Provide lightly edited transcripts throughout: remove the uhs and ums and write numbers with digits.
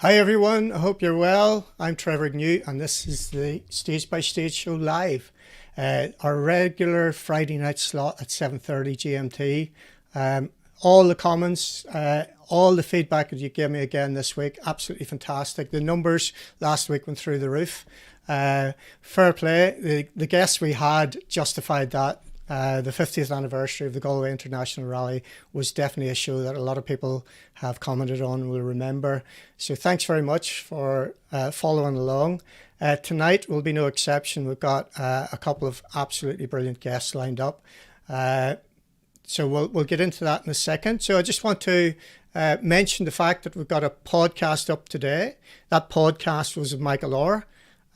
Hi everyone, I hope you're well. I'm Trevor New and this is the Stage by Stage show live. Our regular Friday night slot at 7:30 GMT. All the comments, all the feedback that you gave me again this week, absolutely fantastic. The numbers last week went through the roof. Fair play. The guests we had justified that. The 50th anniversary of the Galway International Rally was definitely a show that a lot of people have commented on and will remember. So thanks very much for following along. Tonight will be no exception. We've got a couple of absolutely brilliant guests lined up. So we'll get into that in a second. So I just want to mention the fact that we've got a podcast up today. That podcast was with Michael Orr.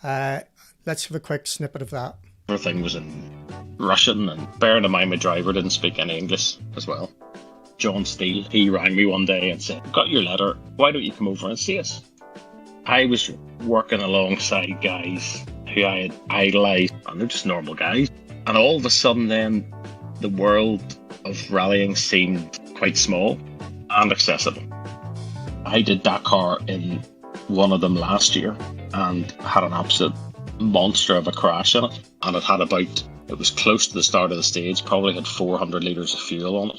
Let's have a quick snippet of that. Everything was in Russian, and bearing in mind my driver didn't speak any English as well. John Steele, he rang me one day and said, "Got your letter, why don't you come over and see us?" I was working alongside guys who I had idolised, and they're just normal guys. And all of a sudden then, the world of rallying seemed quite small and accessible. I did Dakar in one of them last year and had an absolute monster of a crash in it, and it was close to the start of the stage, probably had 400 litres of fuel on it.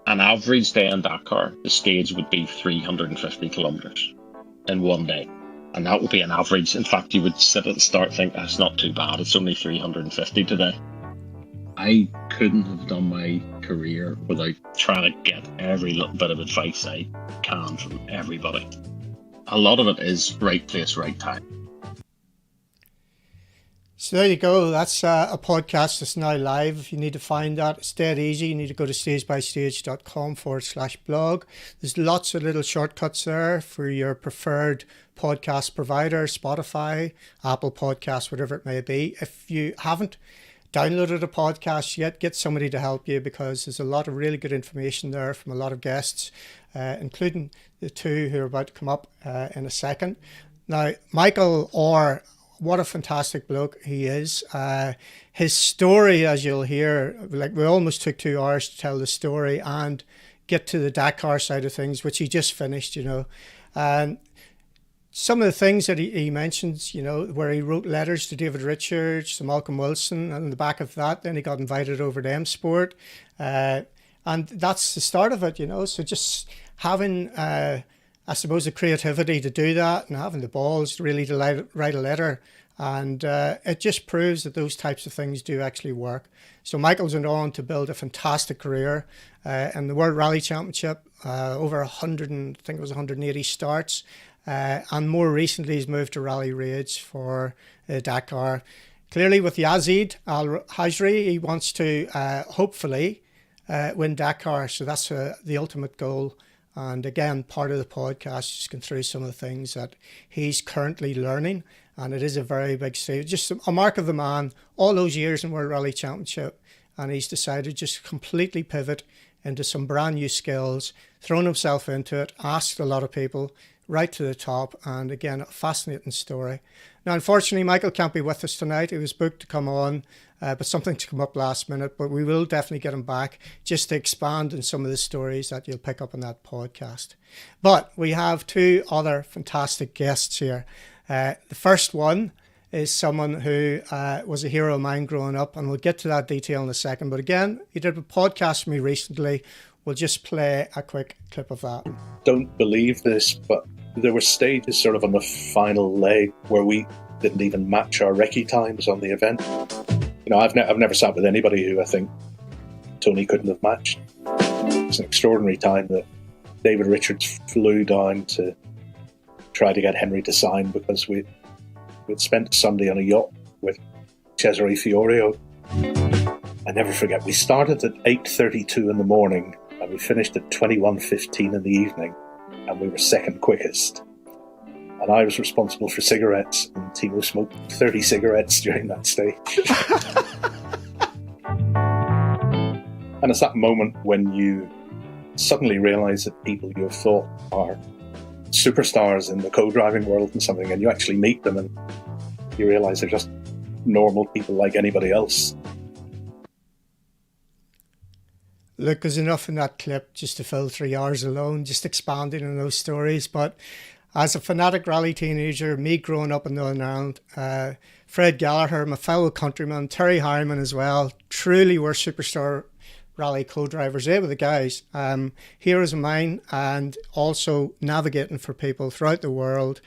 An average day in Dakar, the stage would be 350 kilometres in one day, and that would be an average. In fact, you would sit at the start and think, that's not too bad, it's only 350 today. I couldn't have done my career without trying to get every little bit of advice I can from everybody. A lot of it is right place, right time. So there you go. That's a podcast that's now live. If you need to find that, it's dead easy. You need to go to stagebystage.com/blog. There's lots of little shortcuts there for your preferred podcast provider, Spotify, Apple Podcasts, whatever it may be. If you haven't downloaded a podcast yet, get somebody to help you, because there's a lot of really good information there from a lot of guests, including the two who are about to come up in a second. Now, Michael Orr, what a fantastic bloke he is. His story, as you'll hear, like, we almost took 2 hours to tell the story and get to the Dakar side of things, which he just finished, And some of the things that he mentions, where he wrote letters to David Richards, to Malcolm Wilson, and on the back of that, then he got invited over to M Sport. And that's the start of it, So just having, I suppose, the creativity to do that and having the balls really to write a letter. And it just proves that those types of things do actually work. So Michael's went on to build a fantastic career in the World Rally Championship, over 180 starts. And more recently, he's moved to Rally Rage for Dakar. Clearly, with Yazid Al-Hajri, he wants to hopefully win Dakar. So that's the ultimate goal. And again, part of the podcast just going through some of the things that he's currently learning. And it is a very big stage. Just a mark of the man, all those years in World Rally Championship. And he's decided just completely pivot into some brand new skills, thrown himself into it, asked a lot of people, right to the top. And again, a fascinating story. Now, unfortunately, Michael can't be with us tonight. He was booked to come on, but something to come up last minute. But we will definitely get him back just to expand on some of the stories that you'll pick up on that podcast. But we have 2 other fantastic guests here. The first one is someone who was a hero of mine growing up, and we'll get to that detail in a second. But again, he did a podcast for me recently. We'll just play a quick clip of that. Don't believe this, but there were stages sort of on the final leg where we didn't even match our recce times on the event. I've never sat with anybody who I think Tony couldn't have matched. It's an extraordinary time that David Richards flew down to try to get Henry to sign, because we'd spent Sunday on a yacht with Cesare Fiorio. I never forget, we started at 8:32 in the morning and we finished at 21:15 in the evening, and we were second quickest. And I was responsible for cigarettes, and Timo smoked 30 cigarettes during that stage. And it's that moment when you suddenly realise that people you have thought are superstars in the co-driving world and something, and you actually meet them and you realise they're just normal people like anybody else. Look, there's enough in that clip just to fill 3 hours alone, just expanding on those stories. But as a fanatic rally teenager, me growing up in Northern Ireland, Fred Gallagher, my fellow countryman, Terry Harriman as well, truly were superstar rally co-drivers. They were the guys, heroes of mine, and also navigating for people throughout the world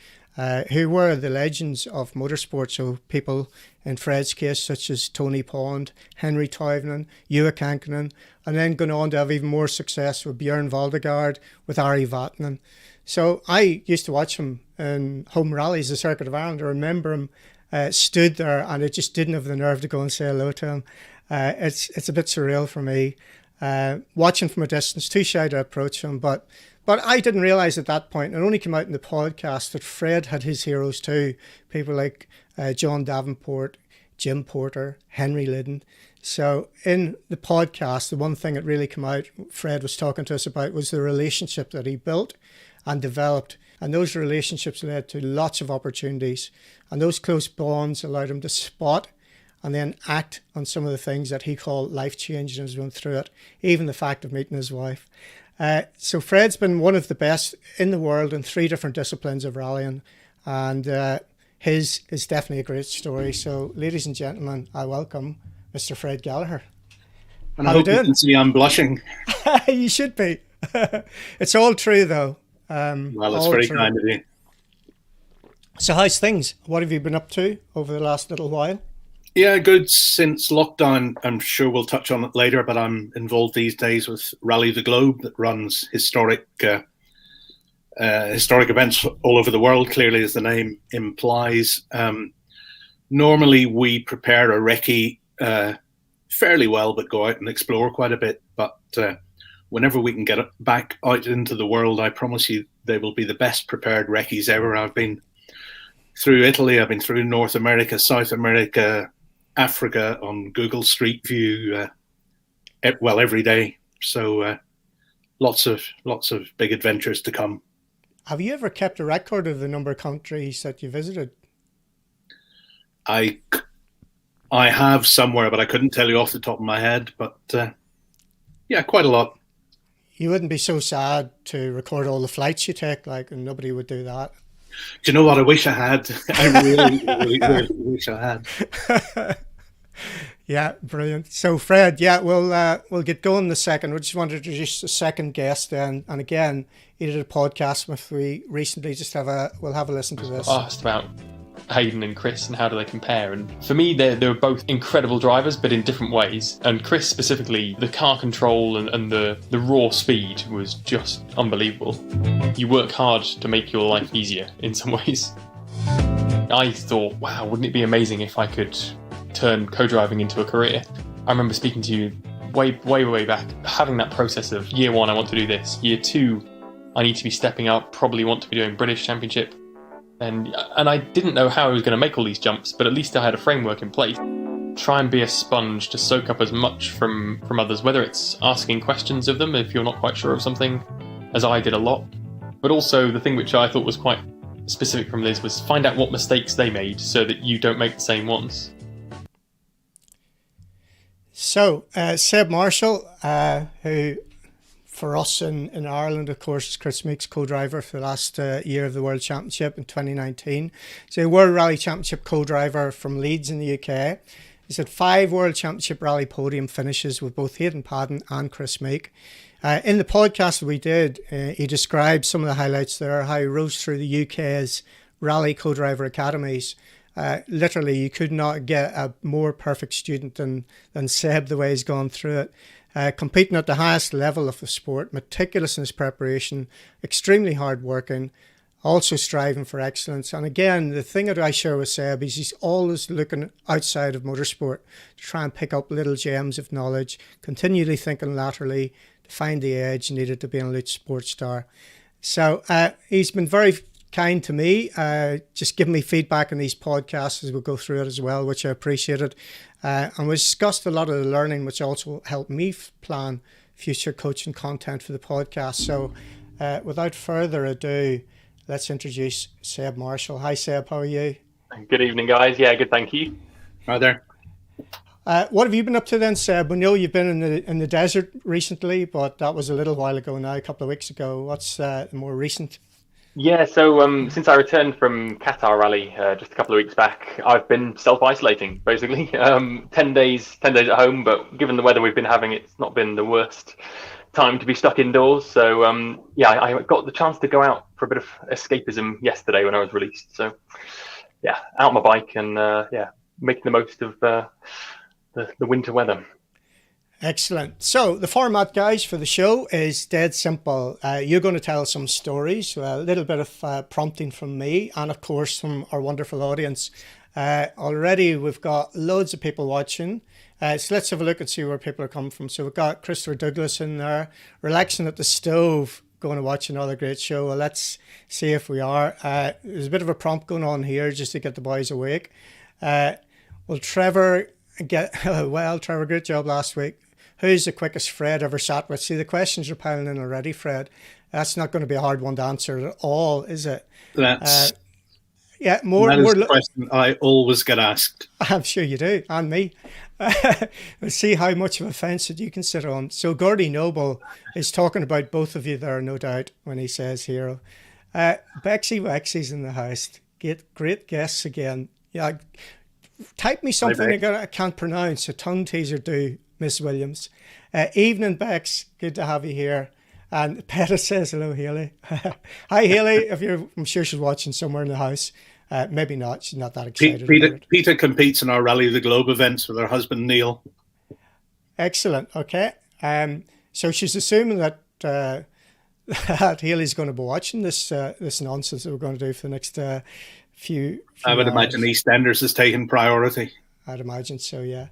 who were the legends of motorsport. So people in Fred's case such as Tony Pond, Henry Toivonen, Ewa Kankinen, and then going on to have even more success with Björn Valdegard, with Ari Vatanen. So I used to watch him in home rallies, the Circuit of Ireland. I remember him stood there, and I just didn't have the nerve to go and say hello to him. It's a bit surreal for me, watching from a distance, too shy to approach him. But I didn't realise at that point, it only came out in the podcast, that Fred had his heroes too. People like John Davenport, Jim Porter, Henry Lydon. So in the podcast, the one thing that really came out, Fred was talking to us about, was the relationship that he built and developed. And those relationships led to lots of opportunities. And those close bonds allowed him to spot and then act on some of the things that he called life-changing as he went through it, even the fact of meeting his wife. So Fred's been one of the best in the world in 3 different disciplines of rallying, and his is definitely a great story. So, ladies and gentlemen, I welcome Mr. Fred Gallagher. And I hope you can see I'm blushing. You should be. It's all true, though. Well, it's very kind of you. So how's things? What have you been up to over the last little while? Yeah, good. Since lockdown, I'm sure we'll touch on it later, but I'm involved these days with Rally the Globe, that runs historic events all over the world, clearly as the name implies. Normally we prepare a recce fairly well, but go out and explore quite a bit. But whenever we can get it back out into the world, I promise you they will be the best prepared recce's ever. I've been through Italy, I've been through North America, South America, Africa on Google Street View, every day. So lots of big adventures to come. Have you ever kept a record of the number of countries that you visited? I have somewhere, but I couldn't tell you off the top of my head. But yeah, quite a lot. You wouldn't be so sad to record all the flights you take, and nobody would do that. Do you know what? I wish I had. I really wish I had. Yeah, brilliant. So, Fred, yeah, we'll get going in a second. We just wanted to introduce a second guest, and again, he did a podcast with me recently. We'll have a listen to this. Asked about Hayden and Chris and how do they compare, and for me they were both incredible drivers but in different ways, and Chris specifically, the car control and the raw speed was just unbelievable. You work hard to make your life easier in some ways. I thought, wow, wouldn't it be amazing if I could turn co-driving into a career? I remember speaking to you way back, having that process of year 1 I want to do this, year 2 I need to be stepping up, probably want to be doing British Championship. And I didn't know how I was going to make all these jumps, but at least I had a framework in place. Try and be a sponge to soak up as much from others, whether it's asking questions of them if you're not quite sure of something, as I did a lot. But also the thing which I thought was quite specific from Liz was find out what mistakes they made so that you don't make the same ones. So, Seb Marshall, who for us in Ireland, of course, is Chris Meek's co-driver for the last year of the World Championship in 2019. So, a World Rally Championship co-driver from Leeds in the UK. He's had 5 World Championship Rally podium finishes with both Hayden Paddon and Chris Meek. In the podcast that we did, he described some of the highlights there, how he rose through the UK's Rally co-driver academies. Literally, you could not get a more perfect student than Seb, the way he's gone through it. Competing at the highest level of the sport, meticulous in his preparation, extremely hard working, also striving for excellence. And again, the thing that I share with Seb is he's always looking outside of motorsport to try and pick up little gems of knowledge, continually thinking laterally to find the edge needed to be an elite sports star. So he's been very kind to me, just giving me feedback on these podcasts as we go through it as well, which I appreciated. And we discussed a lot of the learning, which also helped me plan future coaching content for the podcast. So without further ado, let's introduce Seb Marshall. Hi, Seb. How are you? Good evening, guys. Yeah, good, thank you. Hi there. What have you been up to then, Seb? We know you've been in the desert recently, but that was a little while ago now, a couple of weeks ago. What's more recent? Yeah, so since I returned from Qatar Rally just a couple of weeks back, I've been self-isolating basically. 10 days at home, but given the weather we've been having, it's not been the worst time to be stuck indoors. So yeah, I got the chance to go out for a bit of escapism yesterday when I was released. So yeah, out on my bike and yeah, making the most of the winter weather. Excellent. So the format, guys, for the show is dead simple. You're going to tell some stories, a little bit of prompting from me, and of course from our wonderful audience. Already we've got loads of people watching. So let's have a look and see where people are coming from. So we've got Christopher Douglas in there, relaxing at the stove, going to watch another great show. Well, let's see if we are. There's a bit of a prompt going on here just to get the boys awake. Well, Trevor, Trevor, great job last week. Who's the quickest Fred ever sat with? See, the questions are piling in already, Fred. That's not going to be a hard one to answer at all, is it? That is the question I always get asked. I'm sure you do, and me. We'll see how much of a fence that you can sit on. So Gordy Noble is talking about both of you there, no doubt, when he says hero. Bexy Wexy's in the house. Great guests again. Yeah, type me something I can't pronounce. A tongue teaser do, Miss Williams. Evening, Bex. Good to have you here. And Peta says hello, Haley. Hi, Haley. I'm sure she's watching somewhere in the house. Maybe not. She's not that excited. Peter competes in our Rally the Globe events with her husband Neil. Excellent. Okay. So she's assuming that that Haley's going to be watching this nonsense that we're going to do for the next few I would hours. imagine EastEnders is taking priority. I'd imagine so. Yeah.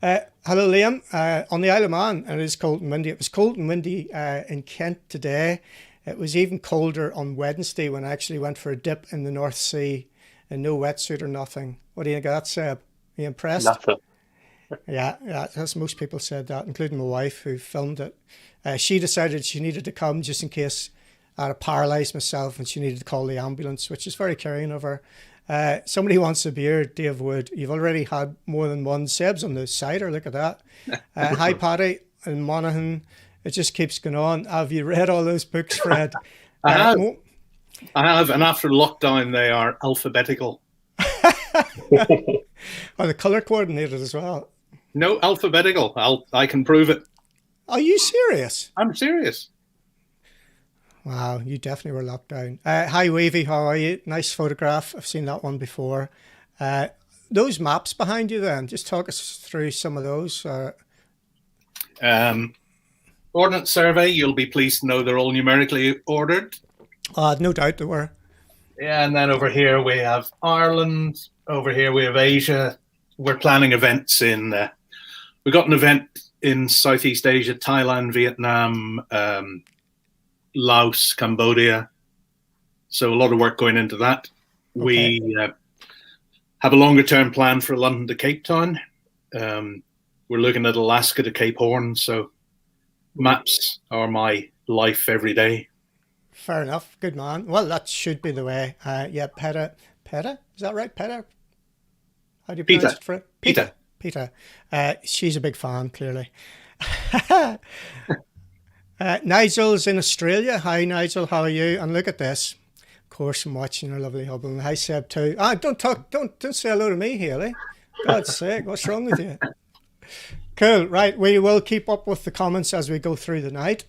Hello, Liam. On the Isle of Man, and it is cold and windy. It was cold and windy in Kent today. It was even colder on Wednesday when I actually went for a dip in the North Sea in no wetsuit or nothing. What do you think of that, Seb? Are you impressed? Nothing. Yeah, that's most people said that, including my wife who filmed it. She decided she needed to come just in case I had paralyzed myself and she needed to call the ambulance, which is very caring of her. Somebody wants a beer, Dave Wood. You've already had more than one. Seb's on the cider, look at that. Hi, Paddy and Monaghan. It just keeps going on. Have you read all those books, Fred? I have, and after lockdown, they are alphabetical. Are the colour coordinated as well? No, alphabetical. I can prove it. Are you serious? I'm serious. Wow, you definitely were locked down. Hi, Wavy, how are you? Nice photograph. I've seen that one before. Those maps behind you then, just talk us through some of those. Ordnance Survey, you'll be pleased to know they're all numerically ordered. No doubt they were. Yeah, and then over here we have Ireland. Over here we have Asia. We're planning events we've got an event in Southeast Asia, Thailand, Vietnam, Laos, Cambodia. So a lot of work going into that. Okay. We have a longer term plan for London to Cape Town. We're looking at Alaska to Cape Horn. So maps are my life every day. Fair enough. Good man. Well, that should be the way. Yeah, Peta? Is that right, Peta? How do you pronounce it for it? Peter. She's a big fan, clearly. Nigel's in Australia. Hi, Nigel. How are you? And look at this. Of course, I'm watching your lovely hubble. And hi, Seb, too. Don't say hello to me, Haley. God's sake, what's wrong with you? Cool. Right. We will keep up with the comments as we go through the night.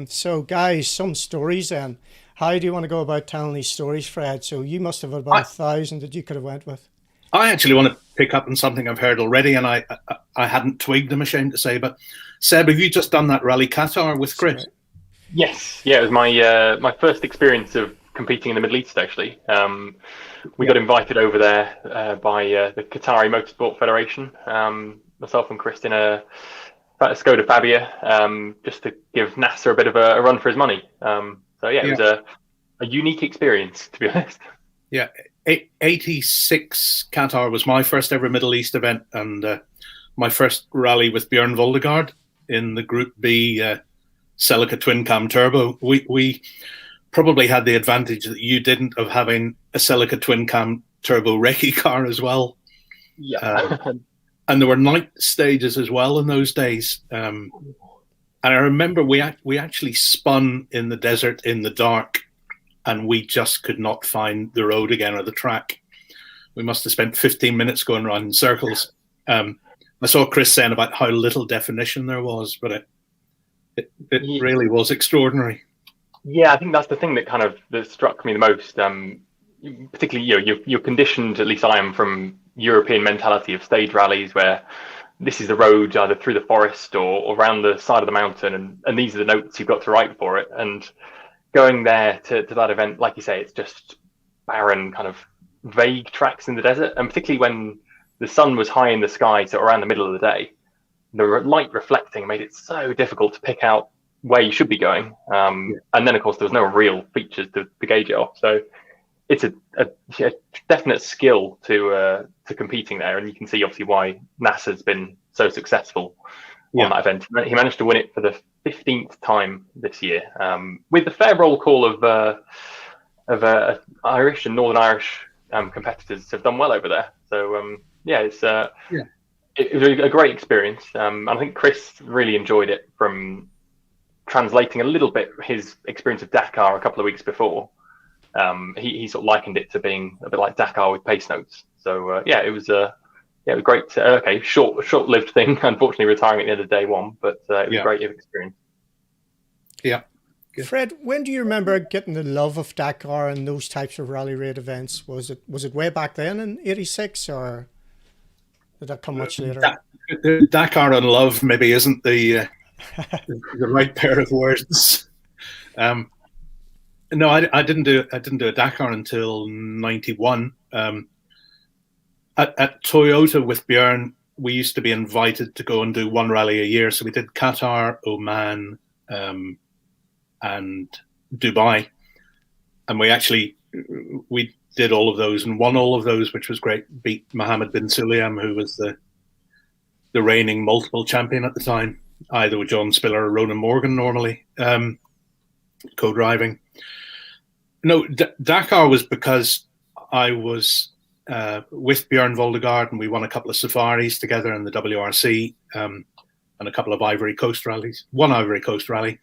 So, guys, some stories then. How do you want to go about telling these stories, Fred? So you must have about 1,000 that you could have went with. I actually want to pick up on something I've heard already, and I hadn't twigged, I'm ashamed to say. But Seb, have you just done that Rally Qatar with Chris? Yes. Yeah, it was my first experience of competing in the Middle East, actually. We got invited over there by the Qatari Motorsport Federation. Myself and Chris in a Skoda Fabia, just to give Nasser a bit of a run for his money. It was a unique experience, to be honest. Yeah, 86 Qatar was my first ever Middle East event, and my first rally with Björn Voldegaard in the Group B Celica Twin Cam Turbo. We probably had the advantage that you didn't of having a Celica Twin Cam Turbo recce car as well. Yeah. And there were night stages as well in those days. And I remember we actually spun in the desert in the dark. and we just could not find the road again or the track. We must have spent 15 minutes going around in circles. I saw Chris saying about how little definition there was, but it really was extraordinary. Yeah, I think that's the thing that struck me the most. Particularly, you're conditioned, at least I am, from European mentality of stage rallies where this is the road either through the forest or around the side of the mountain, and these are the notes you've got to write for it. And going there to that event, like you say, it's just barren, kind of vague tracks in the desert, and particularly when the sun was high in the sky, so around the middle of the day, the light reflecting made it so difficult to pick out where you should be going. And then, of course, there was no real features to gauge it off. So it's a definite skill to competing there, and you can see obviously why NASA's been so successul on that event. He managed to win it for the 15th time this year, with a fair roll call of Irish and Northern Irish competitors have done well over there. So it was a great experience. I think Chris really enjoyed it, from translating a little bit his experience of Dakar a couple of weeks before. He sort of likened it to being a bit like Dakar with pace notes. So it was great. Short-lived thing. Unfortunately, retiring at the end of day one, but it was a great experience. Yeah. Good. Fred, when do you remember getting the love of Dakar and those types of rally raid events? Was it way back then in '86, or did that come much later? Dakar and love maybe isn't the right pair of words. No, I didn't do a Dakar until '91. At Toyota with Björn, we used to be invited to go and do one rally a year. So we did Qatar, Oman, and Dubai, and we did all of those and won all of those, which was great. Beat Mohammed bin Sulayem, who was the reigning multiple champion at the time, either with John Spiller or Ronan Morgan normally, co-driving. No, Dakar was because I was with Björn Voldegaard, and we won a couple of safaris together in the WRC, and a couple of Ivory Coast rallies, one Ivory Coast rally.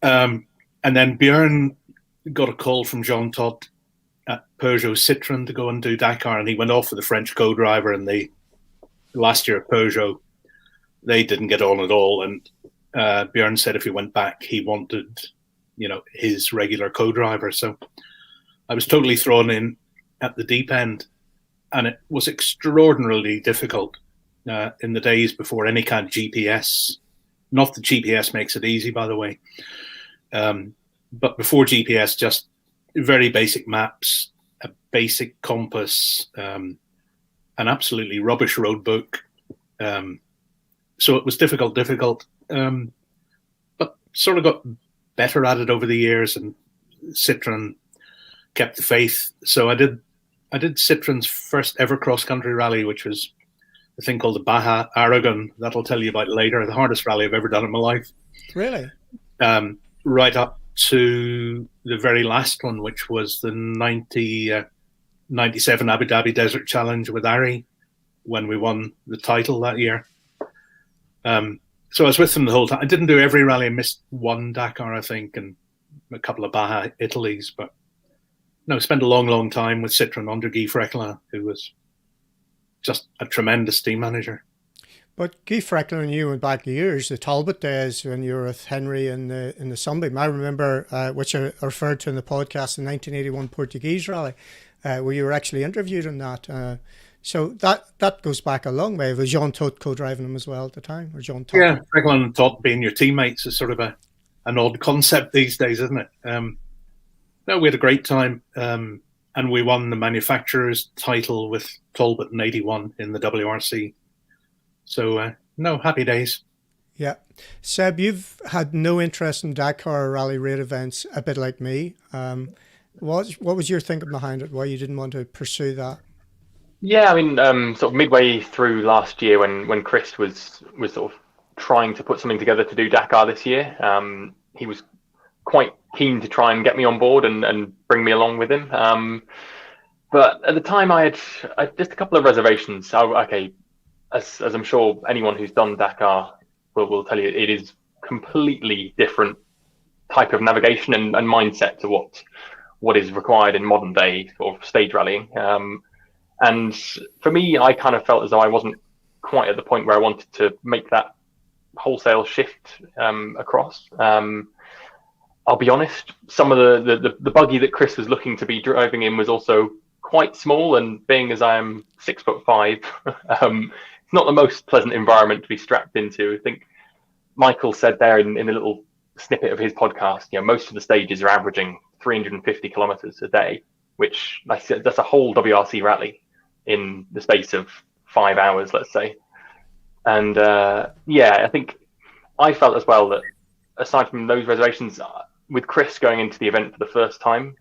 And then Björn got a call from Jean Todt at Peugeot Citroën to go and do Dakar, and he went off with the French co-driver. And last year at Peugeot, they didn't get on at all. And Björn said if he went back, he wanted, his regular co-driver. So I was totally thrown in at the deep end, and it was extraordinarily difficult in the days before any kind of GPS. Not that GPS makes it easy, by the way. But before GPS, just very basic maps, a basic compass, an absolutely rubbish road book. So it was difficult, but sort of got better at it over the years, and Citroën kept the faith. So I did Citroën's first ever cross-country rally, which was a thing called the Baja Aragon. That'll tell you about later. The hardest rally I've ever done in my life. Really? Right up to the very last one, which was the 97 Abu Dhabi Desert Challenge with Ari, when we won the title that year. So I was with them the whole time. I didn't do every rally. I missed one Dakar, I think, and a couple of Baja Italies. But no, spent a long, long time with Citroën under Guy Frecklin, who was just a tremendous team manager. But Guy Frecklin and you went back years, the Talbot days when you were with Henry in the Sunbeam. I remember, which I referred to in the podcast, the 1981 Portuguese rally, where you were actually interviewed in that. So that goes back a long way. Was Jean Todt co-driving him as well at the time? Or Jean Todt? Yeah, Frecklin and Todt being your teammates is sort of an odd concept these days, isn't it? No, we had a great time. And we won the manufacturer's title with Talbot in '81 in the WRC. So, no, happy days. Yeah. Seb, you've had no interest in Dakar or rally raid events, a bit like me. What was your thinking behind it? Why you didn't want to pursue that? Yeah, I mean, sort of midway through last year when Chris was sort of trying to put something together to do Dakar this year, he was quite keen to try and get me on board and bring me along with him. But at the time I had just a couple of reservations. As I'm sure anyone who's done Dakar will tell you, it is completely different type of navigation and mindset to what is required in modern day sort of stage rallying. And for me, I kind of felt as though I wasn't quite at the point where I wanted to make that wholesale shift across. I'll be honest, some of the buggy that Chris was looking to be driving in was also quite small, and being as I am 6'5", it's not the most pleasant environment to be strapped into. I think Michael said there in a little snippet of his podcast, most of the stages are averaging 350 kilometers a day, which, like I said, that's a whole WRC rally in the space of 5 hours, let's say. And I think I felt as well that aside from those reservations, with Chris going into the event for the first time,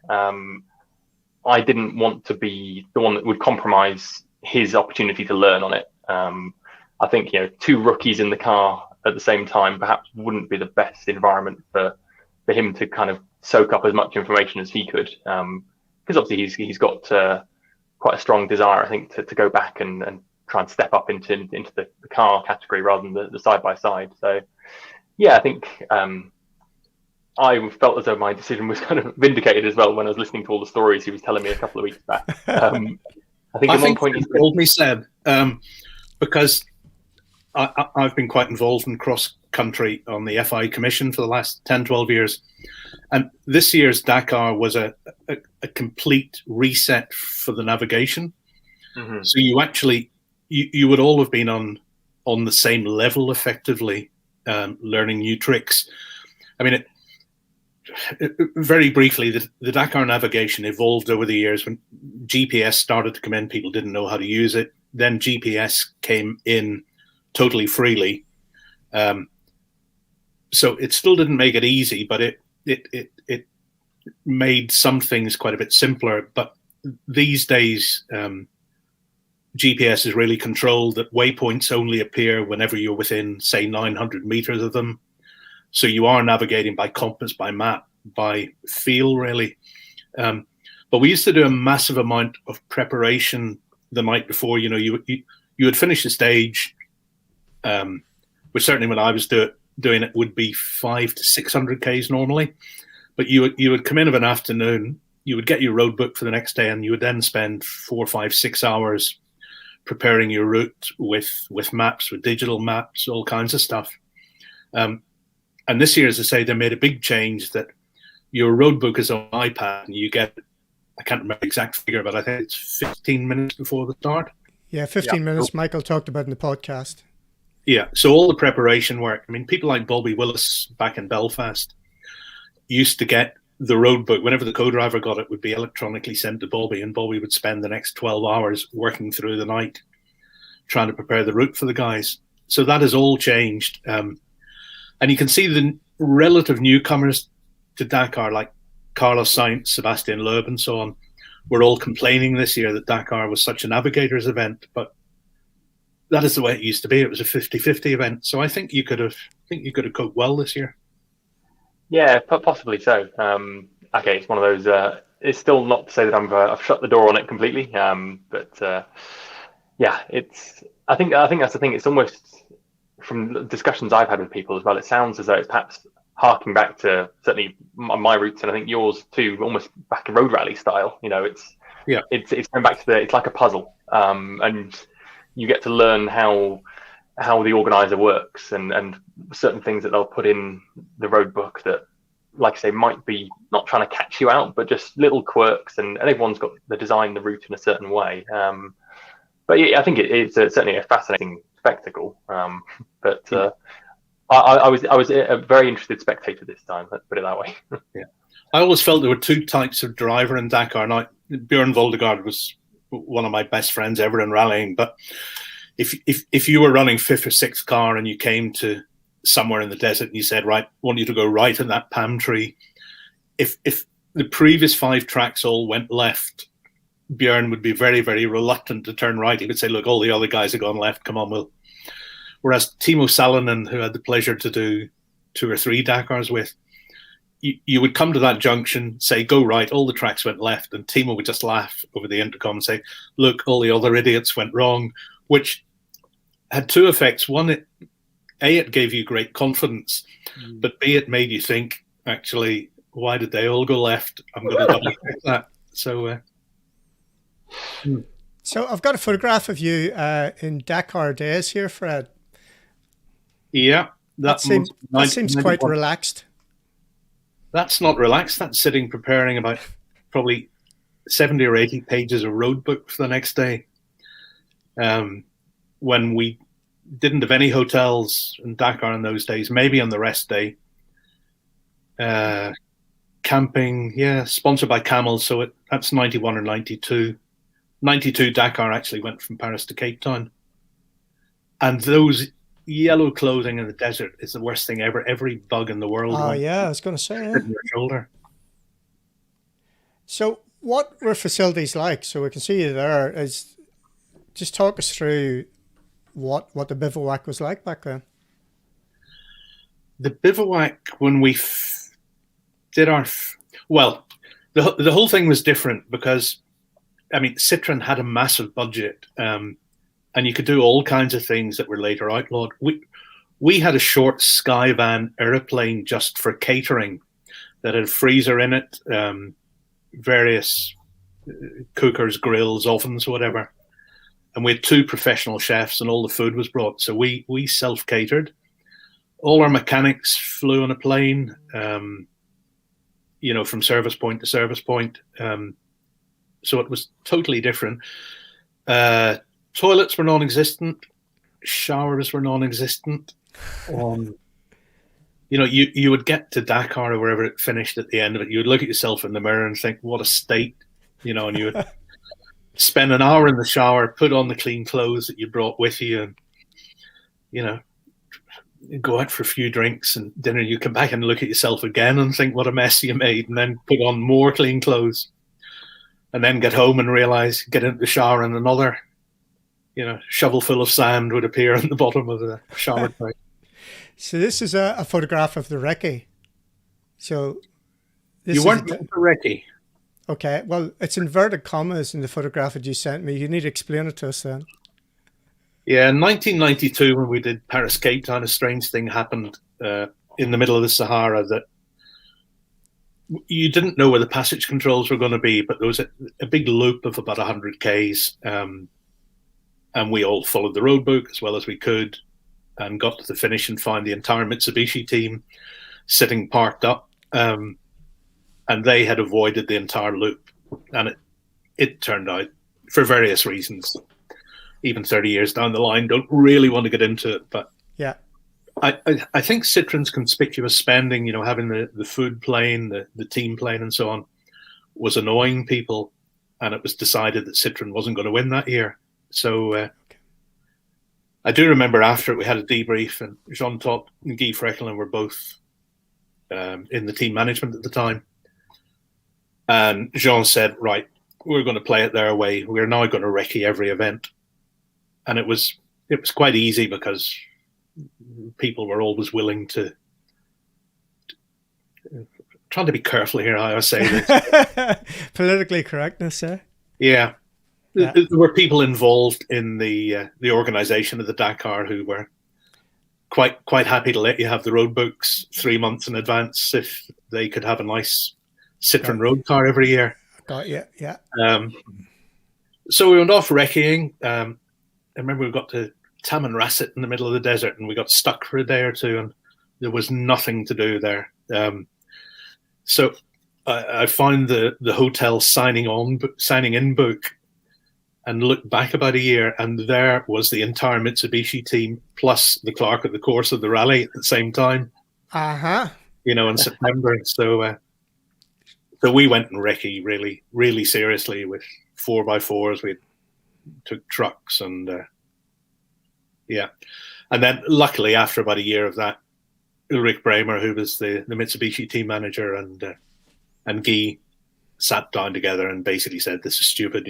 I didn't want to be the one that would compromise his opportunity to learn on it. I think, two rookies in the car at the same time perhaps wouldn't be the best environment for him to kind of soak up as much information as he could. Because obviously he's got quite a strong desire, I think, to go back and try and step up into the car category rather than the side-by-side. So, yeah, I think I felt as though my decision was kind of vindicated as well when I was listening to all the stories he was telling me a couple of weeks back. I think at one point he told me, Seb, because I've been quite involved in cross-country on the FI Commission for the last 10, 12 years. And this year's Dakar was a complete reset for the navigation. Mm-hmm. So you actually, you would all have been on the same level effectively, learning new tricks. I mean, very briefly, the Dakar navigation evolved over the years. When GPS started to come in, people didn't know how to use it. Then GPS came in totally freely. So it still didn't make it easy, but it made some things quite a bit simpler. But these days, GPS is really controlled, that waypoints only appear whenever you're within, say, 900 meters of them. So you are navigating by compass, by map, by feel, really. But we used to do a massive amount of preparation the night before. You would finish the stage, which certainly when I was doing it would be 500 to 600 Ks normally. But you would come in of an afternoon, you would get your road book for the next day, and you would then spend 4, 5, 6 hours preparing your route with maps, with digital maps, all kinds of stuff. And this year, as I say, they made a big change that your road book is on iPad, and you get, I can't remember the exact figure, but I think it's 15 minutes before the start. Yeah, 15 minutes. Michael talked about in the podcast. Yeah, so all the preparation work. I mean, people like Bobby Willis back in Belfast used to get the road book. Whenever the co-driver got it, would be electronically sent to Bobby, and Bobby would spend the next 12 hours working through the night trying to prepare the route for the guys. So that has all changed. And you can see the relative newcomers to Dakar, like Carlos Sainz, Sebastian Loeb, and so on, were all complaining this year that Dakar was such a navigator's event. But that is the way it used to be. It was a 50-50 event. So I think you could have coped well this year. Yeah, possibly so. Okay, it's one of those. It's still not to say that I've shut the door on it completely. But it's. I think that's the thing. It's almost, from discussions I've had with people as well, it sounds as though it's perhaps harking back to certainly my roots, and I think yours too, almost back in road rally style. It's going back to it's like a puzzle, and you get to learn how the organizer works and certain things that they'll put in the road book that, like I say, might be not trying to catch you out, but just little quirks, and everyone's got the design the route in a certain way. But yeah, I think it's certainly a fascinating spectacle. But I was a very interested spectator this time. Let's put it that way. Yeah, I always felt there were two types of driver in Dakar. Now, Björn Voldegaard was one of my best friends ever in rallying. But if you were running fifth or sixth car and you came to somewhere in the desert and you said, right, I want you to go right in that palm tree, if the previous 5 tracks all went left, Björn would be very, very reluctant to turn right. He would say, look, all the other guys have gone left. Come on, Will. Whereas Timo Salonen, who had the pleasure to do 2 or 3 Dakars with, you would come to that junction, say, go right, all the tracks went left, and Timo would just laugh over the intercom and say, look, all the other idiots went wrong, which had 2 effects. One, it gave you great confidence, but B, it made you think, actually. Why did they all go left? I'm going to double check that. So, So I've got a photograph of you in Dakar days here, Fred. yeah, That seems quite relaxed. That's not relaxed. That's sitting preparing about probably 70 or 80 pages of road book for the next day. When we didn't have any hotels in Dakar in those days, maybe on the rest day. Camping, yeah, sponsored by Camel. So that's 91 or 92. 92 Dakar actually went from Paris to Cape Town. And those yellow clothing in the desert is the worst thing ever. Every bug in the world. Oh, yeah, I was going to say. On your shoulder. So what were facilities like? So we can see you there. Just talk us through what the bivouac was like back then. The bivouac, when we did our... Well, the whole thing was different because, I mean, Citroën had a massive budget, and you could do all kinds of things that were later outlawed. We had a short Skyvan aeroplane just for catering that had a freezer in it, various cookers, grills, ovens, whatever. And we had 2 professional chefs, and all the food was brought. So we self-catered. All our mechanics flew on a plane, from service point to service point. So it was totally different. Toilets were non-existent. Showers were non-existent. You would get to Dakar or wherever it finished at the end of it. You would look at yourself in the mirror and think, what a state, and you would spend an hour in the shower, put on the clean clothes that you brought with you, and, go out for a few drinks and dinner. You come back and look at yourself again and think, what a mess you made, and then put on more clean clothes. And then get home and realize, get into the shower and another, shovel full of sand would appear in the bottom of the shower tank. So this is a photograph of the recce. So this you weren't the recce. Okay, well, it's inverted commas in the photograph that you sent me. You need to explain it to us then. Yeah, in 1992, when we did Paris Cape Town, a strange thing happened in the middle of the Sahara that you didn't know where the passage controls were going to be, but there was a big loop of about 100 Ks, and we all followed the road book as well as we could and got to the finish and found the entire Mitsubishi team sitting parked up, and they had avoided the entire loop. And it turned out, for various reasons, even 30 years down the line, don't really want to get into it, but yeah. I think Citroën's conspicuous spending, having the food plane, the team plane and so on, was annoying people, and it was decided that Citroën wasn't going to win that year. So I do remember after it, we had a debrief, and Jean Top and Guy Frechelin were both in the team management at the time. And Jean said, right, we're going to play it their way. We're now going to recce every event. And it was quite easy because people were always willing to trying to be careful here how I say this. Politically correctness, eh? Yeah. There were people involved in the organization of the Dakar who were quite happy to let you have the road books 3 months in advance if they could have a nice Citroën road car every year. Got you, yeah. So we went off recceing. I remember we got to Tamanrasset in the middle of the desert, and we got stuck for a day or two, and there was nothing to do there. So I found the hotel signing in book, and looked back about a year, and there was the entire Mitsubishi team plus the clerk of the course of the rally at the same time. In September. So we went and recce really, really seriously with 4x4s. We took trucks and and then luckily after about a year of that, Ulrich Bremer, who was the Mitsubishi team manager, and Guy sat down together and basically said, "This is stupid,"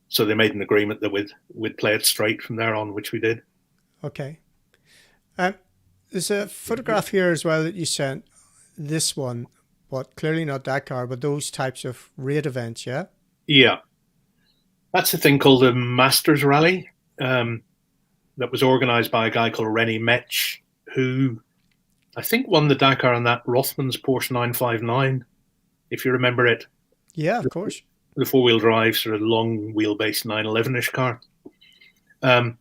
So they made an agreement that we'd play it straight from there on, which we did. Okay. There's a photograph here as well that you sent. This one, but clearly not Dakar, but those types of raid events, yeah? Yeah. That's a thing called the Masters Rally that was organized by a guy called René Metsch, who I think won the Dakar on that Rothmans Porsche 959, if you remember it. Yeah, of course. The four-wheel drive, sort of long wheelbase 911-ish car. And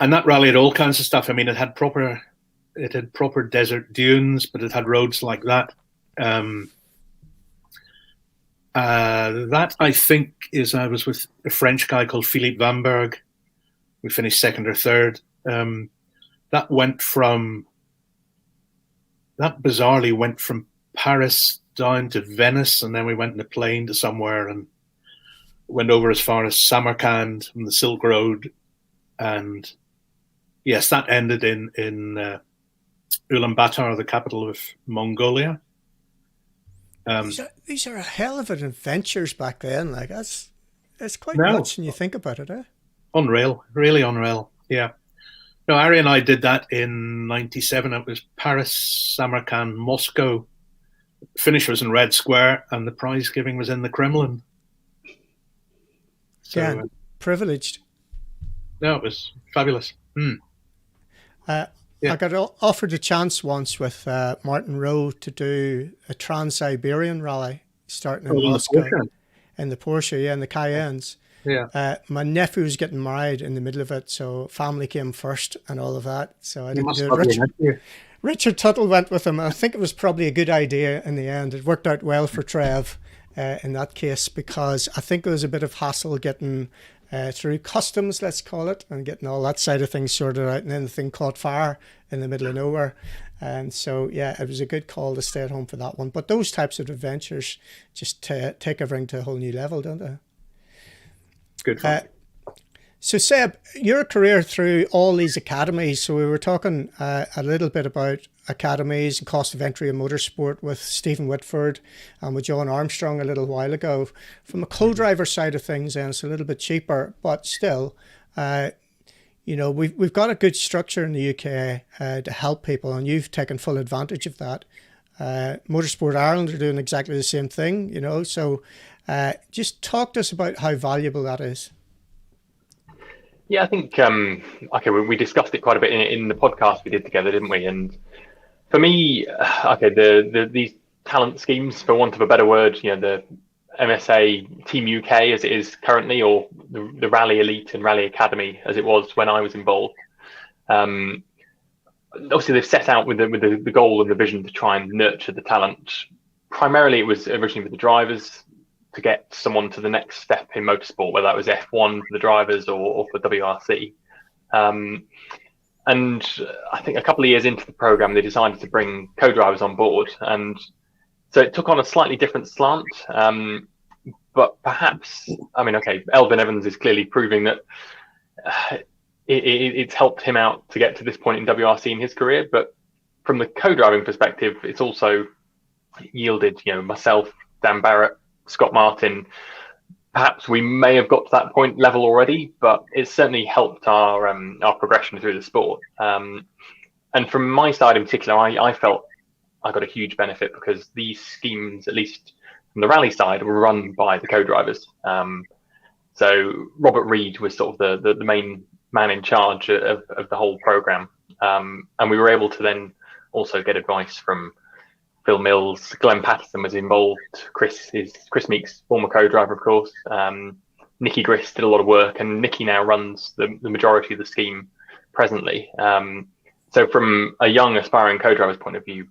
that rally had all kinds of stuff. I mean, it had proper desert dunes, but it had roads like that. That, I think, I was with a French guy called Philippe Vanberg. We finished second or third. That bizarrely went from Paris down to Venice, and then we went in a plane to somewhere and went over as far as Samarkand from the Silk Road. And yes, that ended in Ulaanbaatar, the capital of Mongolia. These are a hell of an adventures back then. Like it's quite No. nuts when you think about it, eh? Unreal, really unreal. Yeah. No, Ari and I did that in '97. It was Paris, Samarkand, Moscow. Finish was in Red Square, and the prize giving was in the Kremlin. So, Yeah, privileged. No, it was fabulous. Yeah. I got offered a chance once with Martin Rowe to do a Trans-Siberian rally starting in Moscow. In the Porsche, yeah, in the Cayennes. Yeah. My nephew was getting married in the middle of it, so family came first and all of that. So I didn't do it. Richard Tuttle went with him. I think it was probably a good idea in the end. It worked out well for Trev in that case, because I think it was a bit of hassle getting through customs, let's call it, and getting all that side of things sorted out, and then the thing caught fire in the middle of nowhere. And so, yeah, it was a good call to stay at home for that one. But those types of adventures just take everything to a whole new level, don't they? Good. So, Seb, your career through all these academies, so we were talking a little bit about academies and cost of entry in motorsport with Stephen Whitford and with John Armstrong a little while ago. From a co-driver side of things, then it's a little bit cheaper, but still, we've got a good structure in the UK to help people, and you've taken full advantage of that. Motorsport Ireland are doing exactly the same thing, so just talk to us about how valuable that is. Yeah, I think we discussed it quite a bit in the podcast we did together, didn't we? And for me, these talent schemes, for want of a better word, the MSA Team UK as it is currently, or the Rally Elite and Rally Academy as it was when I was involved. Obviously, they've set out with the goal and the vision to try and nurture the talent. Primarily, it was originally with the drivers, to get someone to the next step in motorsport, whether that was F1 for the drivers or for WRC. And I think a couple of years into the program, they decided to bring co-drivers on board. And so it took on a slightly different slant. But perhaps, Elvin Evans is clearly proving that it's helped him out to get to this point in WRC in his career. But from the co-driving perspective, it's also yielded, myself, Dan Barrett, Scott Martin, perhaps we may have got to that point level already, but it's certainly helped our progression through the sport. And from my side in particular, I felt I got a huge benefit because these schemes, at least from the rally side, were run by the co-drivers. So Robert Reed was sort of the main man in charge of the whole program. And we were able to then also get advice from Phil Mills. Glenn Patterson was involved. Chris Meek's former co-driver, of course. Nicky Grist did a lot of work, and Nicky now runs the majority of the scheme presently. So from a young aspiring co-driver's point of view,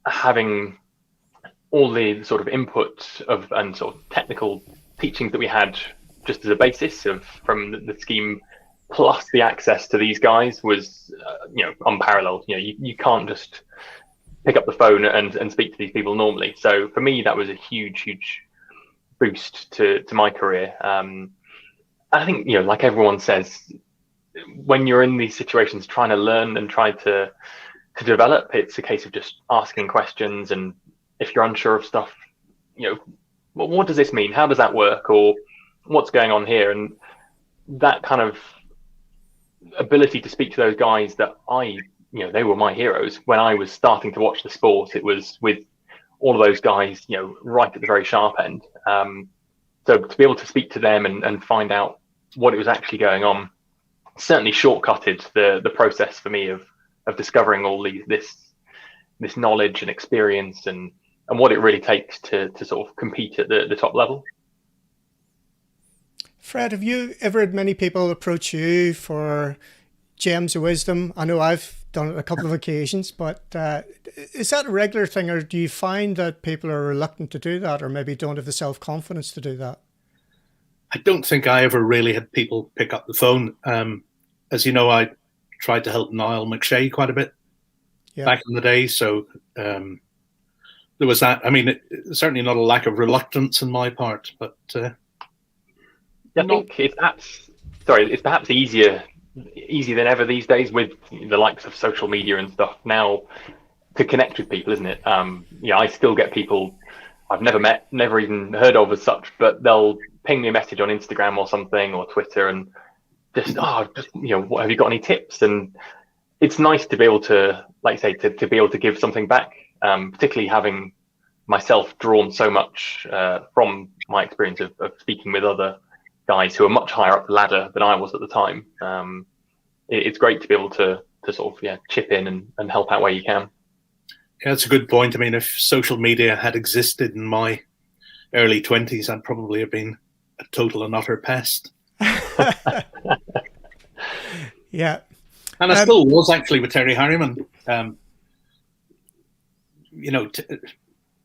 having all the sort of input and sort of technical teachings that we had just as a basis from the scheme, plus the access to these guys was unparalleled. You can't just pick up the phone and speak to these people normally. So for me, that was a huge boost to my career. I think, like everyone says, when you're in these situations trying to learn and try to develop, it's a case of just asking questions. And if you're unsure of stuff, what does this mean? How does that work? Or what's going on here? And that kind of ability to speak to those guys that they were my heroes when I was starting to watch the sport. It was with all of those guys, right at the very sharp end. So to be able to speak to them and find out what it was actually going on certainly shortcutted the process for me of discovering all this knowledge and experience and what it really takes to sort of compete at the top level. Fred, have you ever had many people approach you for gems of wisdom? I know I've done it a couple of occasions, but is that a regular thing, or do you find that people are reluctant to do that, or maybe don't have the self-confidence to do that? I don't think I ever really had people pick up the phone. As you know, I tried to help Niall McShay quite a bit back in the day, so there was that. I mean, certainly not a lack of reluctance on my part, but I think it's perhaps easier than ever these days with the likes of social media and stuff now to connect with people, isn't it? I still get people I've never met, never even heard of as such, but they'll ping me a message on Instagram or something or Twitter and just what, have you got any tips? And it's nice to be able to, like you say, to be able to give something back, particularly having myself drawn so much from my experience of speaking with other guys who are much higher up the ladder than I was at the time. It's great to be able to sort of chip in and help out where you can. Yeah, that's a good point. I mean, if social media had existed in my early 20s, I'd probably have been a total and utter pest. Yeah. And I still was actually with Terry Harriman. In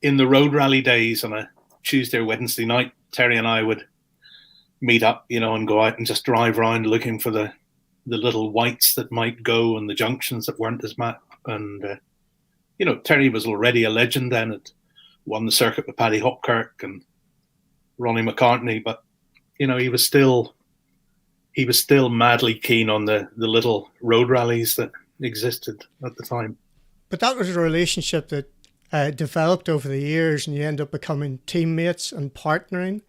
the road rally days on a Tuesday or Wednesday night, Terry and I would meet up, and go out and just drive around looking for the little whites that might go and the junctions that weren't as mapped. And, Terry was already a legend then. Had won the circuit with Paddy Hopkirk and Ronnie McCartney, but, he was still madly keen on the little road rallies that existed at the time. But that was a relationship that developed over the years, and you end up becoming teammates and partnering,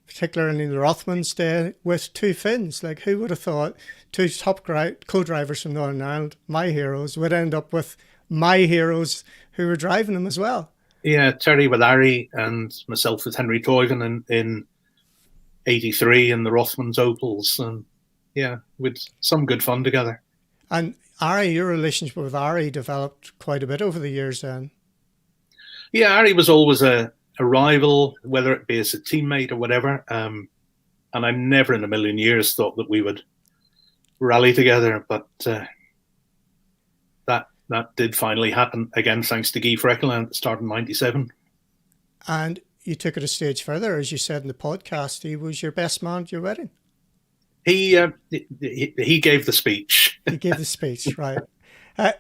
particularly in the Rothmans' day, with two Finns. Like, who would have thought two top co-drivers from Northern Ireland, my heroes, would end up with my heroes who were driving them as well? Yeah, Terry with Ari and myself with Henry Toiven in 83 in the Rothmans Opals. And with some good fun together. And Ari, your relationship with Ari developed quite a bit over the years then. Yeah, Ari was always a rival, whether it be as a teammate or whatever. And I never in a million years thought that we would rally together. But that did finally happen, again, thanks to Guy Freckelin at the start of 97. And you took it a stage further, as you said in the podcast. He was your best man at your wedding. He gave the speech. He gave the speech, right.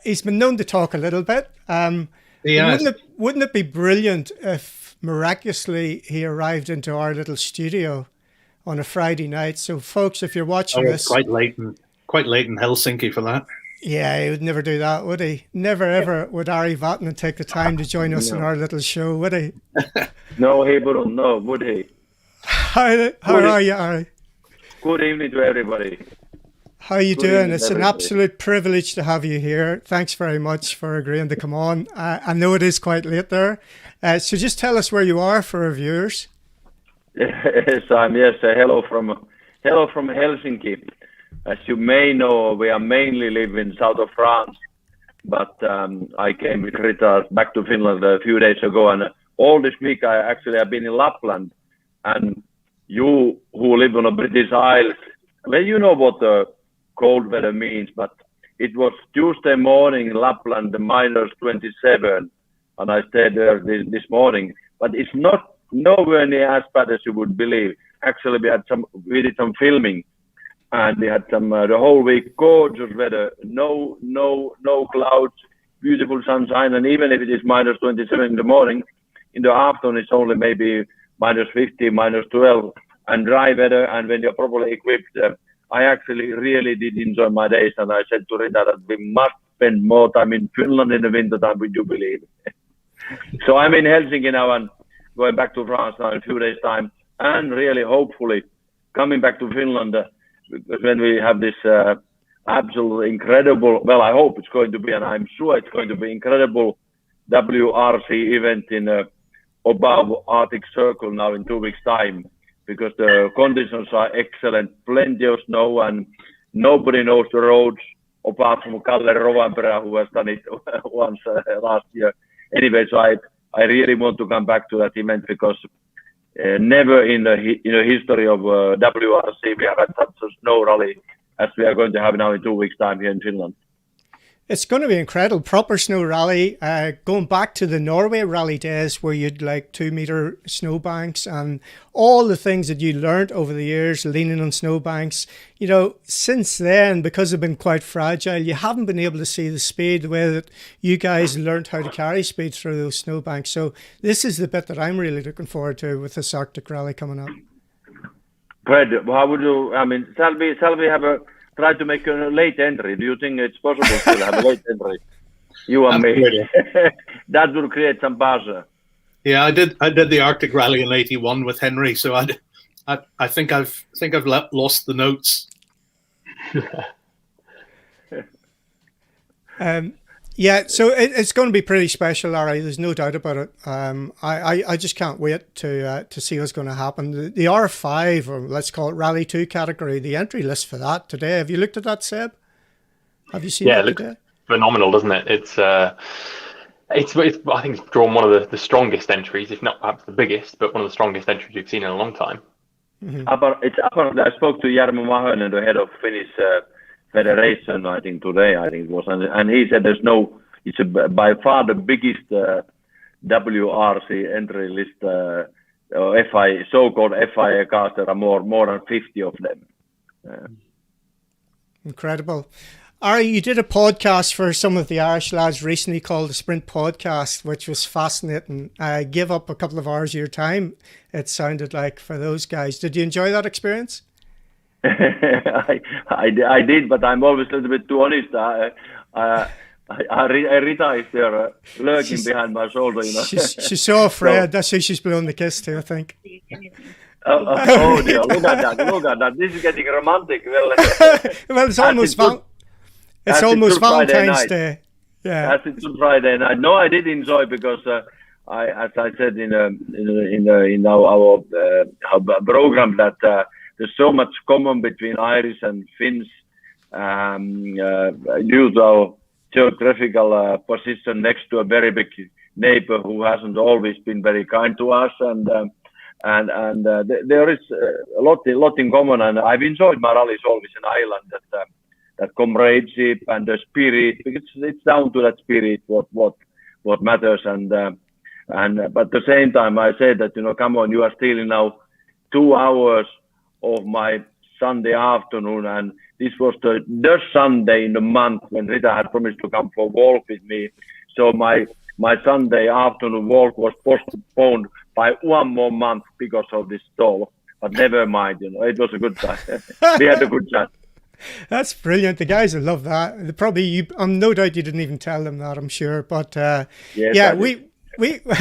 He's been known to talk a little bit. Wouldn't it be brilliant if miraculously he arrived into our little studio on a Friday night? So, folks, if you're watching this... quite late in Helsinki for that. Yeah, he would never do that, would he? Never, ever would Ari Vatanen take the time to join us in our little show, would he? No, he wouldn't. No, would he? How are you, Ari? Good evening to everybody. How are you doing? It's an absolute privilege to have you here. Thanks very much for agreeing to come on. I know it is quite late there. So just tell us where you are for our viewers. Yes, hello from Helsinki. As you may know, we are mainly live in south of France, but I came with Rita back to Finland a few days ago, and all this week I've been in Lapland. And you who live on a British Isles, well, you know what the cold weather means, but it was Tuesday morning in Lapland, minus 27, and I stayed there this morning. But it's not nowhere near as bad as you would believe. Actually, we did some filming, and we had some the whole week gorgeous weather, no clouds, beautiful sunshine, and even if it is minus 27 in the morning, in the afternoon it's only maybe minus 15, minus 12, and dry weather. And when you're properly equipped, I actually really did enjoy my days, and I said to Rita that we must spend more time in Finland in the winter time, would you believe? So I'm in Helsinki now and going back to France now in a few days' time, and really hopefully coming back to Finland because when we have this absolutely incredible, well, I hope it's going to be, and I'm sure it's going to be incredible WRC event in above Arctic Circle now in 2 weeks' time, because the conditions are excellent, plenty of snow, and nobody knows the roads. apart from Kalle Rovanperä, who has done it once last year. Anyway, so I really want to come back to that event because never in the history of WRC we have had such a snow rally as we are going to have now in 2 weeks' time here in Finland. It's going to be incredible. Proper snow rally, going back to the Norway rally days where you'd like 2-meter snowbanks and all the things that you learnt over the years, leaning on snowbanks. You know, since then, because they've been quite fragile, you haven't been able to see the speed the way that you guys learnt how to carry speed through those snowbanks. So this is the bit that I'm really looking forward to with this Arctic rally coming up. Fred, how would you, I mean, shall we have try to make a late entry? Do you think it's possible to have a late entry? You and me. That will create some buzz. Yeah, I did the Arctic Rally in '81 with Henry, so I think I've lost the notes. Yeah, so it's going to be pretty special, Larry. There's no doubt about it. I just can't wait to see what's going to happen. The R5, or let's call it Rally 2 category, the entry list for that today. Have you looked at that, Seb? Have you seen that today? Yeah, it looks phenomenal, doesn't it? It's I think it's drawn one of the strongest entries, if not perhaps the biggest, but one of the strongest entries we've seen in a long time. Mm-hmm. I spoke to Jarmo Mahonen, the head of Finnish Federation, I think today, it was, and he said it's by far the biggest WRC entry list, so-called FIA cars. There are more than 50 of them. Incredible. Ari, you did a podcast for some of the Irish lads recently called the Sprint Podcast, which was fascinating. Give up a couple of hours of your time, it sounded like, for those guys. Did you enjoy that experience? I did, but I'm always a little bit too honest. Rita is there lurking behind my shoulder. You know, she's so afraid. That's who she's blowing the kiss to, I think. Oh dear! Look at that! This is getting romantic. Well, it's almost Valentine's Day. Yeah, that's it. Friday night. No, I did enjoy because as I said in our program that. There's so much common between Irish and Finns due to our geographical position next to a very big neighbor who hasn't always been very kind to us, and there is a lot in common. And I've enjoyed my rallies always in Ireland. That comradeship and the spirit. It's down to that spirit what matters. And but at the same time, I said that come on, you are stealing now 2 hours of my Sunday afternoon, and this was the Sunday in the month when Rita had promised to come for a walk with me. So my Sunday afternoon walk was postponed by 1 more month because of this stall. But never mind, it was a good time. We had a good time. That's brilliant. The guys will love that. Probably, no doubt you didn't even tell them that, I'm sure. But yes, yeah,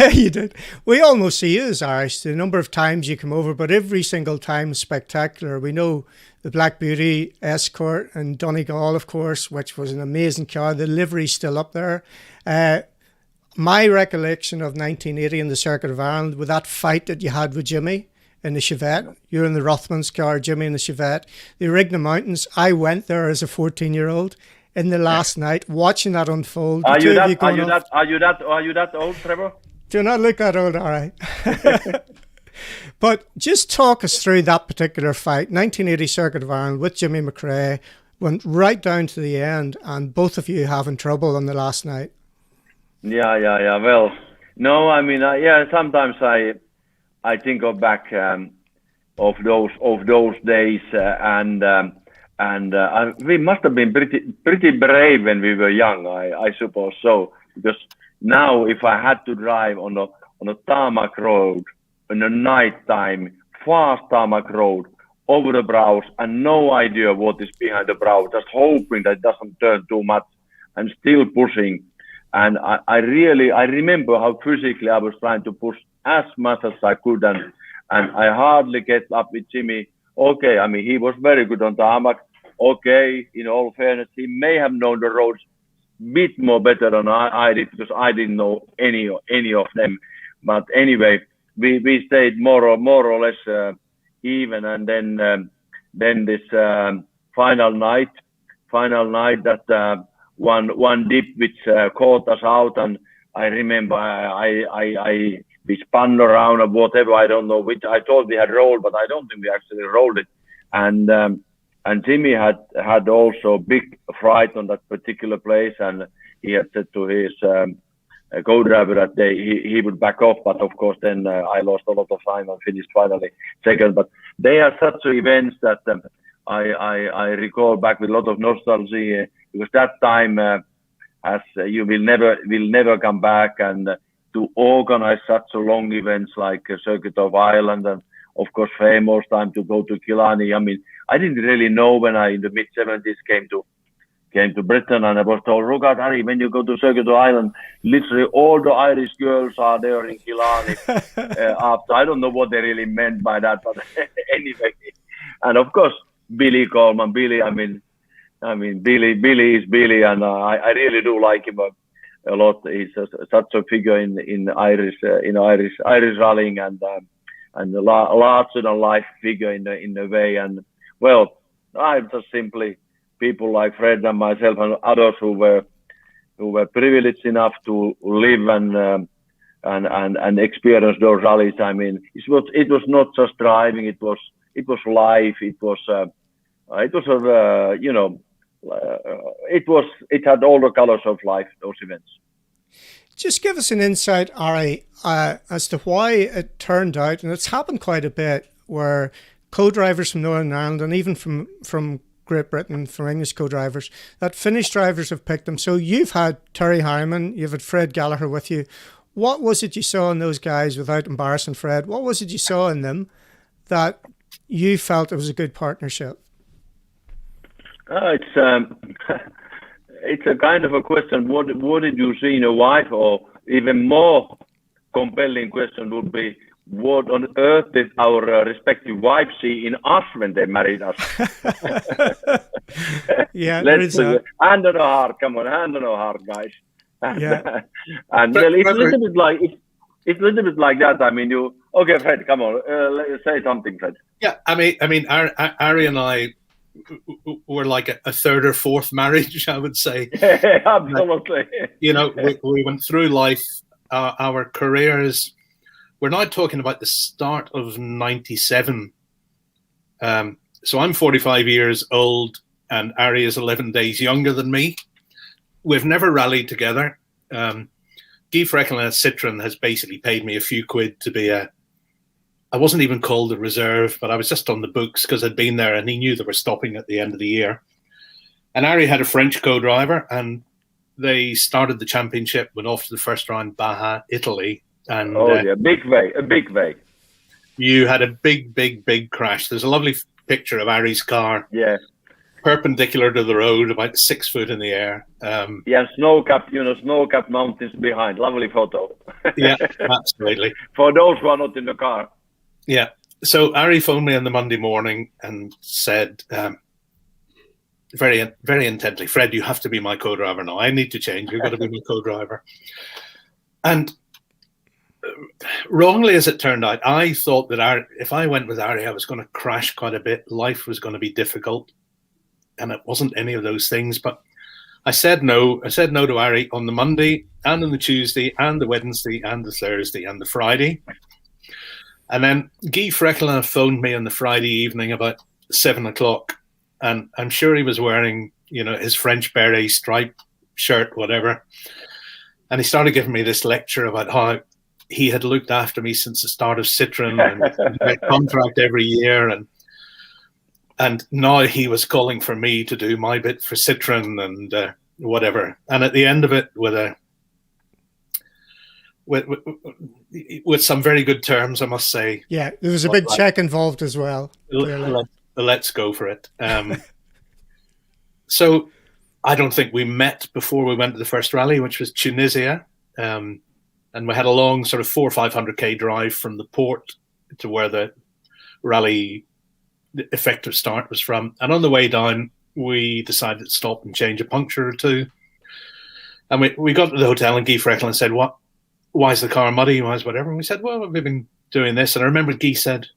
you did. We almost see you as Irish. The number of times you come over, but every single time is spectacular. We know the Black Beauty Escort and Donegal, of course, which was an amazing car. The livery's still up there. My recollection of 1980 in the Circuit of Ireland, with that fight that you had with Jimmy in the Chevette. You're in the Rothmans car, Jimmy in the Chevette. The Rigna Mountains, I went there as a 14-year-old. In the last night, watching that unfold. Are you that old, Trevor? Do not look that old, all right. But just talk us through that particular fight. 1980 Circuit of Ireland with Jimmy McRae went right down to the end, and both of you having trouble on the last night. Yeah. Well, no, I mean, sometimes I think back of those days and we must have been pretty brave when we were young, I suppose so. Because now, if I had to drive on a tarmac road in the night time, fast tarmac road over the brows, and no idea what is behind the brow, just hoping that it doesn't turn too much, and still pushing. And I remember how physically I was trying to push as much as I could, and I hardly get up with Jimmy. Okay, I mean, he was very good on tarmac. Okay, in all fairness, he may have known the roads a bit more better than I did, because I didn't know any of them. But anyway, we stayed more or less even, and then this final night night that one dip which caught us out, and I remember we spun around or whatever. I don't know which. I thought we had rolled, but I don't think we actually rolled it. And Jimmy had also big fright on that particular place, and he had said to his co-driver that he would back off. But of course, then I lost a lot of time and finished finally second. But they are such events that I recall back with a lot of nostalgia, because that time, as you will never come back, and to organize such a long events like Circuit of Ireland, and of course famous time to go to Killarney. I mean, I didn't really know when I in the mid 70s came to Britain, and I was told, look at Harry, when you go to Circuit of Ireland, literally all the Irish girls are there in Killarney. After I don't know what they really meant by that, but anyway, and of course Billy Coleman, Billy. I mean, Billy is Billy, and I really do like him a lot. He's such a figure in Irish rallying, and a larger than life figure in a way. And well, I'm just simply people like Fred and myself and others who were privileged enough to live and experience those rallies. I mean, it was not just driving; it was life. It had all the colors of life, those events. Just give us an insight, Ari, as to why it turned out, and it's happened quite a bit, where co-drivers from Northern Ireland and even from Great Britain, from English co-drivers, that Finnish drivers have picked them. So you've had Terry Hyman, you've had Fred Gallagher with you. What was it you saw in those guys, without embarrassing Fred? What was it you saw in them that you felt it was a good partnership? It's a kind of a question. What did you see in a wife? Or even more compelling question would be, what on earth did our respective wives see in us when they married us? Yeah, let's hand on the heart. Come on, hand on the heart, guys. Yeah. And well, it's a little bit like that. I mean, okay, Fred, come on, say something, Fred. Yeah, I mean, Ari and I were like a third or fourth marriage, I would say. Absolutely. We went through life, our careers. We're now talking about the start of '97. So I'm 45 years old, and Ari is 11 days younger than me. We've never rallied together. Guy Frecklen at Citroën has basically paid me a few quid to be I wasn't even called a reserve, but I was just on the books because I'd been there, and he knew they were stopping at the end of the year. And Ari had a French co-driver, and they started the championship, went off to the first round, Baja, Italy. And a big way. You had a big crash. There's a lovely picture of Ari's car. Yeah. Perpendicular to the road, about 6 foot in the air. Snow-capped mountains behind. Lovely photo. Yeah, absolutely. For those who are not in the car. Yeah. So Ari phoned me on the Monday morning and said, very, very intently, Fred, you have to be my co-driver now. I need to change. You've got to be my co-driver. And wrongly as it turned out, I thought that if I went with Ari, I was going to crash quite a bit. Life was going to be difficult. And it wasn't any of those things. But I said no. I said no to Ari on the Monday and on the Tuesday and the Wednesday and the Thursday and the Friday. And then Guy Frecklen phoned me on the Friday evening about 7 o'clock. And I'm sure he was wearing, his French beret, striped shirt, whatever. And he started giving me this lecture about how he had looked after me since the start of Citroën and a contract every year. And now he was calling for me to do my bit for Citroën and whatever. And at the end of it, with some very good terms, I must say. Yeah, there was a big check involved as well. Let's go for it. So I don't think we met before we went to the first rally, which was Tunisia. And we had a long sort of 400 or 500k drive from the port to where the rally effective start was from. And on the way down, we decided to stop and change a puncture or two. And we got to the hotel, and Guy Frecklen said, why is the car muddy? Why is whatever? And we said, well, we've been doing this. And I remember Guy said,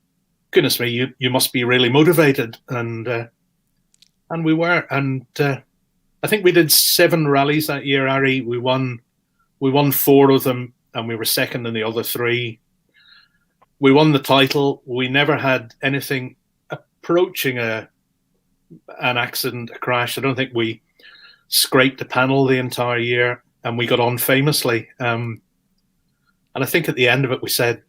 goodness me, you must be really motivated. And we were. And I think we did 7 rallies that year, Ari. We won 4 of them, and we were second in the other 3. We won the title. We never had anything approaching an accident, a crash. I don't think we scraped the panel the entire year, and we got on famously. And I think at the end of it, we said,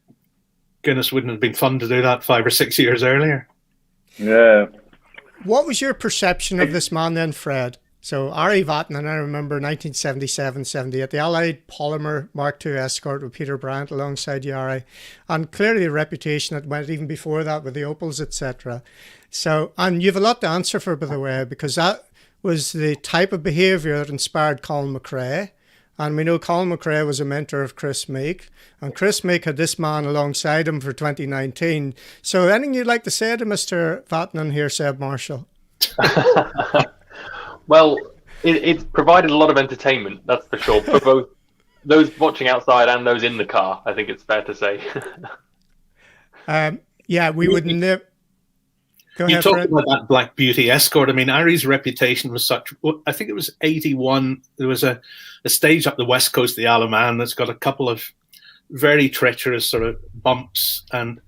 goodness, wouldn't it have been fun to do that 5 or 6 years earlier? Yeah. What was your perception of this man then, Fred? So Ari Vatanen, I remember 1977-78, the Allied Polymer Mark II Escort with Peter Bryant alongside you, Ari, and clearly the reputation that went even before that with the Opels, etc. So, and you have a lot to answer for, by the way, because that was the type of behaviour that inspired Colin McRae. And we know Colin McRae was a mentor of Chris Meek, and Chris Meek had this man alongside him for 2019. So anything you'd like to say to Mr. Vatanen here, Seb Marshall? Well, it's provided a lot of entertainment, that's for sure, for both those watching outside and those in the car, I think it's fair to say. Yeah, we would never... You talked about that Black Beauty Escort. I mean, Ari's reputation was such... I think it was 81. There was a stage up the west coast of the Isle of Man that's got a couple of very treacherous sort of bumps, and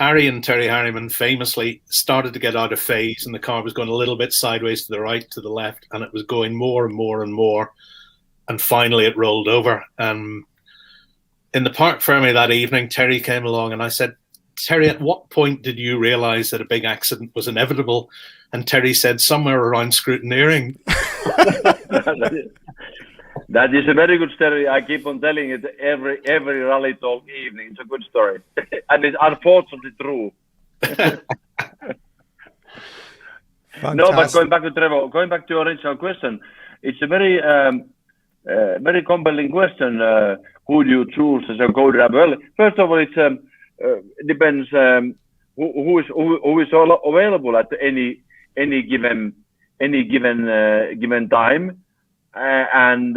Ari and Terry Harriman famously started to get out of phase, and the car was going a little bit sideways to the right, to the left, and it was going more and more and more, and finally it rolled over. In the Parc Fermé that evening, Terry came along, and I said, Terry, at what point did you realise that a big accident was inevitable? And Terry said, somewhere around scrutineering. That is a very good story. I keep on telling it every rally talk evening. It's a good story. And it's unfortunately true. No, but going back to Trevor, going back to your original question, it's a very very compelling question. Who do you choose as a co-driver? Well, first of all, it depends who is available at any given time. And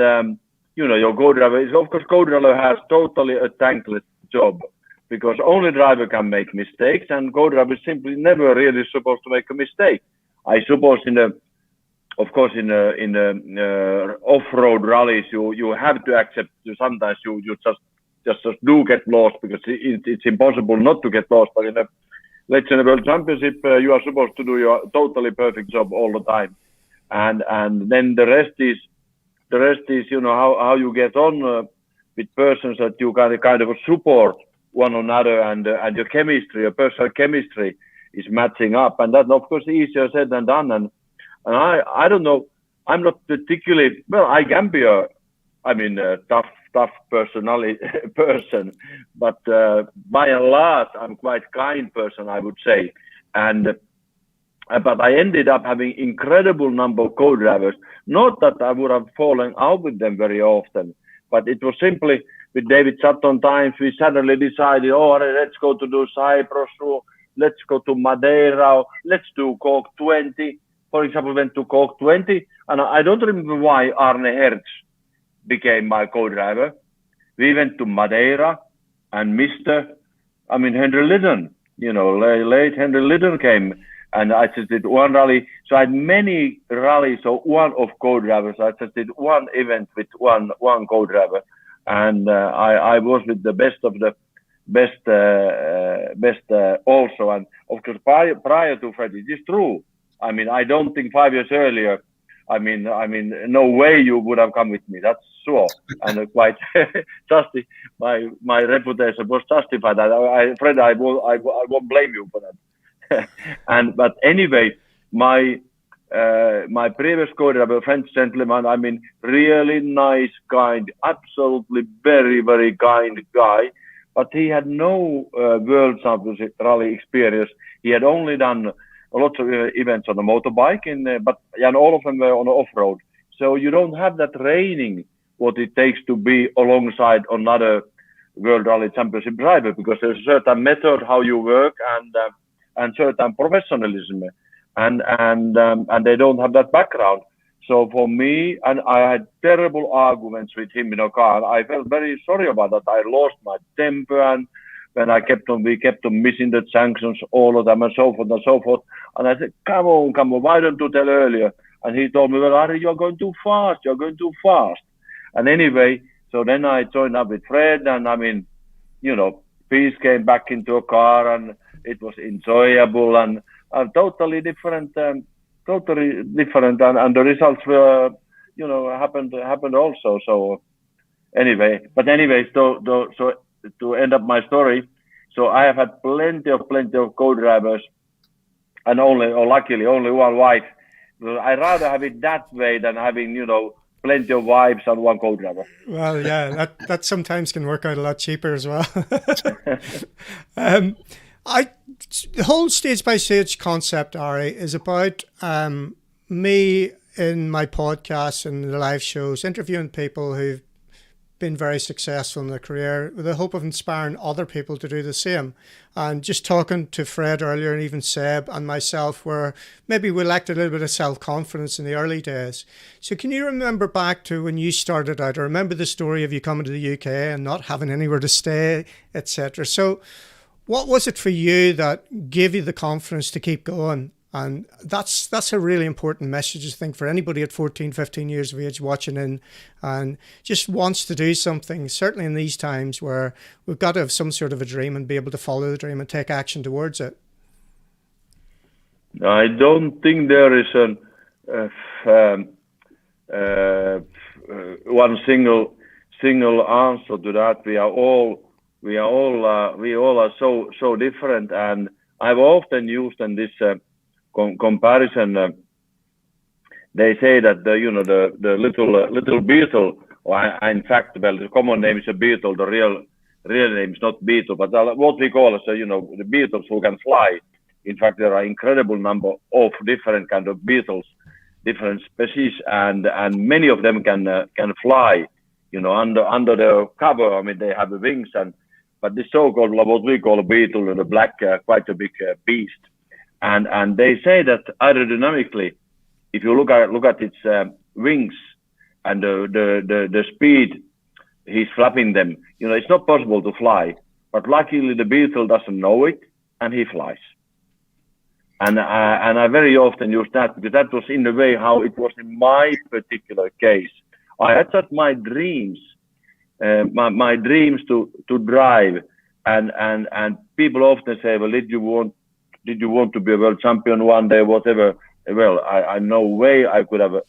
your co-driver is, of course, co-driver has totally a thankless job, because only driver can make mistakes, and co-driver is simply never really supposed to make a mistake. I suppose in the off-road rallies, you have to accept sometimes you just do get lost, because it's impossible not to get lost. But in a World Championship, you are supposed to do your totally perfect job all the time, and then the rest is how you get on with persons that you kind of support one another, and your chemistry, your personal chemistry is matching up, and that's of course easier said than done. And I don't know, I'm not particularly well. I can be a tough personality person, but by and large, I'm quite kind person, I would say. But I ended up having incredible number of co-drivers. Not that I would have fallen out with them very often, but it was simply with David Sutton times we suddenly decided, let's go to do Cyprus, let's go to Madeira, let's do Cork 20. For example, we went to Cork 20, and I don't remember why Arne Hertz became my co-driver. We went to Madeira, and Henry Liddon, late Henry Liddon came, and I just did one rally. So I had many rallies, so one of co-drivers. I just did one event with one co-driver, and I was with the best of the best also. And of course, prior to Fred, it is true. I mean, I don't think 5 years earlier, no way you would have come with me. That's sure. And quite my reputation was justified. Fred, I won't blame you for that. But anyway, my previous co-driver, French gentleman, really nice, kind, absolutely very, very kind guy. But he had no World Championship rally experience. He had only done lots of events on a motorbike, and all of them were on off-road. So you don't have that training what it takes to be alongside another World Rally Championship driver, because there's a certain method how you work and certain professionalism, and they don't have that background. So for me, and I had terrible arguments with him in a car. I felt very sorry about that. I lost my temper, and when we kept on missing the sanctions, all of them, and so forth and so forth. And I said, come on, why don't you tell earlier? And he told me, well, Ari, you're going too fast. And anyway, so then I joined up with Fred, and I mean, peace came back into a car, and it was enjoyable and totally different, and the results were, happened also. So anyway, so to end up my story, so I have had plenty of co-drivers, and luckily only one wife. I'd rather have it that way than having, plenty of wives and one co-driver. Well, yeah, that sometimes can work out a lot cheaper as well. The whole stage by stage concept, Ari, is about me in my podcasts and the live shows interviewing people who've been very successful in their career with the hope of inspiring other people to do the same. And just talking to Fred earlier, and even Seb and myself, where maybe we lacked a little bit of self-confidence in the early days. So can you remember back to when you started out? I remember the story of you coming to the UK and not having anywhere to stay, etc. So what was it for you that gave you the confidence to keep going? And that's a really important message, I think, for anybody at 14, 15 years of age watching in and just wants to do something, certainly in these times where we've got to have some sort of a dream and be able to follow the dream and take action towards it. I don't think there is one single answer to that. We all are so different, and I've often used in this comparison. They say that the little beetle, in fact, well, the common name is a beetle. The real name is not beetle, but what we call the beetles who can fly. In fact, there are incredible number of different kind of beetles, different species, and many of them can fly. Under the cover. I mean, they have the wings, but the so-called what we call a beetle, the black, quite a big beast. And they say that aerodynamically, if you look at its wings and the speed he's flapping them, it's not possible to fly. But luckily, the beetle doesn't know it, and he flies. And I very often use that because that was in a way how it was in my particular case. I had just my dreams, my dreams to drive, and people often say, well, did you want to be a world champion one day, whatever? Well, I no way I could have.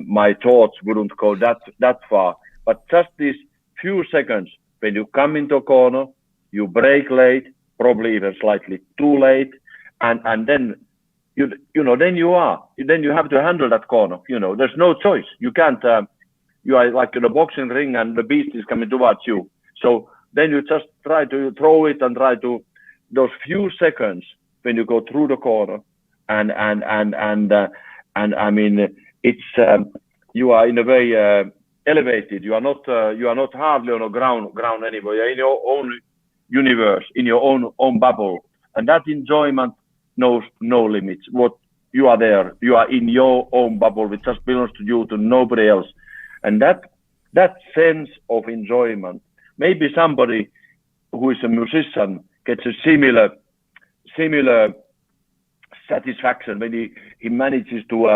My thoughts wouldn't go that far. But just these few seconds when you come into a corner, you brake late, probably even slightly too late, and then then you have to handle that corner. There's no choice. You can't. You are like in a boxing ring, and the beast is coming towards you. So then you just try to throw it and try to. Those few seconds when you go through the corner, and I mean it's you are in a way elevated. You are not hardly on a ground anymore. You're in your own universe, in your own bubble, and that enjoyment knows no limits. What you are there, you are in your own bubble, which just belongs to you, to nobody else, and that sense of enjoyment. Maybe somebody who is a musician gets a similar satisfaction when he manages to,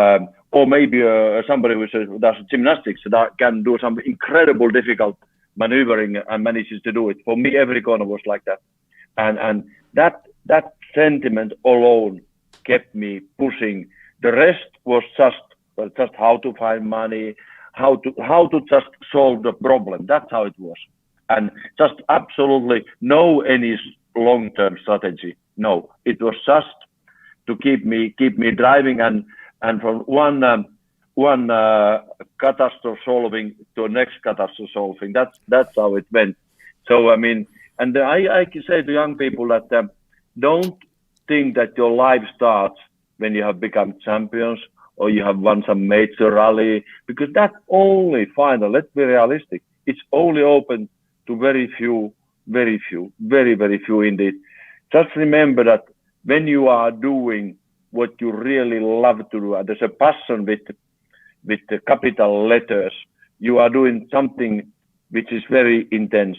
or maybe somebody who does gymnastics that can do some incredible difficult maneuvering and manages to do it. For me, every corner was like that, and that sentiment alone kept me pushing. The rest was just how to find money, how to just solve the problem. That's how it was. And just absolutely no any long-term strategy. No, it was just to keep me driving and from one catastrophe solving to the next catastrophe solving. That's how it went. So I mean, and I can say to young people that don't think that your life starts when you have become champions or you have won some major rally, because that only final. Let's be realistic. It's only open to very few, very few indeed. Just remember that when you are doing what you really love to do, and there's a passion with the capital letters, you are doing something which is very intense,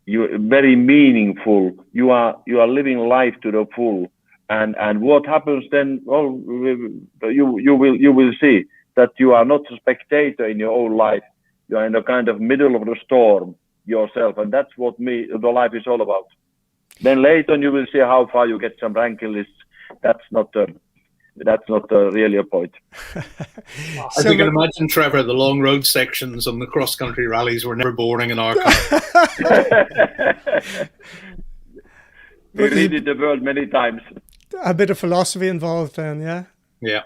very meaningful. You are living life to the full, And what happens then? Well, you will see that you are not a spectator in your own life. You are in the kind of middle of the storm yourself, and that's what the life is all about. Then later on, you will see how far you get some ranking lists. That's not really a point. As you can imagine, Trevor, the long road sections on the cross-country rallies were never boring in our car. We read the world many times. A bit of philosophy involved then, yeah? Yeah.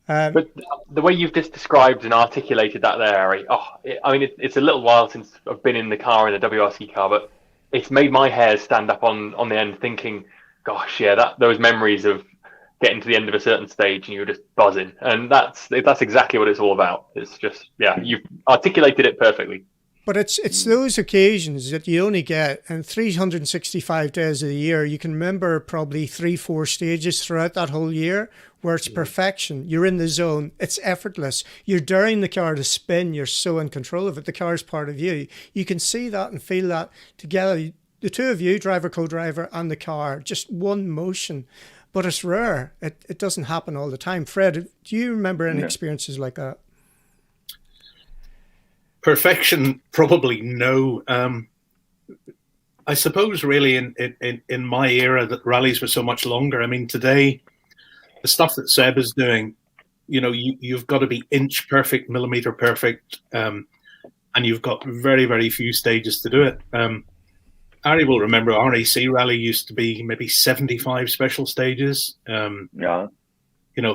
But the way you've just described and articulated that there, Harry, it's a little while since I've been in the car, in a WRC car, but it's made my hairs stand up on the end thinking, gosh, yeah, those memories of getting to the end of a certain stage and you're just buzzing. And that's exactly what it's all about. It's just, yeah, you've articulated it perfectly. But it's those occasions that you only get, and 365 days of the year, you can remember probably 3-4 stages throughout that whole year where it's perfection. You're in the zone. It's effortless. You're daring the car to spin. You're so in control of it. The car's part of you. You can see that and feel that together. The two of you, driver, co-driver, and the car, just one motion. But it's rare. It doesn't happen all the time. Fred, do you remember any experiences like that? Perfection, probably no. I suppose really in my era that rallies were so much longer. I mean, today, the stuff that Seb is doing, you've got to be inch perfect, millimeter perfect, and you've got very, very few stages to do it. Ari will remember RAC rally used to be maybe 75 special stages.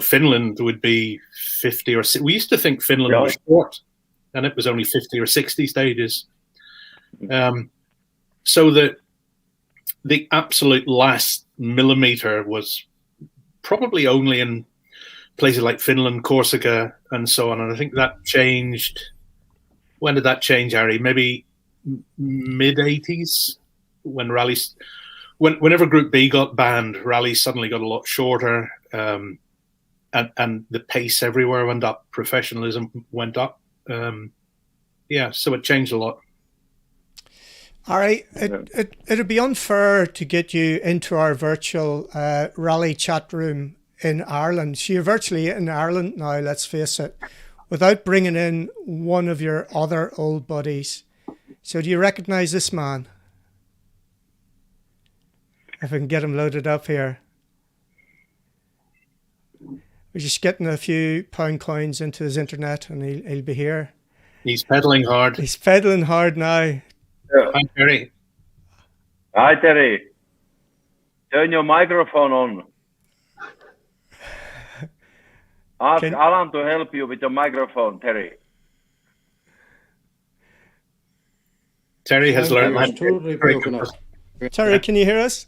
Finland would be 50 or 60. We used to think Finland was short, and it was only 50 or 60 stages. So the absolute last millimeter was probably only in places like Finland, Corsica, and so on. And I think that changed. When did that change, Ari? Maybe mid-80s, when rallies, whenever Group B got banned, rallies suddenly got a lot shorter, and the pace everywhere went up, professionalism went up. So it changed a lot. All right, it'd be unfair to get you into our virtual rally chat room in Ireland. So you're virtually in Ireland now, let's face it, without bringing in one of your other old buddies. So do you recognize this man? If I can get him loaded up here. We're just getting a few pound coins into his internet and he'll be here. He's pedaling hard. He's pedaling hard now. Hi, Terry. Hi, Terry. Turn your microphone on. Ask Alan to help you with your microphone, Terry. Terry has learned that. Totally broken up. Terry, can you hear us?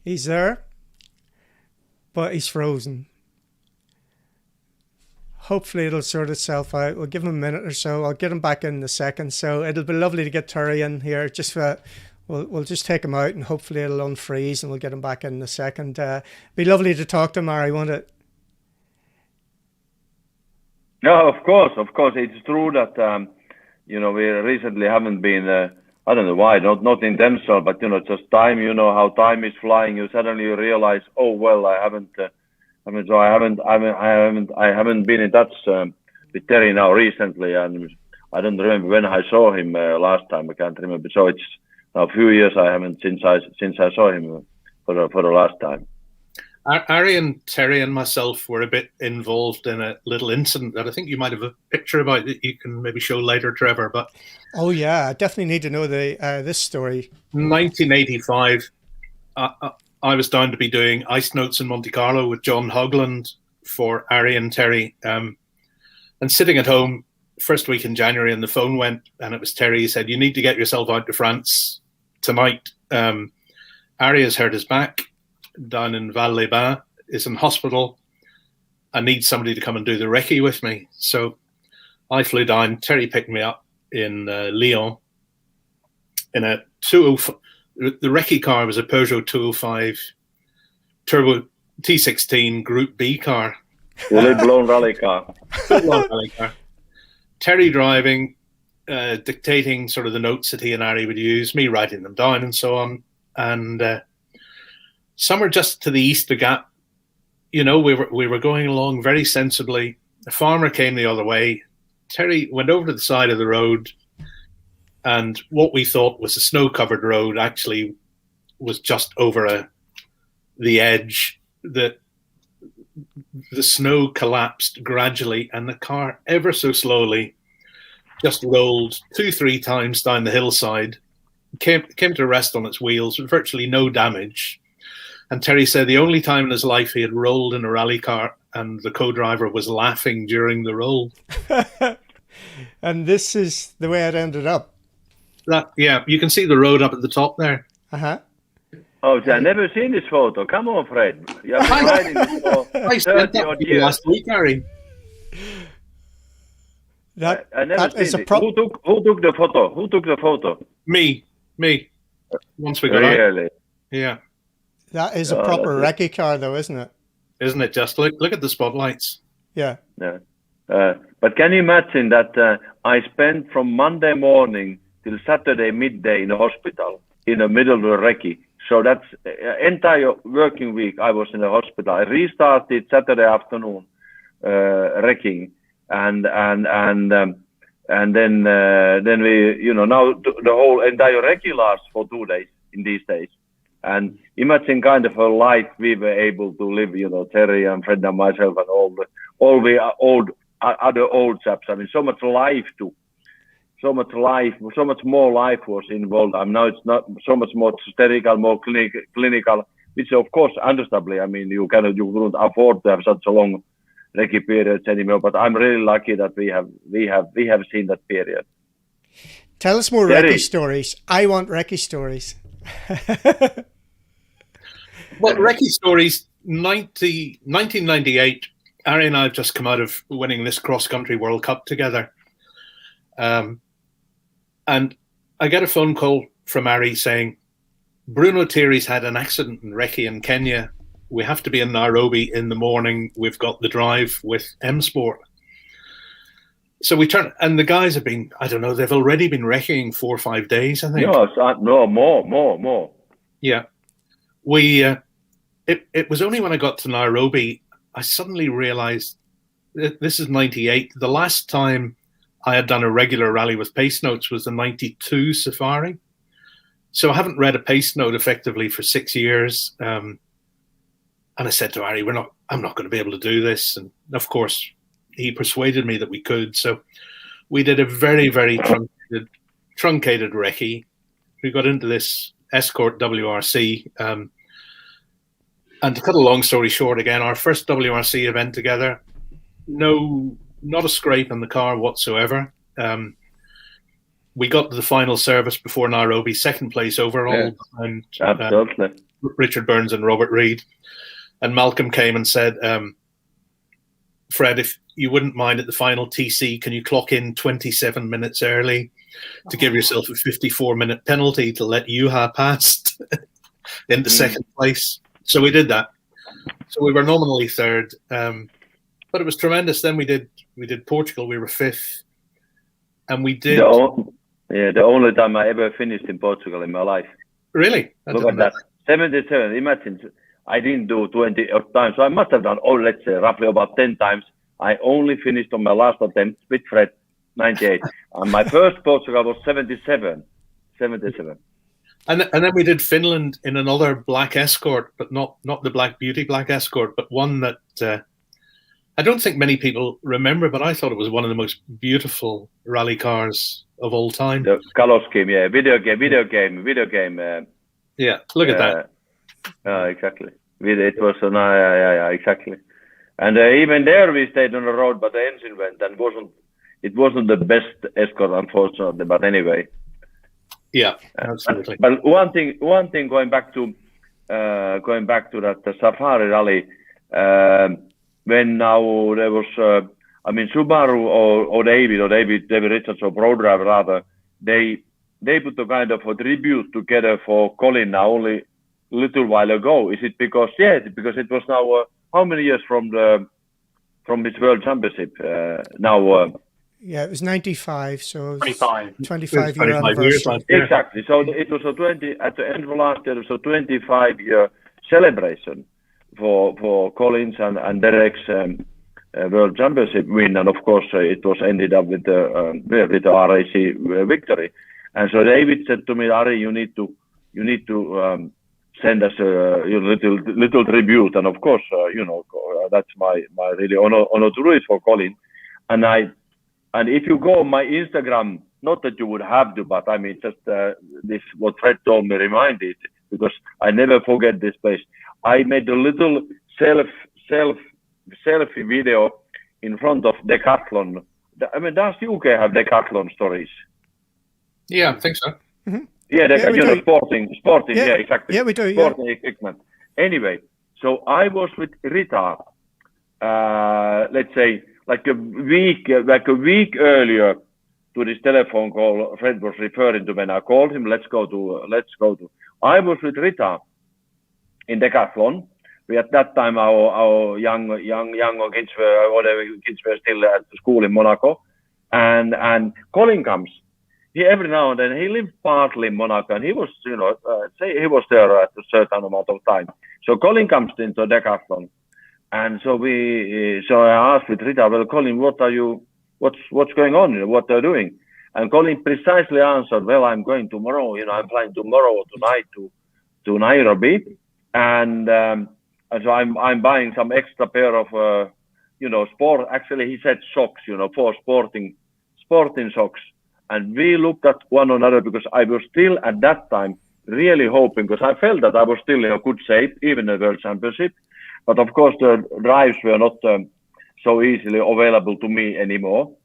He's there, but he's frozen. Hopefully it'll sort itself out. We'll give him a minute or so. I'll get him back in a second. So it'll be lovely to get Terry in here. We'll just take him out and hopefully it'll unfreeze and we'll get him back in a second. Be lovely to talk to him, Mary, won't it? No, of course. It's true that we recently haven't been. I don't know why, not intentional, but just time. How time is flying. You suddenly realize, oh well, I haven't been in touch with Terry now recently, and I don't remember when I saw him last time. I can't remember. So it's now a few years I haven't since I saw him for the last time. Ari and Terry and myself were a bit involved in a little incident that I think you might have a picture about that you can maybe show later, Trevor. But oh yeah, I definitely need to know this story. 1985. I was down to be doing ice notes in Monte Carlo with John Hogland for Ari and Terry. And sitting at home, first week in January, and the phone went, and it was Terry. He said, "You need to get yourself out to France tonight. Ari has hurt his back down in Val-les-Bains, is in hospital. I need somebody to come and do the recce with me." So I flew down. Terry picked me up in Lyon in a 205. The recce car was a Peugeot 205 Turbo T16 Group B car. Fully blown rally car. Terry driving, dictating sort of the notes that he and Ari would use, me writing them down and so on. and somewhere just to the east of Gap, we were going along very sensibly. A farmer came the other way. Terry went over to the side of the road, and what we thought was a snow-covered road actually was just over the edge. The snow collapsed gradually, and the car ever so slowly just rolled 2-3 times down the hillside, came to rest on its wheels with virtually no damage. And Terry said the only time in his life he had rolled in a rally car and the co-driver was laughing during the roll. And this is the way it ended up. You can see the road up at the top there. Uh-huh. Oh, I've never seen this photo. Come on, Fred. You have been riding this for I spent 30 that odd with you years. last week, Harry. I never that is seen a it. Who took the photo? Who took the photo? Me. Once we got out. Really? Yeah. That is a proper recce car, though, isn't it? Isn't it just? Look at the spotlights. Yeah. Yeah. But can you imagine that I spent from Monday morning till Saturday midday in the hospital in the middle of the recce? So that's entire working week I was in the hospital. I restarted Saturday afternoon wrecking, and then we now the whole entire recce lasts for 2 days in these days. And imagine kind of a life we were able to live, Terry and Fred and myself and all the other old chaps. I mean, so much life too. So much more life was involved. Now it's not so much more hysterical, more clinical, which of course, understandably, I mean, you wouldn't afford to have such a long recce periods anymore. But I'm really lucky that we have seen that period. Tell us more Terry. recce stories. I want recce stories. Well, recce stories, 1998, Ari and I have just come out of winning this cross-country World Cup together. And I get a phone call from Ari saying, Bruno Thierry's had an accident in recce in Kenya. We have to be in Nairobi in the morning. We've got the drive with M Sport. So we turn, and the guys have been, I don't know, they've already been recceing 4 or 5 days, I think. No, more. Yeah. It was only when I got to Nairobi, I suddenly realized that this is 98. The last time I had done a regular rally with pace notes was the 92 Safari. So I haven't read a pace note effectively for 6 years. And I said to Ari, I'm not going to be able to do this. And of course, he persuaded me that we could. So we did a very, very truncated recce. We got into this Escort WRC. And to cut a long story short, again, our first WRC event together, not a scrape on the car whatsoever. We got to the final service before Nairobi, second place overall. Yeah, and absolutely. Richard Burns and Robert Reed. And Malcolm came and said, Fred, if you wouldn't mind at the final TC, can you clock in 27 minutes early to give yourself a 54-minute penalty to let Juha past into second place? So we did that. So we were nominally third, but it was tremendous. Then we did Portugal. We were fifth, and we did. The only time I ever finished in Portugal in my life. Really? Look at that. 77. Imagine I didn't do 20 times, so I must have done, let's say roughly about 10 times. I only finished on my last attempt with Fred, 98, and my first Portugal was 77. And then we did Finland in another black Escort, but not the Black Beauty black Escort, but one that I don't think many people remember, but I thought it was one of the most beautiful rally cars of all time. The color scheme, yeah, video game. Yeah, look at that. Exactly. It was exactly. And even there we stayed on the road, but the engine went, and it wasn't the best Escort, unfortunately. But anyway. Yeah, absolutely. But one thing going back to that Safari rally, when now there was, Subaru or David Richards or ProDrive rather, they put a kind of a tribute together for Colin now only a little while ago. Is it because it was now how many years from his World Championship now? Yeah, it was 95, so it was 25. 25 year 25 years anniversary. last year. Exactly. So it was a 20 at the end of last year. It was a 25-year celebration for Collins and Derek's World Championship win, and of course it was ended up with the RAC victory. And so David said to me, Ari, you need to send us a little tribute, and of course that's my really honor to do it for Colin. And if you go on my Instagram, not that you would have to, but I mean just this what Fred told me reminded, because I never forget this place. I made a little selfie video in front of Decathlon. I mean, does UK have Decathlon stories? Yeah, I think so. Mm-hmm. Yeah, we do. sporting. Yeah. Yeah, exactly. Yeah, we do. Sporting equipment. Anyway, so I was with Rita. Let's say like a week earlier to this telephone call Fred was referring to when I called him. Let's go to. I was with Rita in Decathlon. We at that time our young kids were still at school in Monaco, and Colin comes. He every now and then he lived partly in Monaco, and he was say he was there at a certain amount of time. So Colin comes into Decathlon, and so I asked with Rita, well, Colin, what's going on? What are you doing? And Colin precisely answered, well, I'm going tomorrow. I'm flying tomorrow tonight to Nairobi, and so I'm buying some extra pair of sport. Actually, he said socks, for sporting socks. And we looked at one another because I was still at that time really hoping, because I felt that I was still in a good shape, even in the World Championship. But of course, the drives were not so easily available to me anymore.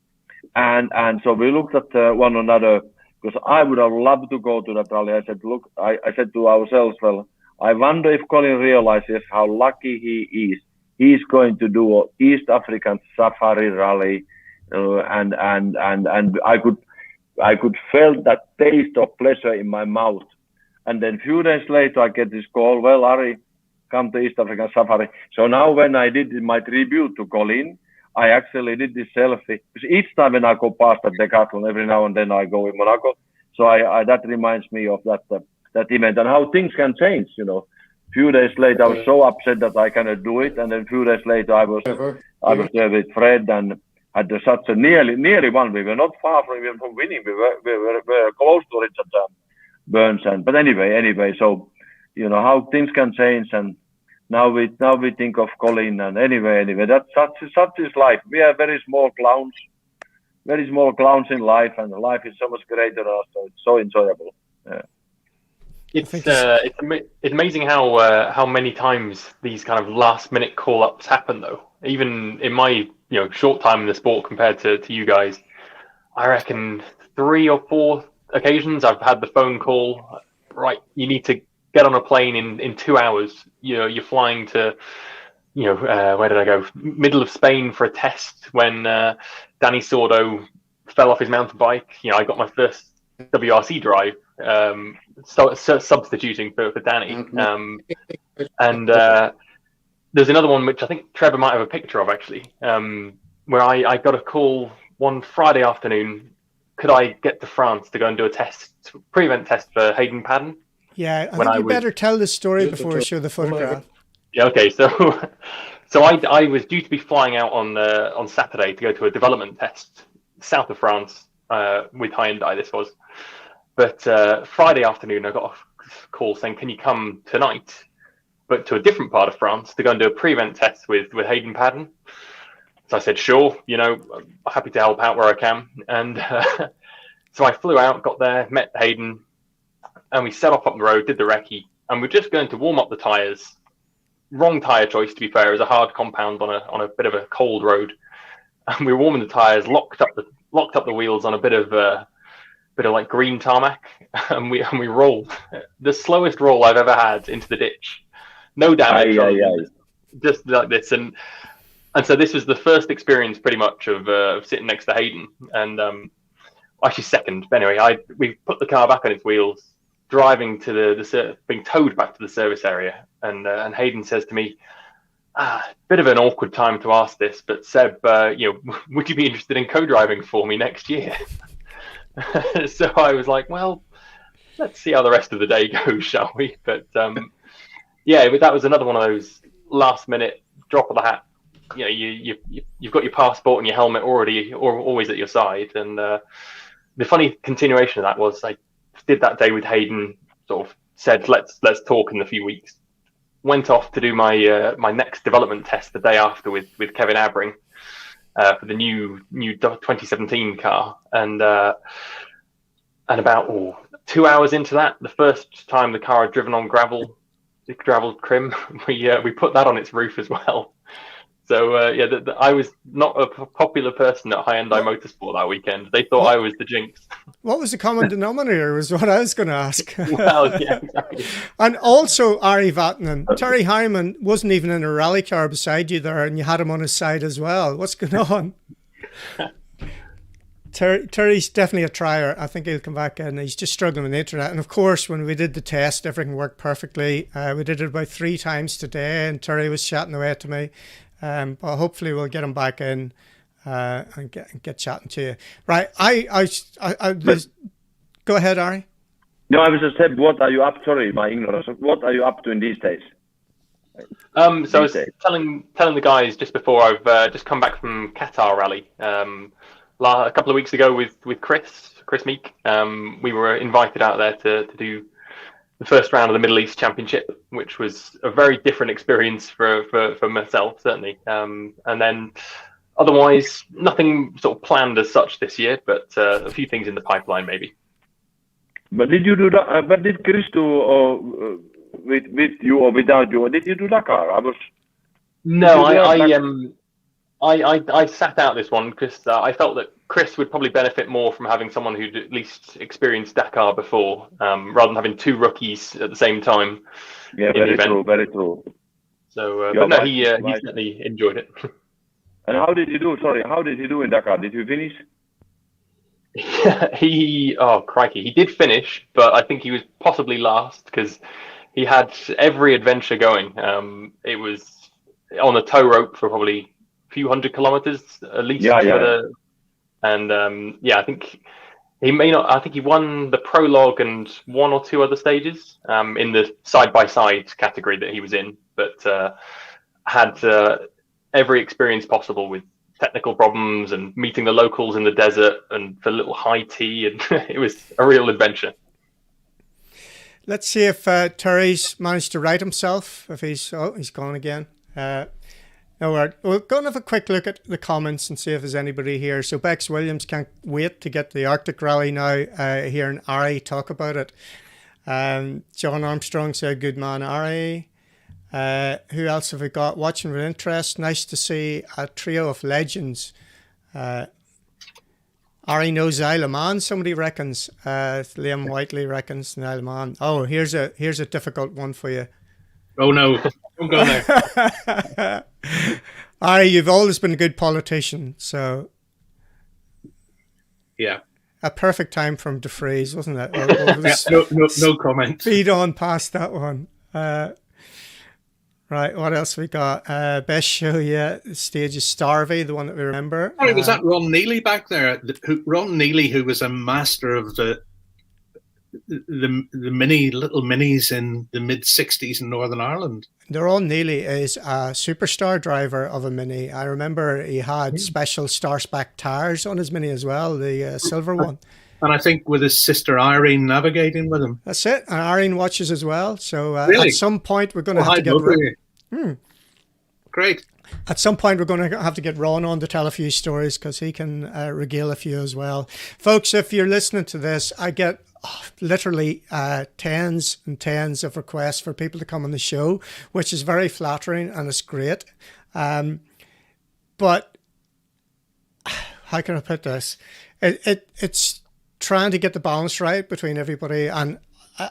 And so we looked at one another, because I would have loved to go to that rally. I said, look, I said to ourselves, well, I wonder if Colin realizes how lucky he is. He's going to do an East African safari rally, and I could feel that taste of pleasure in my mouth. And then a few days later, I get this call, well, Ari, come to East African Safari. So now when I did my tribute to Colin, I actually did this selfie. Because each time when I go past the Decathlon, every now and then I go in Monaco. So I that reminds me of that event and how things can change, Few days later, I was so upset that I cannot do it. And then a few days later, I was there with Fred and had such a nearly won. We were not far from winning. We were close to Richard Burns. But anyway, so how things can change, and now we think of Colin. And anyway, that's such is life. We are very small clowns in life, and life is so much greater. So it's so enjoyable. Yeah. It's amazing how many times these kind of last minute call ups happen, though. Even in my short time in the sport compared to you guys, I reckon 3 or 4 occasions I've had the phone call. Right, you need to get on a plane in 2 hours. You're flying to where did I go? Middle of Spain for a test when Danny Sordo fell off his mountain bike. I got my first WRC drive, substituting for Danny. And there's another one which I think Trevor might have a picture of actually, where I got a call one Friday afternoon. Could I get to France to go and do a pre-event test for Hayden Paddon? Yeah, I think you better tell the story before we show the photograph. Yeah, okay. So I was due to be flying out on Saturday to go to a development test south of France with Hyundai. This was, but Friday afternoon I got a call saying, "Can you come tonight, but to a different part of France to go and do a pre-event test with Hayden Paddon?" So I said, "Sure, I'm happy to help out where I can." And so I flew out, got there, met Hayden, and we set off up the road, did the recce, and we're just going to warm up the tyres. Wrong tyre choice, to be fair. It was a hard compound on a bit of a cold road, and we were warming the tyres, locked up the wheels on a bit of like green tarmac, and we rolled the slowest roll I've ever had into the ditch. No damage, just like this, and so this was the first experience, pretty much, of sitting next to Hayden, and actually second. But anyway, we put the car back on its wheels, driving to being towed back to the service area, and Hayden says to me, bit of an awkward time to ask this, but Seb, would you be interested in co-driving for me next year? So I was like, well, let's see how the rest of the day goes, shall we? But but that was another one of those last-minute drop of the hat. You've got your passport and your helmet always at your side, and the funny continuation of that was I did that day with Hayden. Sort of said, let's talk in a few weeks. Went off to do my my next development test the day after with Kevin Abring for the new 2017 car, and about 2 hours into that, the first time the car had driven on gravel crim, we put that on its roof as well. So I was not a popular person at Hyundai Motorsport that weekend. They thought I was the jinx. What was the common denominator was what I was going to ask. Well, yeah, exactly. And also, Ari Vatanen, Terry Hyman wasn't even in a rally car beside you there, and you had him on his side as well. What's going on? Terry's definitely a trier. I think he'll come back in. He's just struggling with the internet. And of course, when we did the test, everything worked perfectly. We did it about 3 times today, and Terry was chatting away to me. But hopefully we'll get him back in and get chatting to you. Right. Go ahead, Ari. No, I was just saying, what are you up? Sorry, my ignorance. What are you up to in these days? So I was telling the guys just before I've just come back from Qatar rally. A couple of weeks ago with Chris Meek, we were invited out there to do the first round of the Middle East Championship, which was a very different experience for myself, certainly. And then otherwise, nothing sort of planned as such this year, but a few things in the pipeline maybe. But did you do that? But did Chris do with you or without you? Or did you do Dakar? I sat out this one because I felt that Chris would probably benefit more from having someone who'd at least experienced Dakar before, rather than having 2 rookies at the same time. Yeah, very true. So, he certainly enjoyed it. And how did you do? Sorry, how did you do in Dakar? Did you finish? He did finish, but I think he was possibly last because he had every adventure going. It was on a tow rope for probably few 100 kilometers at least. And I think he may not. I think he won the prologue and 1 or 2 other stages in the side-by-side category that he was in, but had every experience possible with technical problems and meeting the locals in the desert and for a little high tea, and it was a real adventure. Let's see if Terry's managed to right himself. If he's gone again. No, we're going to have a quick look at the comments and see if there's anybody here. So Bex Williams can't wait to get the Arctic Rally now, hearing Ari talk about it. John Armstrong said, good man, Ari. Who else have we got? Watching with interest. Nice to see a trio of legends. Ari knows Isle of Man, somebody reckons. Liam Whiteley reckons the Isle of Man. Oh, here's a difficult one for you. Oh no, don't go there. Ari, you've always been a good politician, so yeah, a perfect time from DeFreeze, wasn't it? No comment. Feed on past that one. Right, what else we got? Best show yet. The stage is Starvey, the one that we remember. Sorry, was that Ron Neely back there? Ron Neely, who was a master of the little minis in the mid '60s in Northern Ireland. Ron Neely is a superstar driver of a mini. I remember he had special star-spec tires on his mini as well, the silver one. And I think with his sister Irene navigating with him. That's it. And Irene watches as well. So really? At some point we're going to have to get Great. At some point, we're going to have to get Ron on to tell a few stories because he can regale a few as well. Folks, if you're listening to this, I get literally tens and tens of requests for people to come on the show, which is very flattering and it's great. But how can I put this? It's trying to get the balance right between everybody. And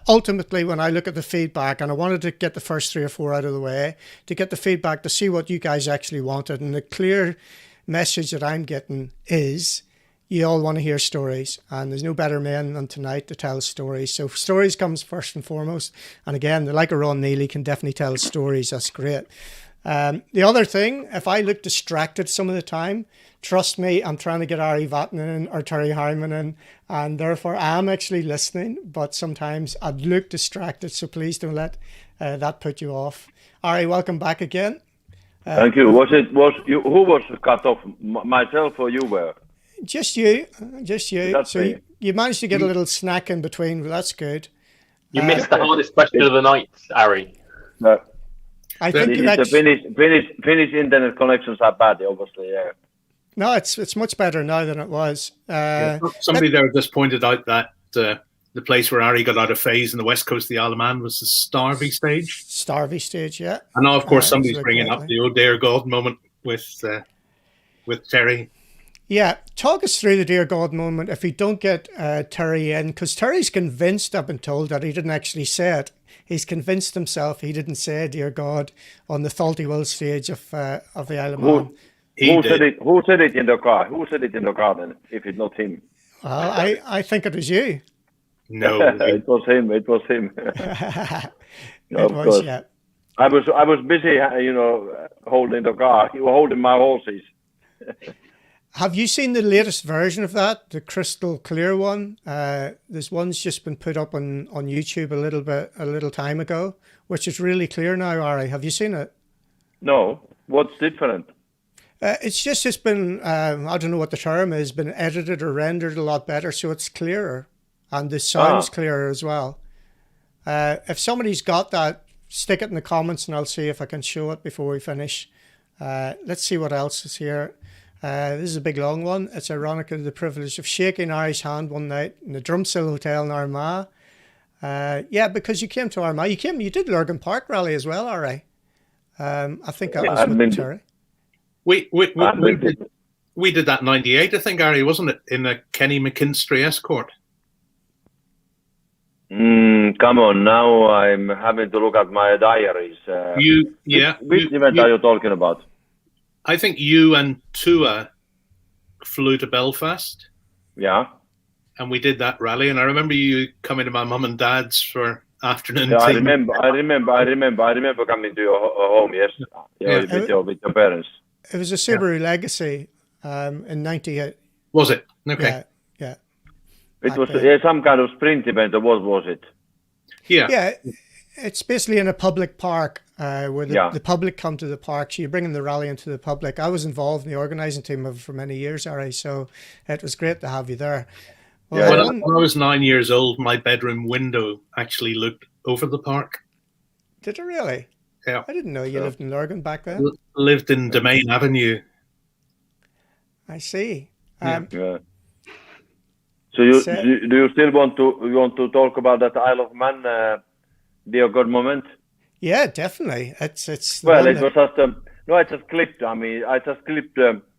ultimately, when I look at the feedback, and I wanted to get the first 3 or 4 out of the way, to get the feedback to see what you guys actually wanted. And the clear message that I'm getting is you all want to hear stories, and there's no better men than tonight to tell stories. So stories comes first and foremost. And again, like a Ron Neely can definitely tell stories. That's great. The other thing, if I look distracted some of the time, trust me, I'm trying to get Ari Vatanen or Terry Hyman in, and therefore I'm actually listening, but sometimes I'd look distracted, so please don't let that put you off. Ari, welcome back again. Thank you. Was you? Who was cut off? Myself or you were? Just you. That's So me. you managed to get a little snack in between. Well, that's good. You missed the hardest question of the night, Ari. I think you The Finnish internet connections are bad, obviously. Yeah. No, it's much better now than it was. Somebody there just pointed out that the place where Ari got out of phase in the west coast of the Isle of Man was the Starvey stage. Starvey stage, yeah. And now, of course, somebody's so bringing up the "Oh dear God" moment with Terry. Yeah, talk us through the dear God moment if we don't get Terry in, because Terry's convinced, I've been told, that he didn't actually say it. He's convinced himself he didn't say dear God on the Salty Will stage of the Isle of Man. Who said it? Who said it in the car? Who said it in the car then? If it's not him, Well, I think it was you. No, it was him. It was him. It was, yeah. I was busy, holding the car. You were holding my horses. Have you seen the latest version of that, the crystal clear one? There's one's just been put up on YouTube a little time ago, which is really clear now, Ari. Have you seen it? No. What's different? It's been, I don't know what the term is, been edited or rendered a lot better, so it's clearer. And the sound's clearer as well. If somebody's got that, stick it in the comments and I'll see if I can show it before we finish. Let's see what else is here. This is a big long one. It's ironically the privilege of shaking Ari's hand one night in the Drumsill Hotel in Armagh. Yeah, because you came to Armagh. You did Lurgan Park Rally as well, Ari. I think that was with Terry. We did that in '98, I think, Ari, wasn't it? In a Kenny McKinstry escort. Come on, now I'm having to look at my diaries. Which event are you talking about? I think you and Tua flew to Belfast. Yeah. And we did that rally. And I remember you coming to my mum and dad's for afternoon tea. I remember coming to your home, yes. With your parents. It was a Subaru Legacy in 98. Was it? Okay. Yeah. It was some kind of sprint event, or what was it? Yeah. It's basically in a public park where the public come to the park. So you're bringing the rally into the public. I was involved in the organising team of it for many years, Ari, so it was great to have you there. Well, when I was 9 years old, my bedroom window actually looked over the park. Did it really? Yeah. I didn't know you lived in Lurgan back then. Lived in Domain Avenue. I see. So do you still want to talk about that Isle of Man dear God moment? Yeah, definitely. It's well, it was just I just clipped. I mean, I just clipped the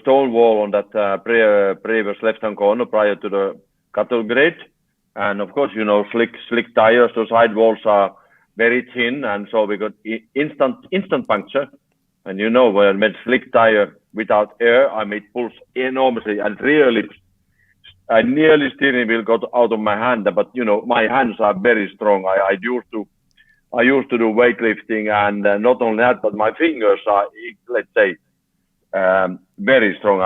stone wall on that previous left-hand corner prior to the cattle grid, and of course, slick tires. The side walls are very thin, and so we got instant puncture. And when I made slick tire without air, it pulls enormously, and I nearly steering wheel got out of my hand, but my hands are very strong. I used to do weightlifting, and not only that, but my fingers are, let's say, very strong.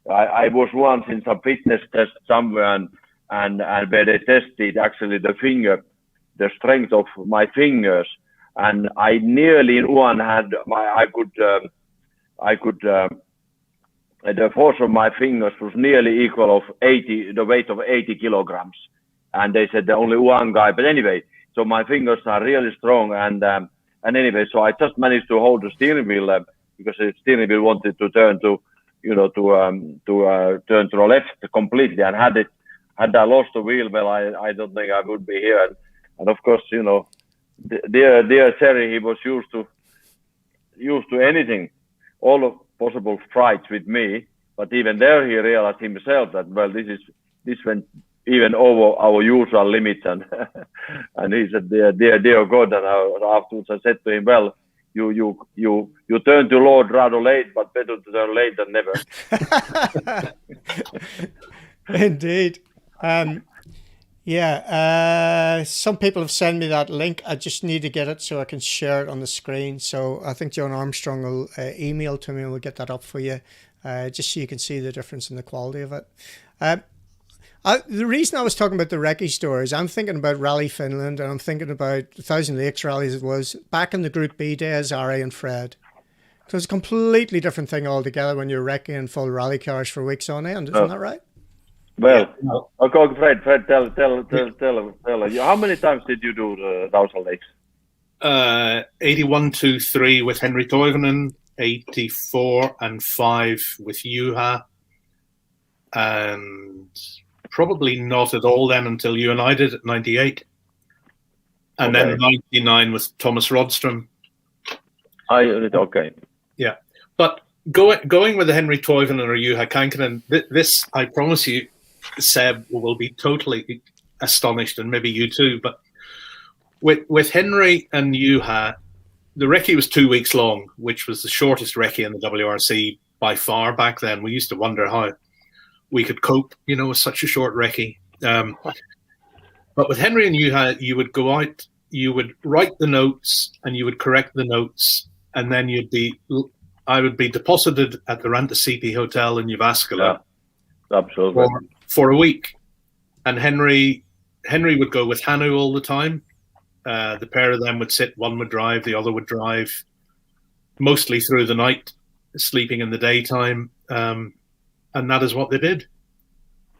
I was once in some fitness test somewhere, and where they tested actually the strength of my fingers, and I nearly in one hand the force of my fingers was nearly equal of the weight of 80 kilograms. And they said only one guy. But anyway, so my fingers are really strong. And anyway, so I just managed to hold the steering wheel because the steering wheel wanted to turn to turn to the left completely. And had I lost the wheel, well, I don't think I would be here. And of course, dear Terry, he was used to anything, all of possible fights with me, but even there he realized himself that this went even over our usual limits, and and he said, dear God, and afterwards I said to him, well, you turn to Lord rather late, but better to turn late than never. Indeed. Yeah, some people have sent me that link. I just need to get it so I can share it on the screen. So I think John Armstrong will email to me and we'll get that up for you, just so you can see the difference in the quality of it. The reason I was talking about the recce stories, I'm thinking about Rally Finland and I'm thinking about the Thousand Lakes rallies. It was back in the Group B days, Ari and Fred. So it's a completely different thing altogether when you're wrecking full rally cars for weeks on end. Isn't that right? Well, okay, Fred, tell you. How many times did you do the Thousand Lakes? 81, 2, 3 with Henry Toivonen, 84 and 5 with Juha, and probably not at all then until you and I did at 98. And then 99 with Thomas Rodstrom. Okay. Yeah. But going with the Henry Toivonen or Juha Kankinen, this, I promise you, Seb will be totally astonished, and maybe you too. But with Henry and Juha, the recce was 2 weeks long, which was the shortest recce in the WRC by far back then. We used to wonder how we could cope, with such a short recce. But with Henry and Juha, you would go out, you would write the notes, and you would correct the notes, and then I would be deposited at the Rantasiti Hotel in Jyväskylä. Yeah, absolutely. For a week, and Henry would go with Hanu all the time. The pair of them would sit. One would drive, the other would drive, mostly through the night, sleeping in the daytime, and that is what they did.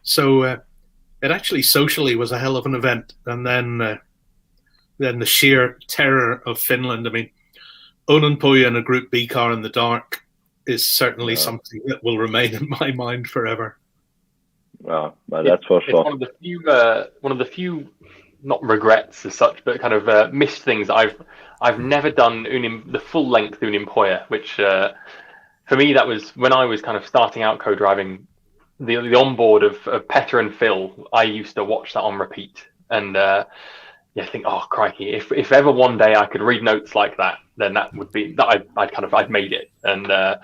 So it actually socially was a hell of an event. And then the sheer terror of Finland. I mean, Onnenpojja in a Group B car in the dark is certainly something that will remain in my mind forever. Well, that's for sure. It's one of the few, not regrets as such, but kind of missed things. I've never done the full length Onnenpojja, which for me that was when I was kind of starting out co-driving. The onboard of Petter and Phil, I used to watch that on repeat, and think, oh crikey, if ever one day I could read notes like that, then that would be that I'd made it. And I've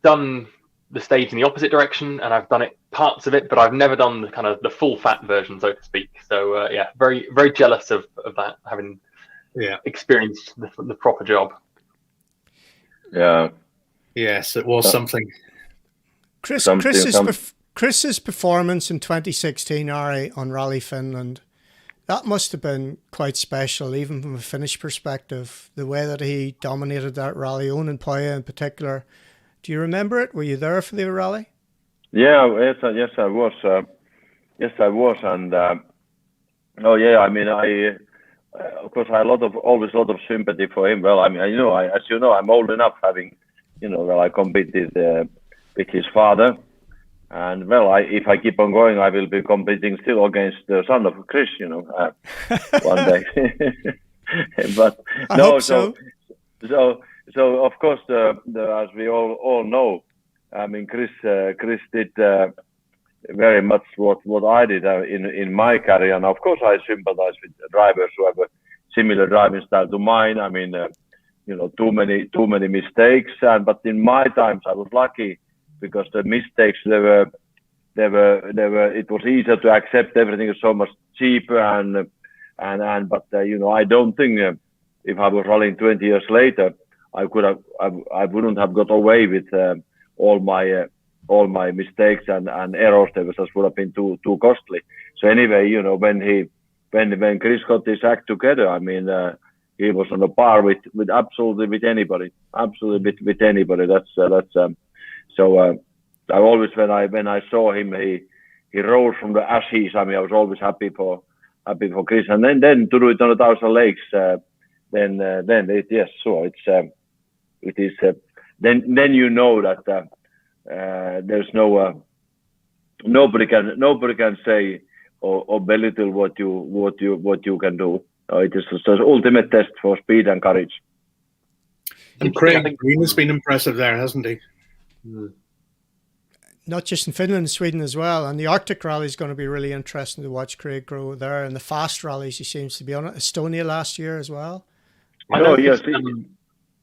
done the stage in the opposite direction, and I've done it parts of it, but I've never done the kind of the full fat version, so to speak. So very very jealous of that, having experienced the proper job. Yeah. Yes, it was something. Chris's performance in 2016, Ari, on Rally Finland, that must have been quite special, even from a Finnish perspective. The way that he dominated that rally, Onnenpojja in particular. Do you remember it? Were you there for the rally? Yeah, yes, I was. And I mean, of course, I always a lot of sympathy for him. Well, I mean, as you know, I'm old enough, having, I competed with his father, and if I keep on going, I will be competing still against the son of Chris, one day. But I hope so. So of course, as we all know, I mean, Chris did very much what I did in my career, and of course I sympathize with drivers who have a similar driving style to mine. I mean, too many mistakes, but in my times I was lucky because the mistakes they were it was easier to accept. Everything is so much cheaper, but I don't think if I was rallying 20 years later, I wouldn't have got away with all my mistakes and errors. They just would have been too costly. So anyway, when Chris got his act together, I mean, he was on a par with absolutely with anybody. So I always, when I saw him, he rose from the ashes. I mean, I was always happy for Chris. And then to do it on 1,000 Lakes, then it is. Then you know that there's nobody can say or belittle what you can do. It is the ultimate test for speed and courage. And Craig Green has been impressive there, hasn't he? Not just in Finland and Sweden as well. And the Arctic rally is going to be really interesting to watch Craig grow there. And the fast rallies, he seems to be on it. Estonia last year as well. I know. Yes.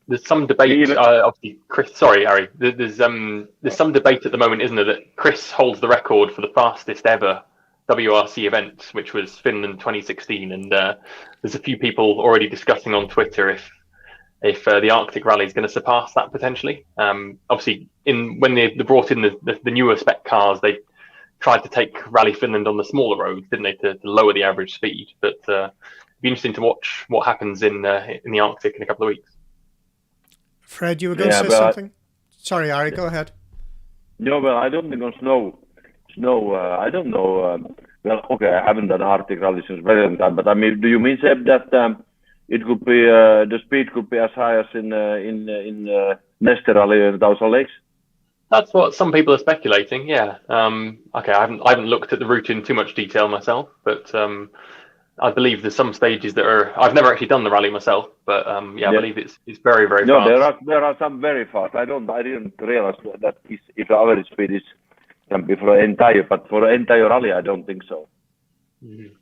There's some debate. Obviously, Chris. Sorry, Ari. There's some debate at the moment, isn't there, that Chris holds the record for the fastest ever WRC event, which was Finland 2016, and there's a few people already discussing on Twitter if the Arctic Rally is going to surpass that potentially. Obviously, when they brought in the newer spec cars, they tried to take Rally Finland on the smaller roads, didn't they, to lower the average speed? But it'd be interesting to watch what happens in the Arctic in a couple of weeks. Fred, you were going to say something? Sorry, Ari, go ahead. No, well, I don't think on snow, I don't know. Well, okay, I haven't done Arctic rally since very long time, but I mean, do you mean, Seb, that it could be the speed could be as high as in Neste Rally in Thousand Lakes? That's what some people are speculating. Yeah. Okay, I haven't looked at the route in too much detail myself, but I believe there's some stages that are. I've never actually done the rally myself, but I believe it's very, very fast. No, there are some very fast. I didn't realize that if the average speed can be for an entire rally, I don't think so. Mm-hmm.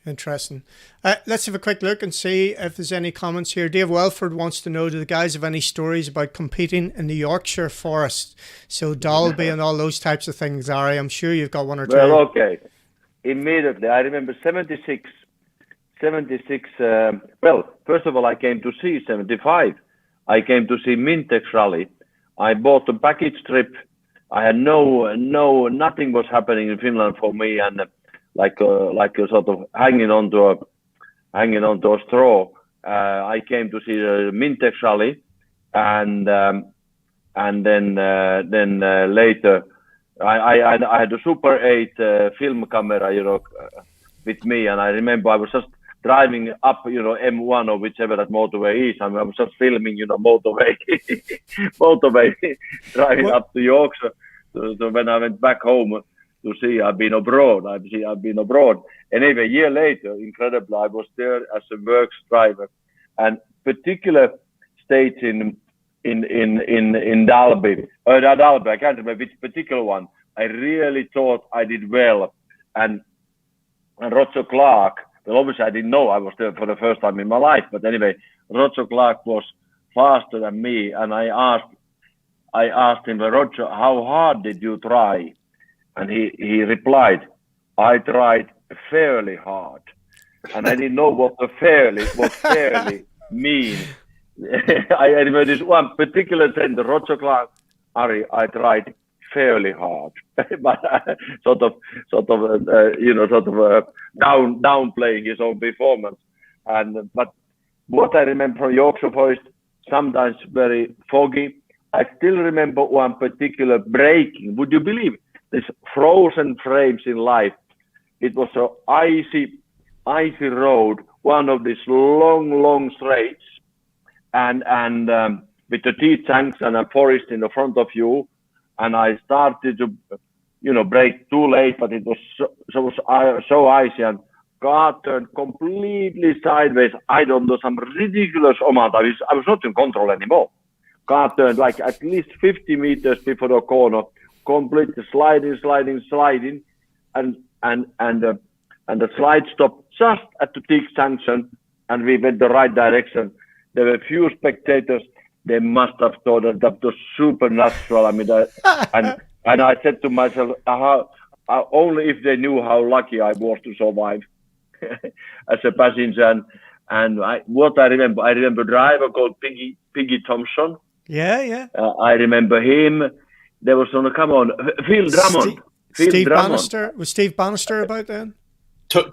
Interesting. Let's have a quick look and see if there's any comments here. Dave Welford wants to know, do the guys have any stories about competing in the Yorkshire Forest? So Dalby and all those types of things, Ari. I'm sure you've got one or two. Well, okay. Immediately, I remember 76. Well, first of all, I came to see 75. I came to see Mintex Rally. I bought a package trip. I had nothing was happening in Finland for me, and like a sort of hanging onto a straw. I came to see the Mintex Rally, and then later I had a Super 8 film camera, with me, and I remember I was just driving up, M1 or whichever that motorway is, and I was just filming, motorway driving up to Yorkshire. So when I went back home to see, I've been abroad. Anyway, a year later, incredibly, I was there as a works driver, and particular states in Dalby, I can't remember which particular one. I really thought I did well, and Roger Clark. Well, obviously I didn't know I was there for the first time in my life, but anyway, Roger Clark was faster than me, and I asked him, Roger, how hard did you try? And he replied, I tried fairly hard. And I didn't know what fairly mean. I remember this one particular sentence, Roger Clark, Ari, I tried fairly hard, but sort of downplaying his own performance. But what I remember from Yorkshire Forest, sometimes very foggy. I still remember one particular braking. Would you believe this frozen frames in life? It was an icy road, one of these long straights, and with the T-tanks and a forest in the front of you. And I started to, brake too late, but it was so icy, and car turned completely sideways. I don't know, some ridiculous amount. I was not in control anymore. Car turned like at least 50 meters before the corner, completely sliding, and the slide stopped just at the Teak Junction, and we went the right direction. There were few spectators. They must have thought that was supernatural. I mean, and I said to myself, only if they knew how lucky I was to survive as a passenger. And what I remember a driver called Piggy Thompson. Yeah. I remember him. There was Phil Drummond. Steve Bannister. Was Steve Bannister about then? Tony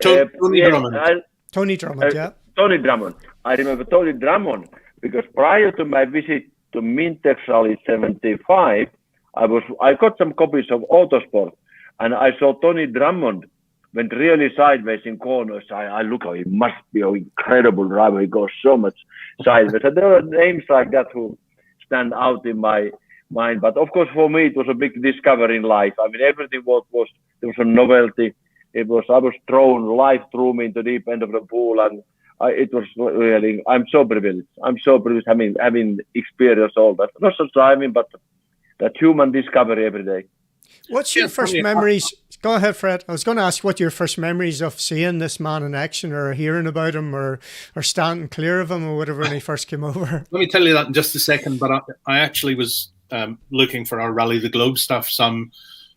Drummond. Tony Drummond, yeah. Tony Drummond. I remember Tony Drummond. Because prior to my visit to Mintex Rally 75, I got some copies of Autosport, and I saw Tony Drummond went really sideways in corners. I look, he must be an incredible driver. He goes so much sideways. And there are names like that who stand out in my mind. But of course, for me, it was a big discovery in life. I mean, everything there was a novelty. I was thrown, life threw me into the deep end of the pool, and it was really, I'm so privileged having experienced all that. Not just driving, but that human discovery every day. What's your first memories? Go ahead, Fred. I was going to ask what your first memories of seeing this man in action, or hearing about him, or standing clear of him, or whatever when he first came over. Let me tell you that in just a second, but I actually was looking for our Rally the Globe stuff, some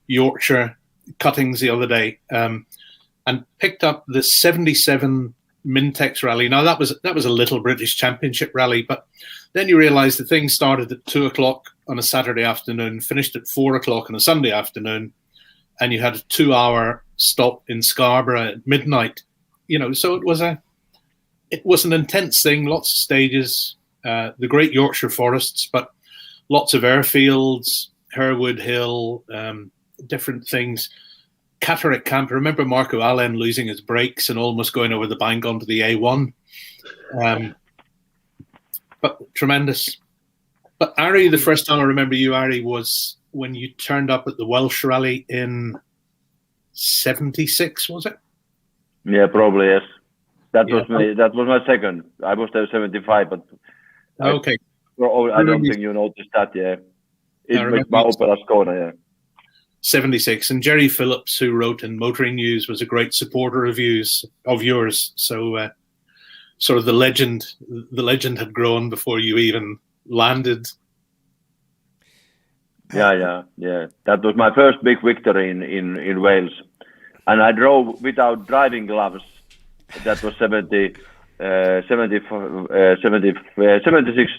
Yorkshire cuttings the other day, and picked up the '77 Mintex rally. Now that was a little British Championship rally, but then you realise that things started at 2:00 on a Saturday afternoon, finished at 4:00 on a Sunday afternoon, and you had a 2-hour stop in Scarborough at midnight. So it was an intense thing. Lots of stages, the Great Yorkshire Forests, but lots of airfields, Herwood Hill, different things. Catterick Camp. I remember Marco Allen losing his brakes and almost going over the bank onto the A1. But tremendous. But Ari, the first time I remember you, Ari, was when you turned up at the Welsh Rally in '76, was it? Yeah, probably, yes. That was my second. I was there 75, but okay. I don't think you noticed that, yeah. It's my Opera's corner, yeah. 76, and Jerry Phillips, who wrote in Motoring News, was a great supporter of yours. So, sort of the legend had grown before you even landed. Yeah. That was my first big victory in Wales, and I drove without driving gloves. That was 76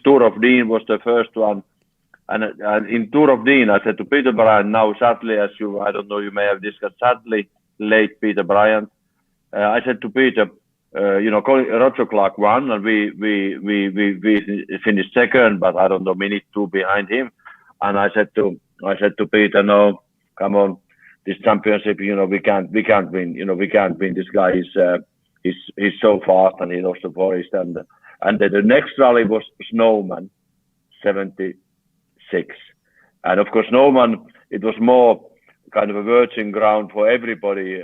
Tour of Dean was the first one. And in Tour of Dean, I said to Peter Bryant, now sadly, I don't know, you may have discussed, sadly, late Peter Bryant. I said to Peter, Roger Clark won, and we finished second, but I don't know, minute 2 behind him. And I said to Peter, no, come on, this championship, we can't win. We can't win. This guy he's so fast, and he lost the forest. And the next rally was Snowman, 76. And of course, Snowman, it was more kind of a virgin ground for everybody.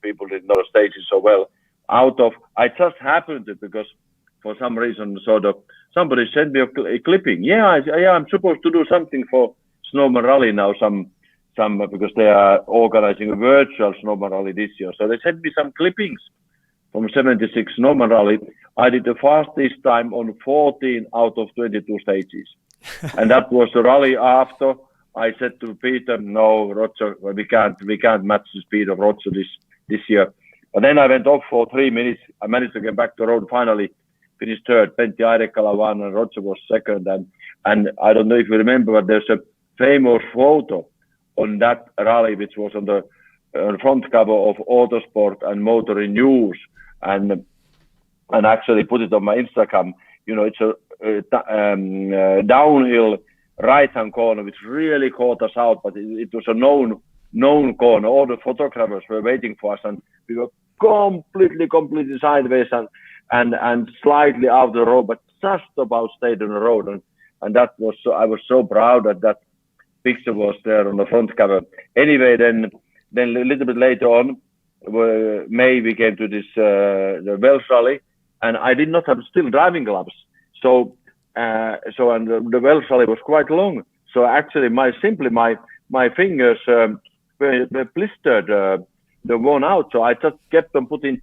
People didn't know the stages so well. I just happened to, because for some reason, somebody sent me a clipping. Yeah, I'm supposed to do something for Snowman Rally now, because they are organizing a virtual Snowman Rally this year. So they sent me some clippings from 76 Snowman Rally. I did the fastest time on 14 out of 22 stages. And that was the rally after. I said to Peter, no, Roger, we can't match the speed of Roger this year. And then I went off for 3 minutes. I managed to get back to the road, finally finished third. Pentti Airekkala won, and Roger was second. And I don't know if you remember, but there's a famous photo on that rally, which was on the front cover of Autosport and Motor News, and actually put it on my Instagram. It's a downhill right-hand corner, which really caught us out, but it was a known corner. All the photographers were waiting for us, and we were completely sideways and slightly out the road, but just about stayed on the road. And that was I was so proud that picture was there on the front cover. Anyway, then a little bit later on, May, we came to this the Welsh Rally, and I did not have still driving gloves. So and the Welsh Rally was quite long. So actually, my fingers were blistered, they worn out. So I just kept on putting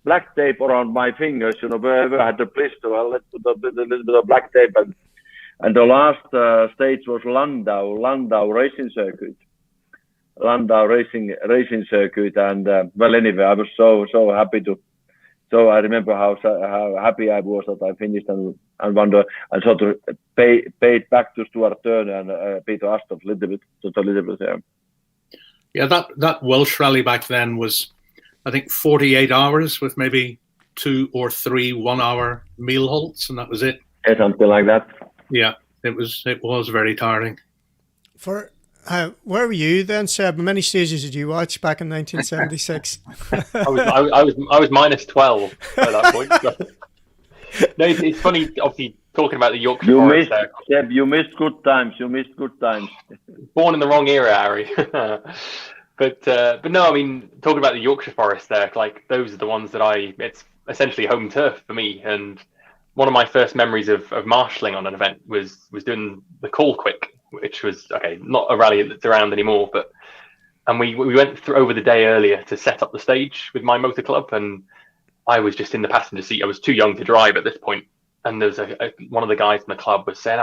black tape around my fingers. Wherever I had the blister, well, let's put a little bit of black tape. And the last stage was Landau racing circuit. Landau racing circuit, and well, anyway, I was so happy to. So I remember how happy I was that I finished and won and sort of paid back to Stuart Turner and Peter Astor a little bit. Yeah, that Welsh Rally back then was, I think, 48 hours with maybe 2 or 3 1-hour meal halts, and that was it. Yeah, something like that. Yeah, it was very tiring. Where were you then, Seb? How many stages did you watch back in 1976? I was minus 12 at that point. No, it's funny, obviously, talking about the Yorkshire Forest there. Seb, you missed good times. Born in the wrong era, Harry. But no, I mean, talking about the Yorkshire Forest there, like, those are the ones that it's essentially home turf for me. And one of my first memories of marshalling on an event was doing the Colquick, which was, not a rally that's around anymore, and we went through over the day earlier to set up the stage with my motor club, and I was just in the passenger seat. I was too young to drive at this point, and there was one of the guys in the club was saying,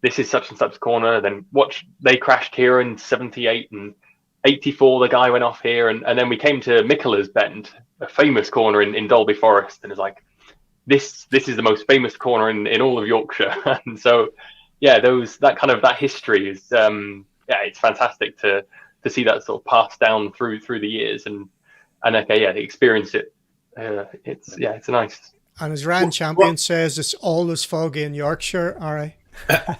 this is such and such corner, then watch, they crashed here in 78, and '84, the guy went off here, and then we came to Mickler's Bend, a famous corner in Dolby Forest, and it's like, this is the most famous corner in all of Yorkshire. And so, yeah, that history is, it's fantastic to see that sort of passed down through the years, and okay, yeah, experience it. It's nice. And as Ryan Champion says, it's always foggy in Yorkshire, Ari. What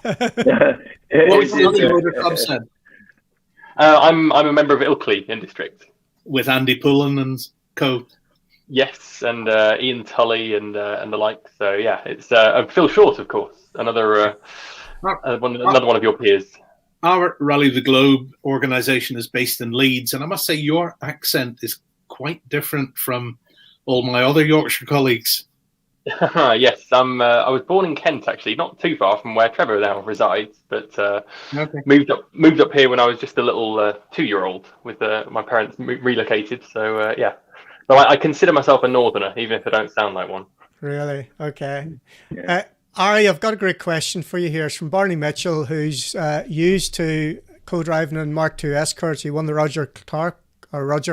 was the other motor club said? I'm a member of Ilkley in district. With Andy Pullen and co. Yes, and Ian Tully and the like. So yeah, it's Phil Short, of course, another one of your peers. Our Rally the Globe organisation is based in Leeds, and I must say your accent is quite different from all my other Yorkshire colleagues. Yes, I was born in Kent, actually, not too far from where Trevor now resides, but moved up here when I was just a little 2-year-old with my parents relocated. So yeah, so I consider myself a northerner, even if I don't sound like one. Really? Okay. Yeah. Ari, I've got a great question for you here. It's from Barney Mitchell, who's used to co-driving in Mark II S-Curves. He won the Roger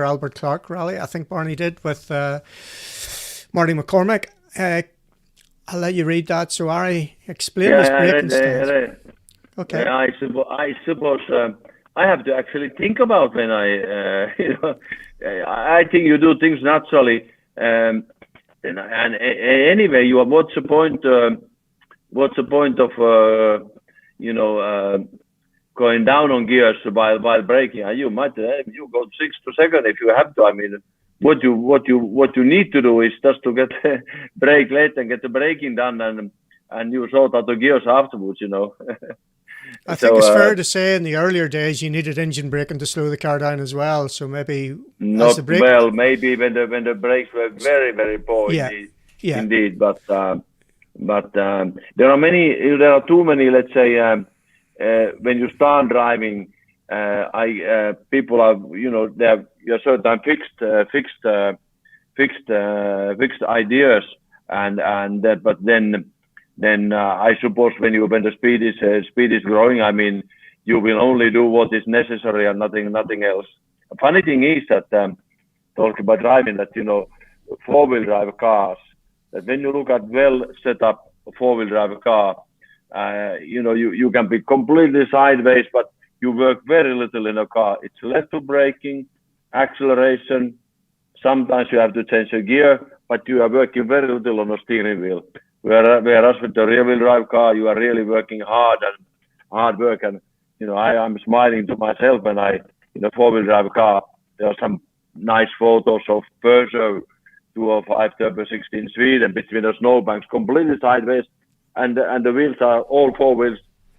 Albert Clark rally, I think Barney did, with Marty McCormick. I'll let you read that. So Ari, explain this braking stance. Okay. I suppose I have to actually think about when I think you do things naturally. And anyway, what's the point? What's the point of going down on gears while braking? You might you go 6 to second if you have to. I mean, what you need to do is just to get brake late and get the braking done, and you sort out the gears afterwards. I think it's fair to say in the earlier days you needed engine braking to slow the car down as well. So maybe not well. Maybe when the brakes were very, very poor. Yeah. Indeed. But there are too many. Let's say when you start driving, people have they have certain fixed ideas, but then I suppose when the speed is growing, I mean, you will only do what is necessary and nothing else. The funny thing is that talking about driving, that 4-wheel drive cars, that when you look at well set up 4-wheel drive car, you can be completely sideways, but you work very little in a car. It's left to braking, acceleration. Sometimes you have to change a gear, but you are working very little on the steering wheel. Whereas with the rear-wheel drive car, you are really working hard work. And I'm smiling to myself when in a 4-wheel drive car. There are some nice photos of Peugeot 205 Turbo 16 Sweden between the snowbanks, completely sideways, and the wheels are all 4 wheels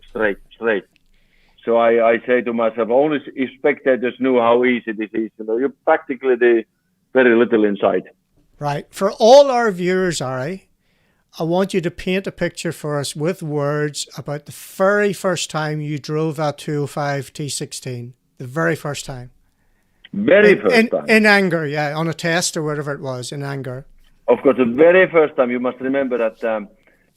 straight. So I say to myself, only if spectators knew how easy this is, you practically do very little inside. Right. For all our viewers, Ari, I want you to paint a picture for us with words about the very first time you drove that 205 T16. The very first time. Very first time. In anger, yeah, on a test or whatever it was, in anger. Of course, the very first time, you must remember that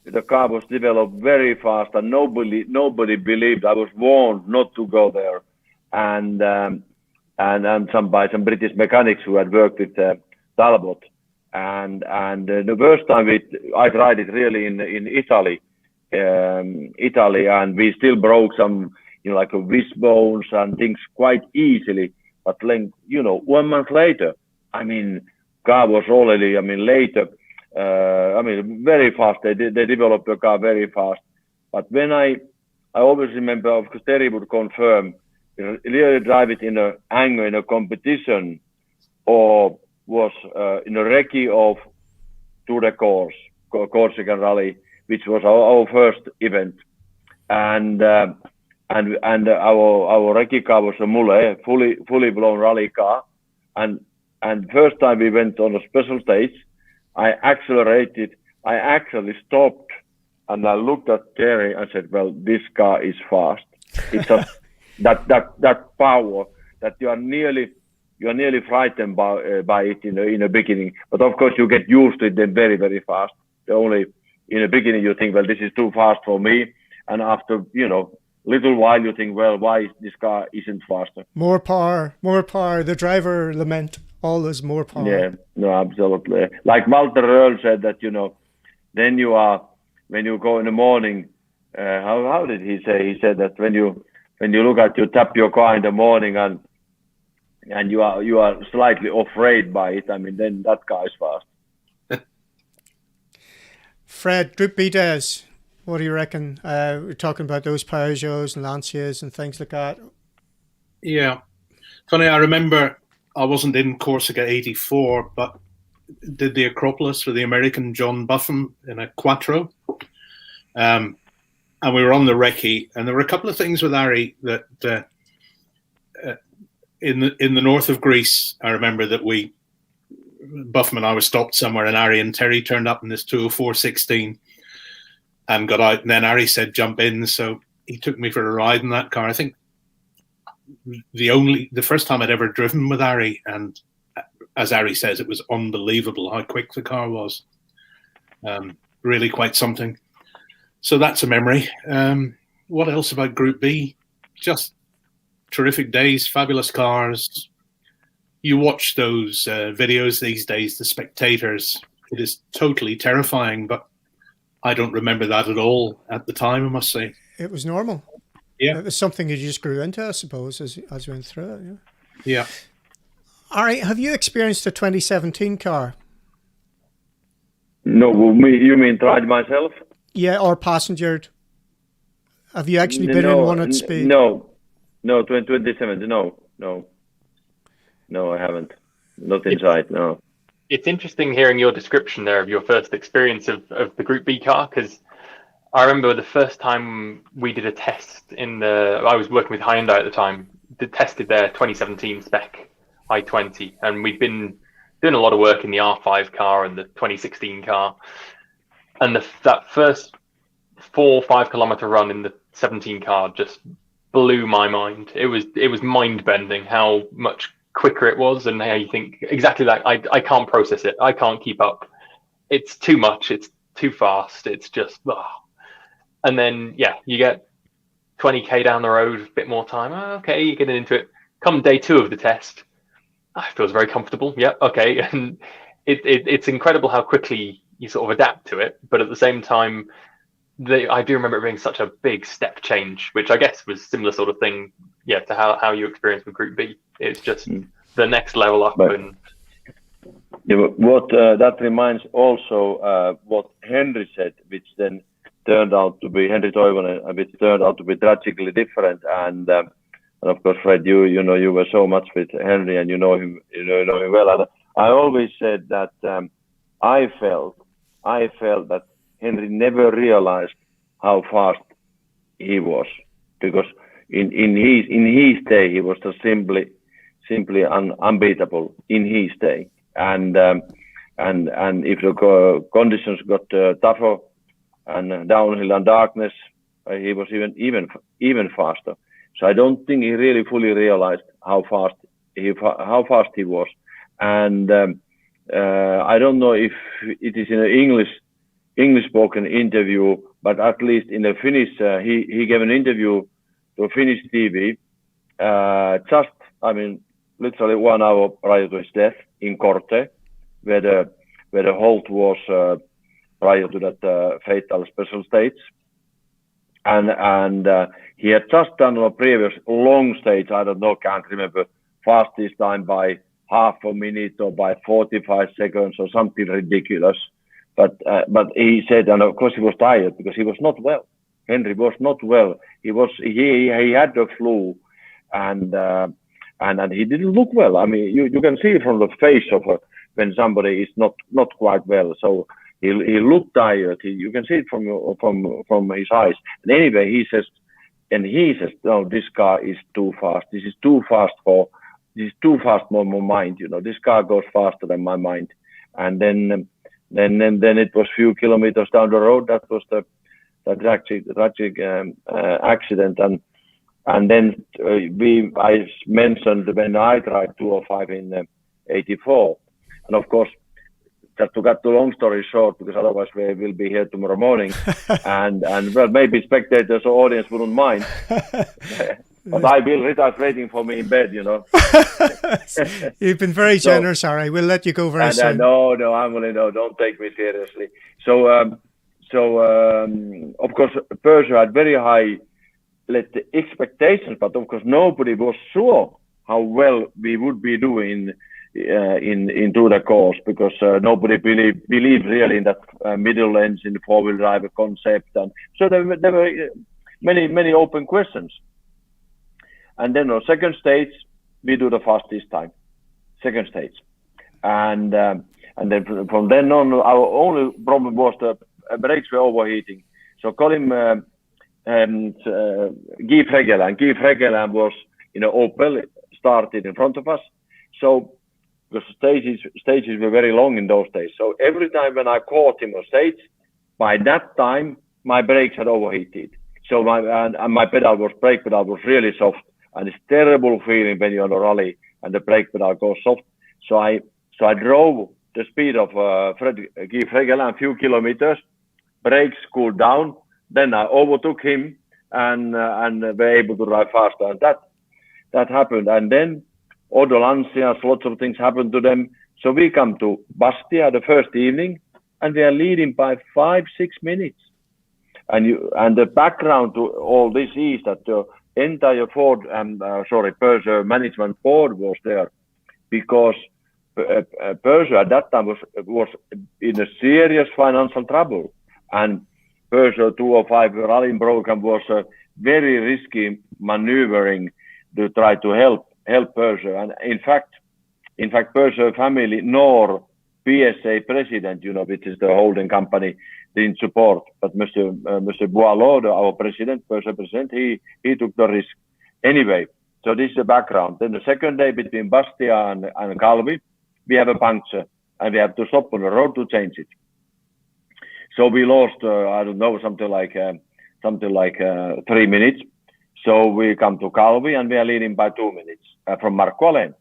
the car was developed very fast, and nobody believed. I was warned not to go there, and by some British mechanics who had worked with Talbot, and the first time I tried it really in Italy, and we still broke some like wishbones and things quite easily. But then 1 month later, I mean, car was already later. Very fast. They developed the car very fast. But when I always remember, of course, Terry would confirm, really drive it in a anger in a competition, or was in a recce of Tour de Corsican Rally, which was our first event, and our recce car was a Mule, fully blown rally car, and first time we went on a special stage. I accelerated. I actually stopped, and I looked at Terry and said, "Well, this car is fast. It's just that power that you are nearly frightened by it in the beginning. But of course, you get used to it then very, very fast. Only in the beginning you think, well, this is too fast for me, and after little while you think, well, why this car isn't faster? More power, more power. The driver lament always more power. Yeah, no, absolutely. Like Walter Röhrl said that, then you are, when you go in the morning, how did he say? He said that when you look at, you tap your car in the morning and you are slightly afraid by it, I mean, then that car is fast. Fred, Group B days, what do you reckon? We're talking about those Peugeots and Lancias and things like that. Yeah. Funny, I remember I wasn't in Corsica 84, but did the Acropolis with the American John Buffum in a Quattro. And we were on the recce, and there were a couple of things with Ari that in the north of Greece, I remember that Buffum and I were stopped somewhere, and Ari and Terry turned up in this 204-16 and got out, and then Ari said jump in, so he took me for a ride in that car. I think the first time I'd ever driven with Ari, and as Ari says, it was unbelievable how quick the car was. Really quite something. So that's a memory. What else about Group B? Just terrific days, fabulous cars. You watch those videos these days, the spectators. It is totally terrifying, but I don't remember that at all at the time, I must say. It was normal. Yeah. It was something you just grew into, I suppose, as you went through it. Yeah. All right. Have you experienced a 2017 car? No, you mean tried myself? Yeah, or passengered? Have you actually been in one at speed? No, 2017, no, I haven't. Not inside, no. It's interesting hearing your description there of your first experience of the Group B car, because I remember the first time we did a test I was working with Hyundai at the time, tested their 2017 spec i20, and we'd been doing a lot of work in the R5 car and the 2016 car, and that first 4 or 5 kilometer run in the 17 car just blew my mind. It was mind bending how much quicker it was, and how you think exactly that. I can't process it. I can't keep up. It's too much. It's too fast. It's just, and then you get 20k down the road, a bit more time. Okay, you're getting into it. Come day 2 of the test, it feels very comfortable. Yeah, okay, and it's incredible how quickly you sort of adapt to it. But at the same time, I do remember it being such a big step change, which I guess was similar sort of thing, to how you experienced with Group B. It's just the next level up. But, and what that reminds also what Henry said, which then turned out to be Henry Toivonen, which turned out to be tragically different. And of course, Fred, you were so much with Henry, and you know him well. And I always said that I felt that Henry never realized how fast he was, because in his day he was just simply unbeatable in his day, and if the conditions got tougher and downhill and darkness, he was even faster. So I don't think he really fully realized how fast he was, and I don't know if it is in an English spoken interview, but at least in the Finnish, he gave an interview to Finnish TV, literally 1 hour prior to his death in Corte, where the halt was prior to that fatal special stage, and he had just done a previous long stage. I don't know, can't remember, fastest time by half a minute or by 45 seconds or something ridiculous. But he said, and of course he was tired because he was not well. Henry was not well. He had the flu, and he didn't look well. I mean, you can see from the face of when somebody is not quite well. So he looked tired. You can see it from his eyes. And anyway, he says, no, this car is too fast. This is too fast for my mind. This car goes faster than my mind. And then it was few kilometers down the road. That was the tragic accident. And then I mentioned when I tried 205 in 84, and of course just to cut the long story short, because otherwise we will be here tomorrow morning, and well, maybe spectators or audience wouldn't mind, but I will retire waiting for me in bed, You've been very generous, Harry. We'll let you go very soon. No, I'm only don't take me seriously. So of course, Peugeot had very high, let's say, expectations, but of course nobody was sure how well we would be doing into the course, because nobody believed really in that middle engine 4-wheel drive concept, and so there were many open questions. And then on second stage we do the fastest time, second stage, and then from then on our only problem was the brakes were overheating. So Colin Guy Fregeland was Opel started in front of us, so because stages were very long in those days. So every time when I caught him on stage, by that time my brakes had overheated. So my brake pedal was really soft, and it's terrible feeling when you're on a rally and the brake pedal goes soft. So I drove the speed of Guy Fregeland a few kilometers, brakes cooled down, then I overtook him and were able to drive faster, and that happened. And then Odo Lancias, lots of things happened to them. So we come to Bastia the first evening, and we are leading by 5-6 minutes. And the background to all this is that the entire Peugeot management board was there, because Peugeot at that time was in a serious financial trouble, and Peugeot 205 rallying program was a very risky maneuvering to try to help Peugeot. And in fact, Peugeot family nor PSA president, which is the holding company, didn't support. But Mr. Boileau, our president, Peugeot president, he took the risk. Anyway, so this is the background. Then the second day between Bastia and Calvi, we have a puncture, and we have to stop on the road to change it. So we lost, I don't know, something like 3 minutes. So we come to Calvi, and we are leading by 2 minutes from Marco Allen.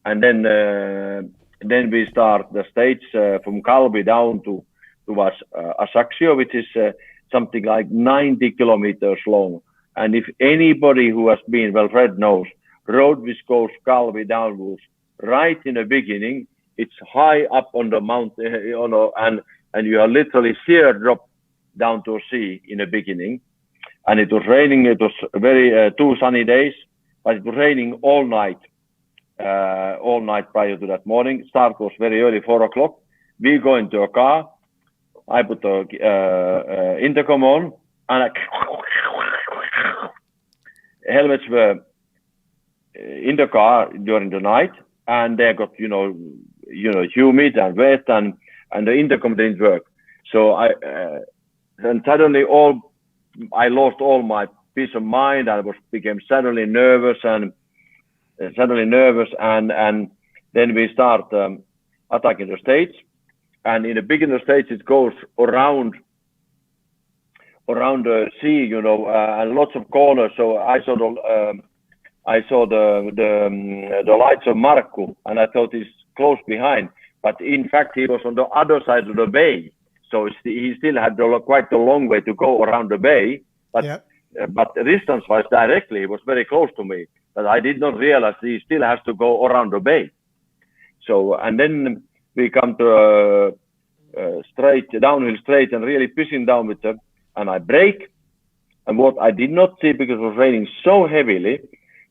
And then we start the stage from Calvi down towards Ajaccio, which is something like 90 kilometers long. And if anybody who has been, well, Fred knows, road which goes Calvi downwards, right in the beginning, it's high up on the mountain, and you are literally sheer drop down to sea in the beginning. And it was raining. It was very 2 sunny days, but it was raining all night prior to that morning. Start was very early, 4 o'clock. We go into a car. I put the intercom on, and helmets were in the car during the night, and they got humid and wet, and the intercom didn't work. So and suddenly I lost all my peace of mind. I became suddenly nervous, and then we start attacking the stage. And in the beginning of the stage, it goes around the sea, and lots of corners. So I saw the lights of Marco, and I thought he's close behind, but in fact he was on the other side of the bay. So he still had quite a long way to go around the bay, but distance-wise directly, he was very close to me. But I did not realize he still has to go around the bay. So, and then we come to a downhill straight, and really pushing down with them, and I brake. And what I did not see, because it was raining so heavily,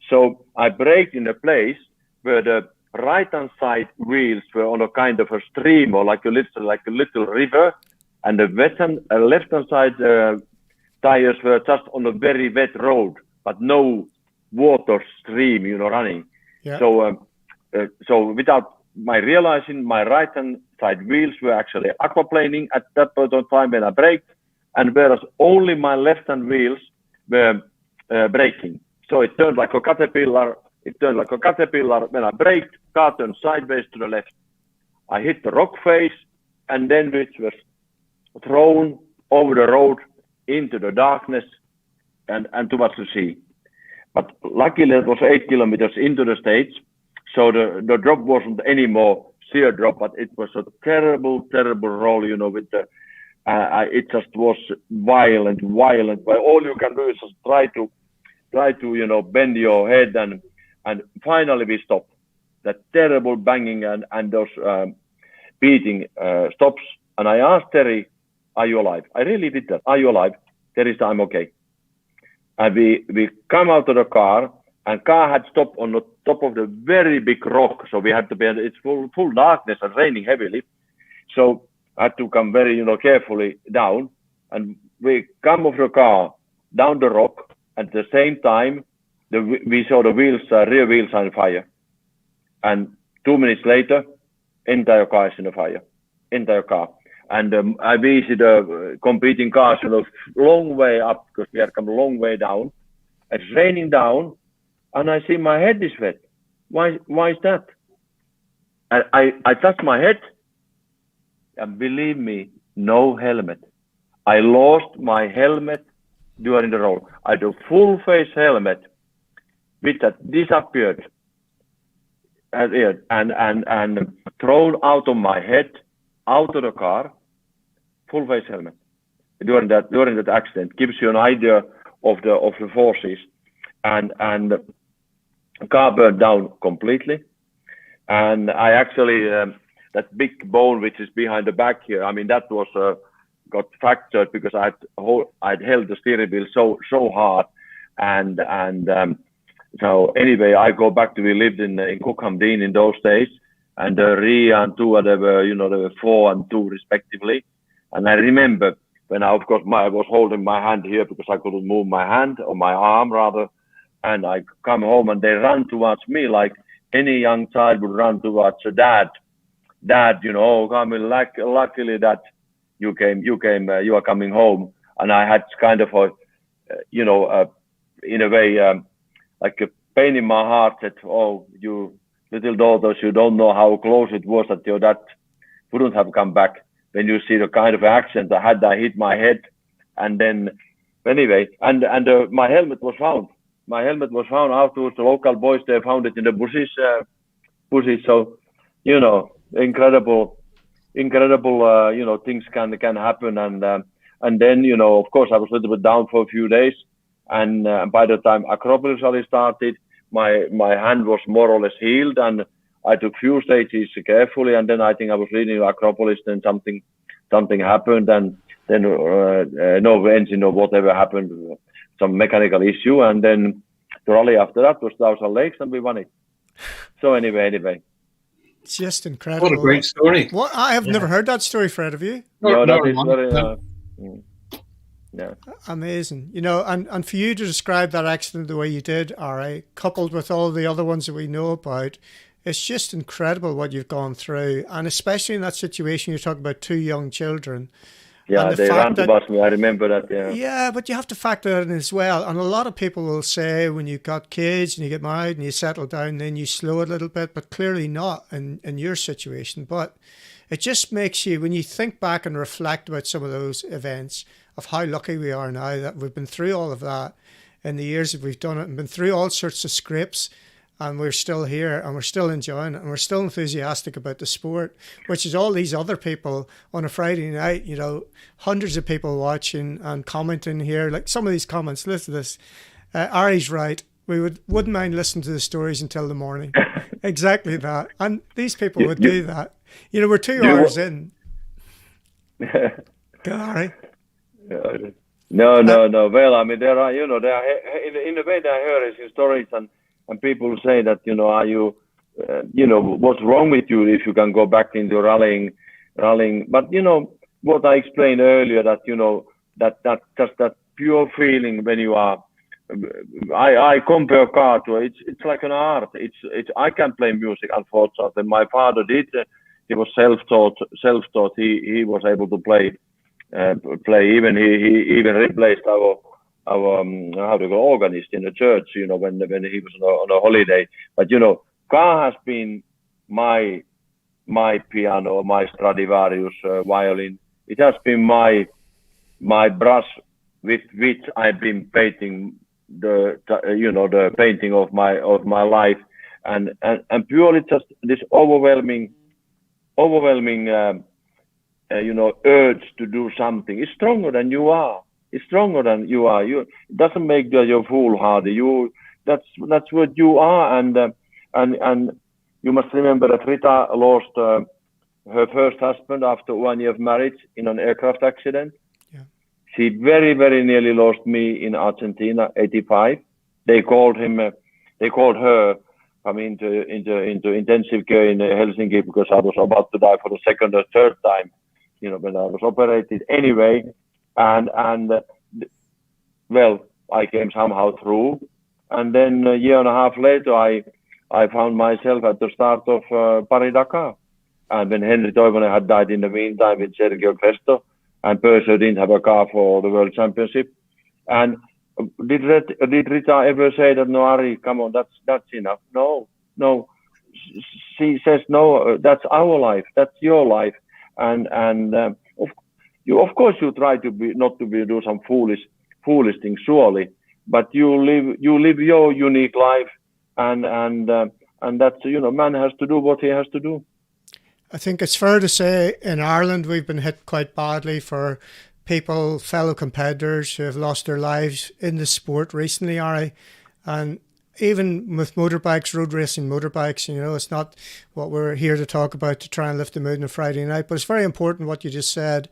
so I braked in a place where the right-hand side wheels were on a kind of a stream, or like a little river, and the left-hand side tires were just on a very wet road, but no water stream, running. Yeah. So without my realizing, my right-hand side wheels were actually aquaplaning at that point of time when I braked, and whereas only my left-hand wheels were braking. So it turned like a caterpillar. When I braked, car turned sideways to the left. I hit the rock face, and then it was thrown over the road into the darkness and towards the sea. But luckily it was 8 kilometers into the stage, so the drop wasn't anymore sheer drop, but it was a terrible roll, with the, it just was violent. But all you can do is just try to, bend your head, and finally we stopped. That terrible banging and those beating stops. And I asked Terry, "Are you alive?" I really did that. "Are you alive?" Terry said, "I'm okay." And we come out of the car, and car had stopped on the top of the very big rock. So we had to be, it's full darkness and raining heavily. So I had to come very, carefully down. And we come off the car, down the rock. At the same time, we saw the wheels, rear wheels on fire. And 2 minutes later, entire car is in the fire. Entire car. And I visited the competing cars a long way up, because we had come a long way down. It's raining down, and I see my head is wet. Why is that? And I touched my head, and believe me, no helmet. I lost my helmet during the roll. I had a full face helmet, which had disappeared and thrown out of my head, out of the car. Full face helmet during that accident gives you an idea of the forces, and the car burned down completely. And I actually that big bone which is behind the back here, I mean, that was got fractured because I'd held the steering wheel so hard, and so anyway, I go back to, we lived in Cookhamdene in those days, and Ria and Tua, they were 4 and 2 respectively. And I remember when I was holding my hand here because I couldn't move my hand, or my arm rather, and I come home and they ran towards me like any young child would run towards a dad. Dad, coming, luckily that you are coming home. And I had kind of in a way, like a pain in my heart that, oh, you little daughters, you don't know how close it was that your dad wouldn't have come back. When you see the kind of accident I hit my head, and then anyway, and my helmet was found. My helmet was found afterwards. The local boys, they found it in the bushes. So, incredible, things can happen. And then, of course, I was a little bit down for a few days. And by the time Acropolis Rally started, my hand was more or less healed, and I took few stages carefully, and then I think I was leading Acropolis, then something happened, and then no engine or whatever happened, some mechanical issue, and then the rally after that was Thousand Lakes, and we won it. So anyway. It's just incredible. What a great story. What? I have never heard that story, Fred, have you? No, that is very... Yeah. Amazing. And for you to describe that accident the way you did, Ari, coupled with all the other ones that we know about, it's just incredible what you've gone through. And especially in that situation, you're talking about 2 young children. Yeah, they ran towards me. I remember that, yeah. Yeah, but you have to factor that in as well. And a lot of people will say when you've got kids and you get married and you settle down, then you slow a little bit, but clearly not in your situation. But it just makes you, when you think back and reflect about some of those events, of how lucky we are now that we've been through all of that in the years that we've done it, and been through all sorts of scrapes, and we're still here, and we're still enjoying it, and we're still enthusiastic about the sport, which is all these other people on a Friday night, hundreds of people watching and commenting here. Like some of these comments, listen to this. Ari's right. We wouldn't mind listening to the stories until the morning. Exactly that. And these people would do that. We're 2 hours in. Go, Ari. No. Well, I mean, there are, in a way, there are stories, and people say that, are you, what's wrong with you if you can go back into rallying? But, what I explained earlier, that, that just that pure feeling when you are, I compare car to, it's like an art. I can't play music, unfortunately. My father did. He was self-taught. He was able to play. Even he even replaced our organist in the church, when he was on a holiday. But car has been my piano, my Stradivarius violin. It has been my brush with which I've been painting the painting of my life, and purely just this overwhelming overwhelming, urge to do something. It's stronger than you are. It's stronger than you are. It doesn't make you foolhardy. That's what you are, and you must remember that Rita lost her first husband after 1 year of marriage in an aircraft accident. Yeah. She very, very nearly lost me in Argentina, '85. They called her. Into intensive care in Helsinki because I was about to die for the second or third time, when I was operated anyway, and well, I came somehow through, and then a year and a half later, I found myself at the start of Paris-Dakar, and when Henri Toivonen had died in the meantime with Sergio Cresto, and Peugeot didn't have a car for the World Championship, and did Rita ever say that, no, Ari, come on, that's enough? No. She says, no, that's our life, that's your life, and of course you try to do some foolish things, surely, but you live your unique life, and that's man has to do what he has to do. I think it's fair to say in Ireland we've been hit quite badly for fellow competitors who have lost their lives in the sport recently, Ari. And even with motorbikes, road racing motorbikes, it's not what we're here to talk about to try and lift the mood on a Friday night, but it's very important what you just said,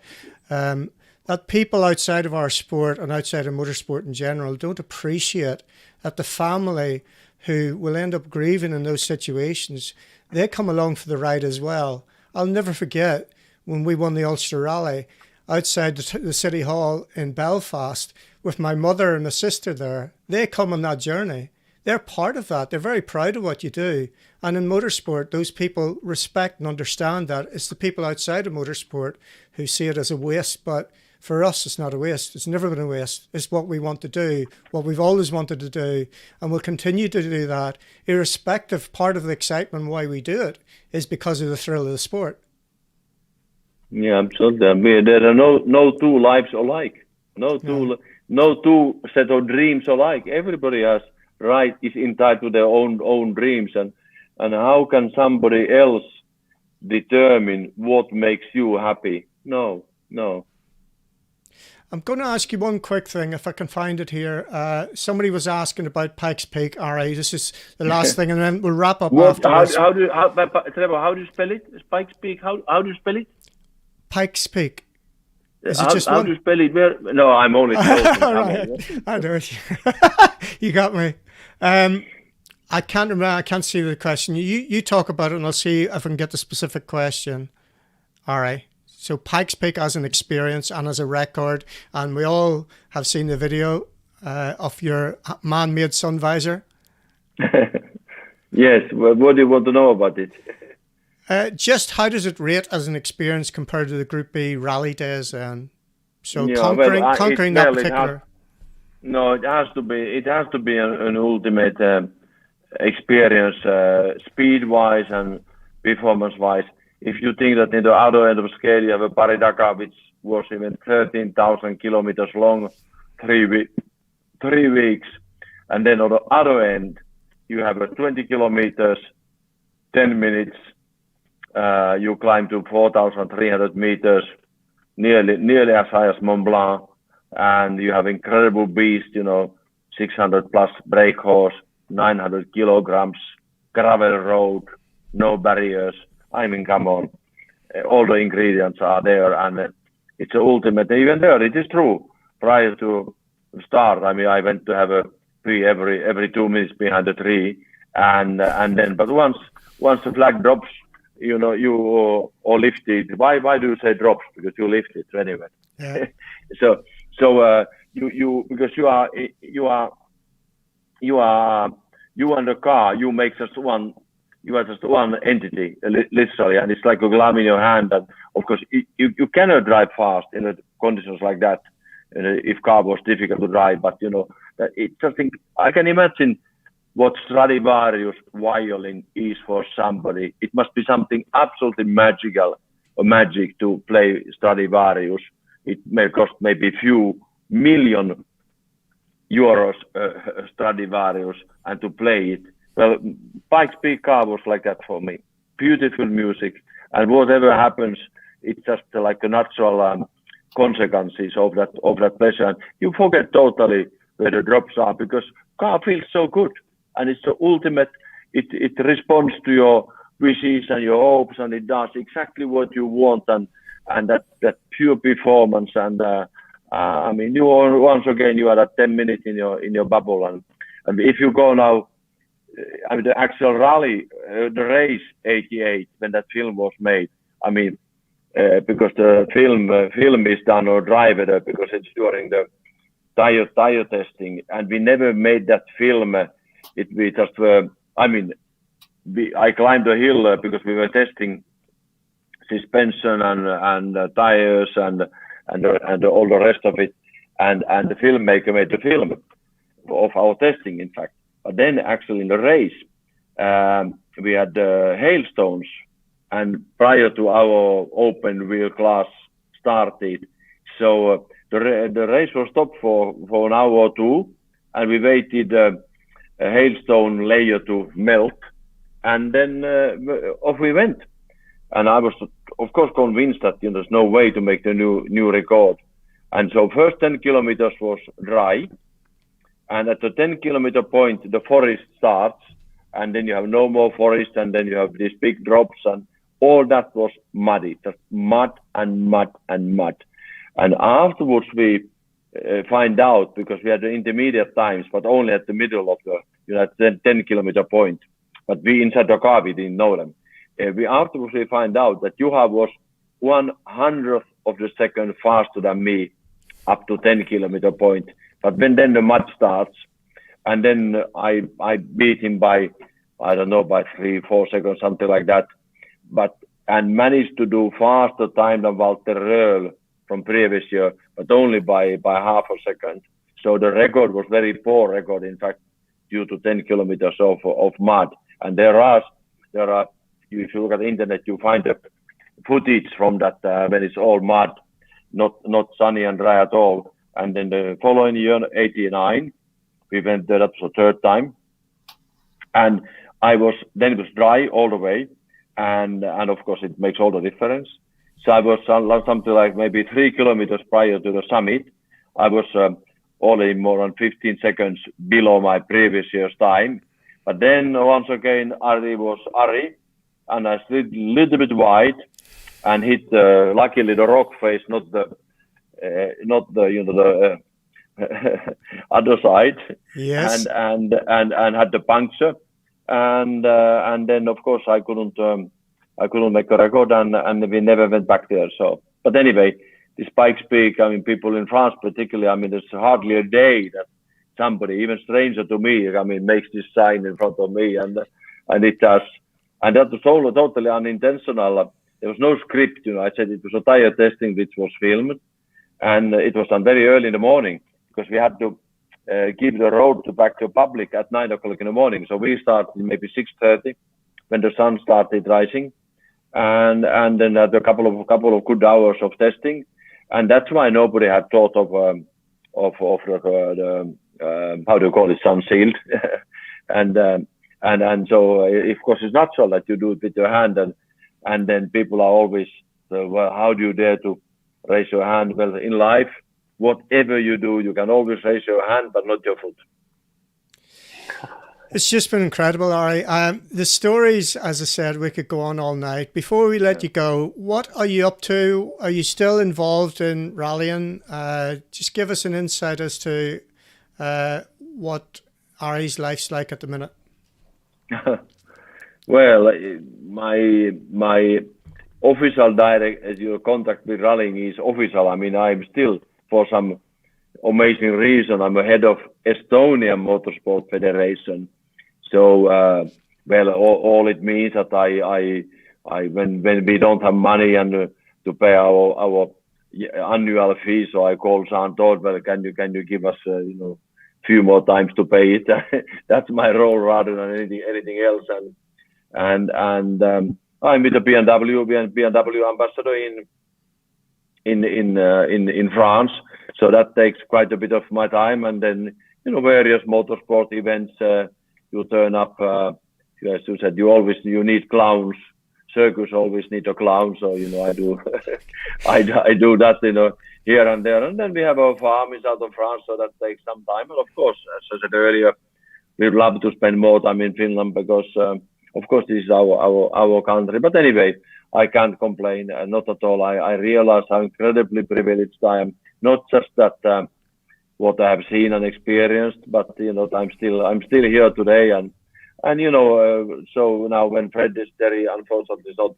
that people outside of our sport and outside of motorsport in general don't appreciate that the family who will end up grieving in those situations, they come along for the ride as well. I'll never forget when we won the Ulster Rally, outside the City Hall in Belfast with my mother and my sister there. They come on that journey. They're part of that. They're very proud of what you do. And in motorsport, those people respect and understand that. It's the people outside of motorsport who see it as a waste. But for us, it's not a waste. It's never been a waste. It's what we want to do, what we've always wanted to do. And we'll continue to do that, irrespective. Part of the excitement why we do it is because of the thrill of the sport. Yeah, absolutely. I mean, there are no two lives alike. No two set of dreams alike. Everybody is entitled to their own dreams, and how can somebody else determine what makes you happy? No. I'm going to ask you one quick thing, if I can find it here. Somebody was asking about Pikes Peak. All right, this is the last thing, and then we'll wrap up afterwards. Trevor, how do you spell it? Pikes Peak. How do you spell it? Pikes Peak. Is it just one? How do you spell it? No, I'm only joking. Right. I know it. You got me. I can't remember. I can't see the question. You talk about it, and I'll see if I can get the specific question. All right. So Pikes Peak as an experience and as a record, and we all have seen the video of your man-made sun visor. Yes. Well, what do you want to know about it? Just how does it rate as an experience compared to the Group B rally days? And so conquering that particular. It has to be an ultimate experience, speed-wise and performance-wise. If you think that in the other end of the scale you have a Paris-Dakar which was even 13,000 kilometers long, 3 weeks, and then on the other end you have a 20 kilometers, 10 minutes. You climb to 4,300 meters, nearly as high as Mont Blanc, and you have incredible beast, 600 plus brake horse, 900 kilograms, gravel road, no barriers. I mean, come on, all the ingredients are there, and it's the ultimate. Even there, it is true. Prior to start, I mean, I went to have a pee every 2 minutes behind the tree, and then, but once the flag drops, you lift it. Why do you say drops? Because you lift it anyway. Yeah. so you because you and the car, you make just one. You are just one entity, literally, and it's like a glove in your hand. And of course, you cannot drive fast in conditions like that. If car was difficult to drive, but it's something I can imagine. What Stradivarius violin is for somebody, it must be something absolutely magical or magic to play Stradivarius. It may cost maybe a few million euros Stradivarius, and to play it. Well, Pikes Peak car was like that for me. Beautiful music, and whatever happens, it's just like a natural consequences of that pleasure. And you forget totally where the drops are because car feels so good, and it's the ultimate. It responds to your wishes and your hopes, and it does exactly what you want, and that pure performance. And I mean, you once again you are at 10 minutes in your bubble, and if you go now, I mean, the actual rally, the race '88 when that film was made. I mean, because the film is done or driven because it's during the tire testing, and we never made that film. We just I mean, I climbed the hill because we were testing suspension and tires and all the rest of it, and the filmmaker made the film of our testing, in fact. But then actually in the race, we had hailstones, and prior to our open wheel class started, so the race was stopped for an hour or two, and we waited a hailstone layer to melt, and then off we went. And I was, of course, convinced that there's no way to make the new record. And so first 10 kilometers was dry, and at the 10-kilometer point, the forest starts, and then you have no more forest, and then you have these big drops, and all that was muddy, just mud and mud and mud. And afterwards we find out, because we had the intermediate times, but only at the middle of the 10-kilometer point. But we inside the car, we didn't know them. Afterwards we find out that Juha was 1/100th of the second faster than me up to 10-kilometer point. But then the mud starts, and then I beat him by, I don't know, by 3-4 seconds, something like that. And managed to do faster time than Walter Röhl from previous year, but only by half a second. So the record was very poor record, in fact, due to 10 kilometers of mud. And there are, if you look at the internet, you find the footage from that when it's all mud, not sunny and dry at all. And then the following year, 89, we went there. That was the third time, and it was dry all the way, and of course it makes all the difference. So I was something like maybe 3 kilometers prior to the summit. I was only more than 15 seconds below my previous year's time. But then once again, Ari was Ari, and I slid a little bit wide and hit luckily the rock face, not the other side. Yes. And had the puncture, and then of course I couldn't make a record, and we never went back there. So, but anyway, the Spikes Peak, I mean, people in France particularly, I mean, there's hardly a day that somebody, even stranger to me, I mean, makes this sign in front of me, and it does, and that was totally unintentional. There was no script, I said it was a tire testing which was filmed, and it was done very early in the morning because we had to give the road back to public at 9 o'clock in the morning. So we started maybe 6:30 when the sun started rising, and then had a couple of good hours of testing, and that's why nobody had thought of the how do you call it, sun sealed, and so of course it's natural that you do it with your hand, and then people are always, well, how do you dare to raise your hand? Well, in life, whatever you do, you can always raise your hand, but not your foot. It's just been incredible, Ari. The stories, as I said, we could go on all night. Before we let you go, what are you up to? Are you still involved in rallying? Just give us an insight as to what Ari's life's like at the minute. Well, my official direct, as your contact with rallying is official. I mean, I'm still, for some amazing reason, I'm a head of Estonian Motorsport Federation. So, well, all it means that I when we don't have money and to pay our annual fee, so I call Jean Todt, well, can you give us few more times to pay it? That's my role rather than anything else. And I'm with the BMW ambassador in France, so that takes quite a bit of my time. And then various motorsport events. You turn up. As you said, you need clowns. circus always need a clown, so I do I do that here and there, and then we have our farm in south of France, so that takes some time. And of course, as I said earlier, we'd love to spend more time in Finland because of course this is our country. But anyway, I can't complain, not at all. I realize how incredibly privileged I am, not just that what I have seen and experienced, but I'm still here today, and so now when Fred is there, unfortunately not,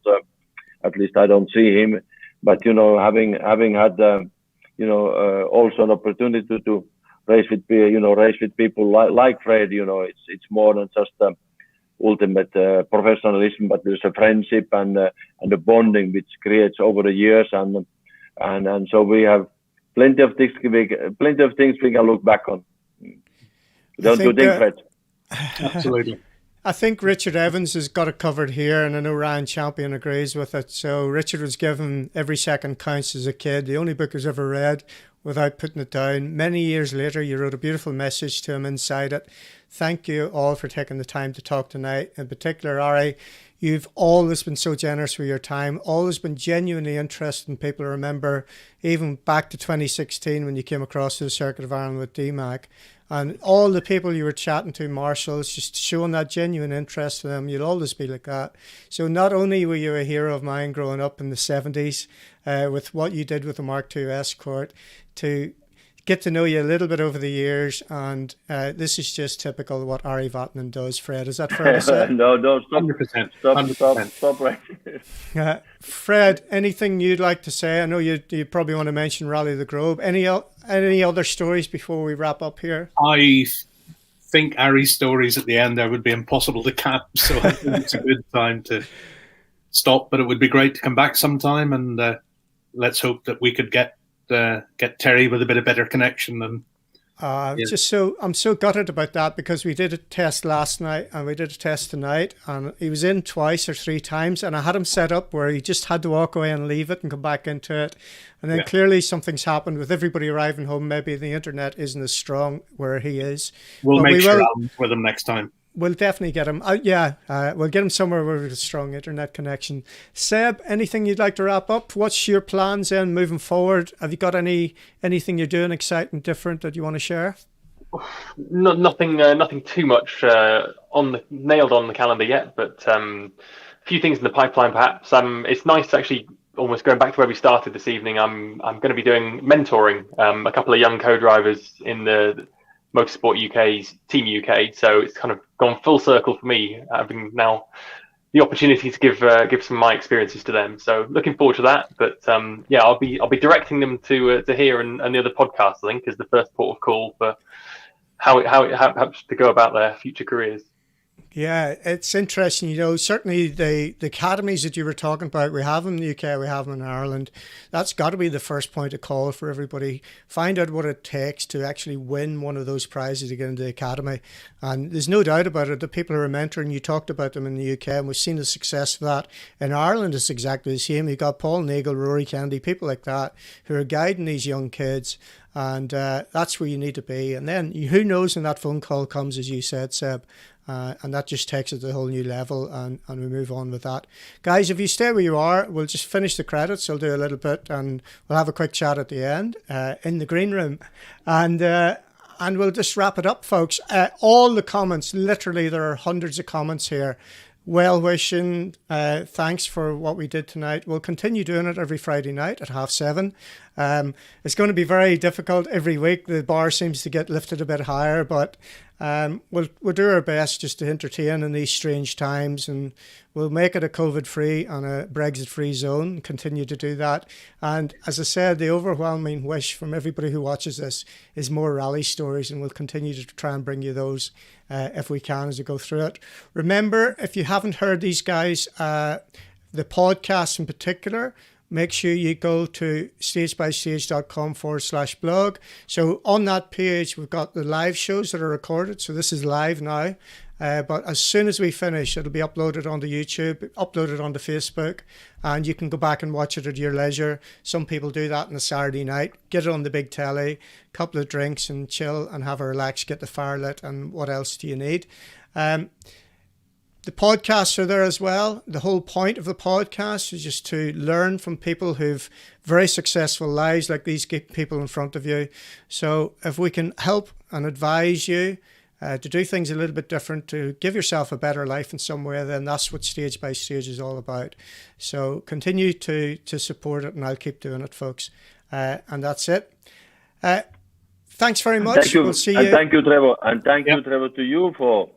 at least I don't see him, but having had also an opportunity to race with people like Fred, it's more than just ultimate professionalism, but there's a friendship and a bonding which creates over the years, and so we have plenty of things we can look back on. Don't you think, Fred? Absolutely. I think Richard Evans has got it covered here, and I know Ryan Champion agrees with it. So Richard was given Every Second Counts as a kid, the only book he's ever read, without putting it down. Many years later, you wrote a beautiful message to him inside it. Thank you all for taking the time to talk tonight. In particular, Ari, you've always been so generous with your time, always been genuinely interested in people. I remember even back to 2016 when you came across to the Circuit of Ireland with DMAC. And all the people you were chatting to, marshals, just showing that genuine interest in them. You'll always be like that. So not only were you a hero of mine growing up in the 70s with what you did with the Mark II Escort, to get to know you a little bit over the years, and this is just typical of what Ari Vatanen does. Fred, is that fair to say? No, stop. 100%. Stop right. Fred, anything you'd like to say? I know you probably want to mention Rally the Globe. Any other stories before we wrap up here? I think Ari's stories at the end there would be impossible to cap, so I think it's a good time to stop. But it would be great to come back sometime, and let's hope that we could get Terry with a bit of better connection than. I'm so gutted about that, because we did a test last night and we did a test tonight, and he was in twice or three times, and I had him set up where he just had to walk away and leave it and come back into it, and then clearly something's happened with everybody arriving home. Maybe the internet isn't as strong where he is. We'll make sure I'm with him next time. We'll definitely get him. We'll get him somewhere with a strong internet connection. Seb, anything you'd like to wrap up? What's your plans then moving forward? Have you got anything you're doing exciting, different that you want to share? Nothing too much nailed on the calendar yet, but a few things in the pipeline perhaps. It's nice to actually, almost going back to where we started this evening, I'm going to be doing mentoring a couple of young co-drivers in the Motorsport UK's Team UK, so it's kind of gone full circle for me, having now the opportunity to give some of my experiences to them. So looking forward to that. But I'll be directing them to here and the other podcasts, I think, is the first port of call for how it helps to go about their future careers. Yeah, it's interesting. Certainly the academies that you were talking about, we have them in the UK, we have them in Ireland. That's got to be the first point of call for everybody. Find out what it takes to actually win one of those prizes to get into the academy. And there's no doubt about it, the people who are mentoring, you talked about them in the UK, and we've seen the success of that. In Ireland, it's exactly the same. You've got Paul Nagel, Rory Kennedy, people like that who are guiding these young kids. And that's where you need to be. And then who knows when that phone call comes, as you said, Seb. And that just takes it to a whole new level, and we move on with that. Guys, if you stay where you are, we'll just finish the credits. I'll do a little bit, and we'll have a quick chat at the end in the green room. And we'll just wrap it up, folks. All the comments, literally, there are hundreds of comments here. Well-wishing, thanks for what we did tonight. We'll continue doing it every Friday night at 7:30. It's going to be very difficult every week. The bar seems to get lifted a bit higher, but we'll do our best just to entertain in these strange times, and we'll make it a COVID-free and a Brexit-free zone and continue to do that. And as I said, the overwhelming wish from everybody who watches this is more rally stories, and we'll continue to try and bring you those if we can as we go through it. Remember, if you haven't heard these guys, the podcast in particular, make sure you go to stagebystage.com/blog. So on that page, we've got the live shows that are recorded. So this is live now. But as soon as we finish, it'll be uploaded onto YouTube, uploaded onto Facebook, and you can go back and watch it at your leisure. Some people do that on a Saturday night, get it on the big telly, couple of drinks and chill and have a relax, get the fire lit, and what else do you need? The podcasts are there as well. The whole point of the podcast is just to learn from people who've very successful lives like these people in front of you. So if we can help and advise you to do things a little bit different, to give yourself a better life in some way, then that's what Stage by Stage is all about. So continue to support it, and I'll keep doing it, folks. And that's it. Thanks very much. Thank you. We'll see and you. thank you, Trevor. And thank you, Trevor, to you for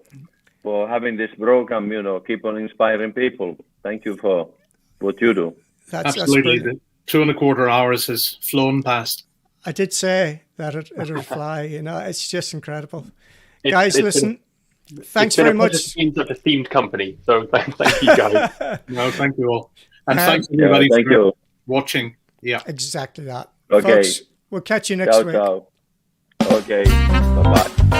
having this program, keep on inspiring people. Thank you for what you do. Absolutely. The 2.25 hours has flown past. I did say that it'll fly, it's just incredible. Guys, listen, thanks very much. It's been such a themed company, so thank you, guys. No, thank you all. And thanks everybody for watching. Yeah. Exactly that. Okay. Folks, we'll catch you next week. Ciao. Okay. Bye-bye.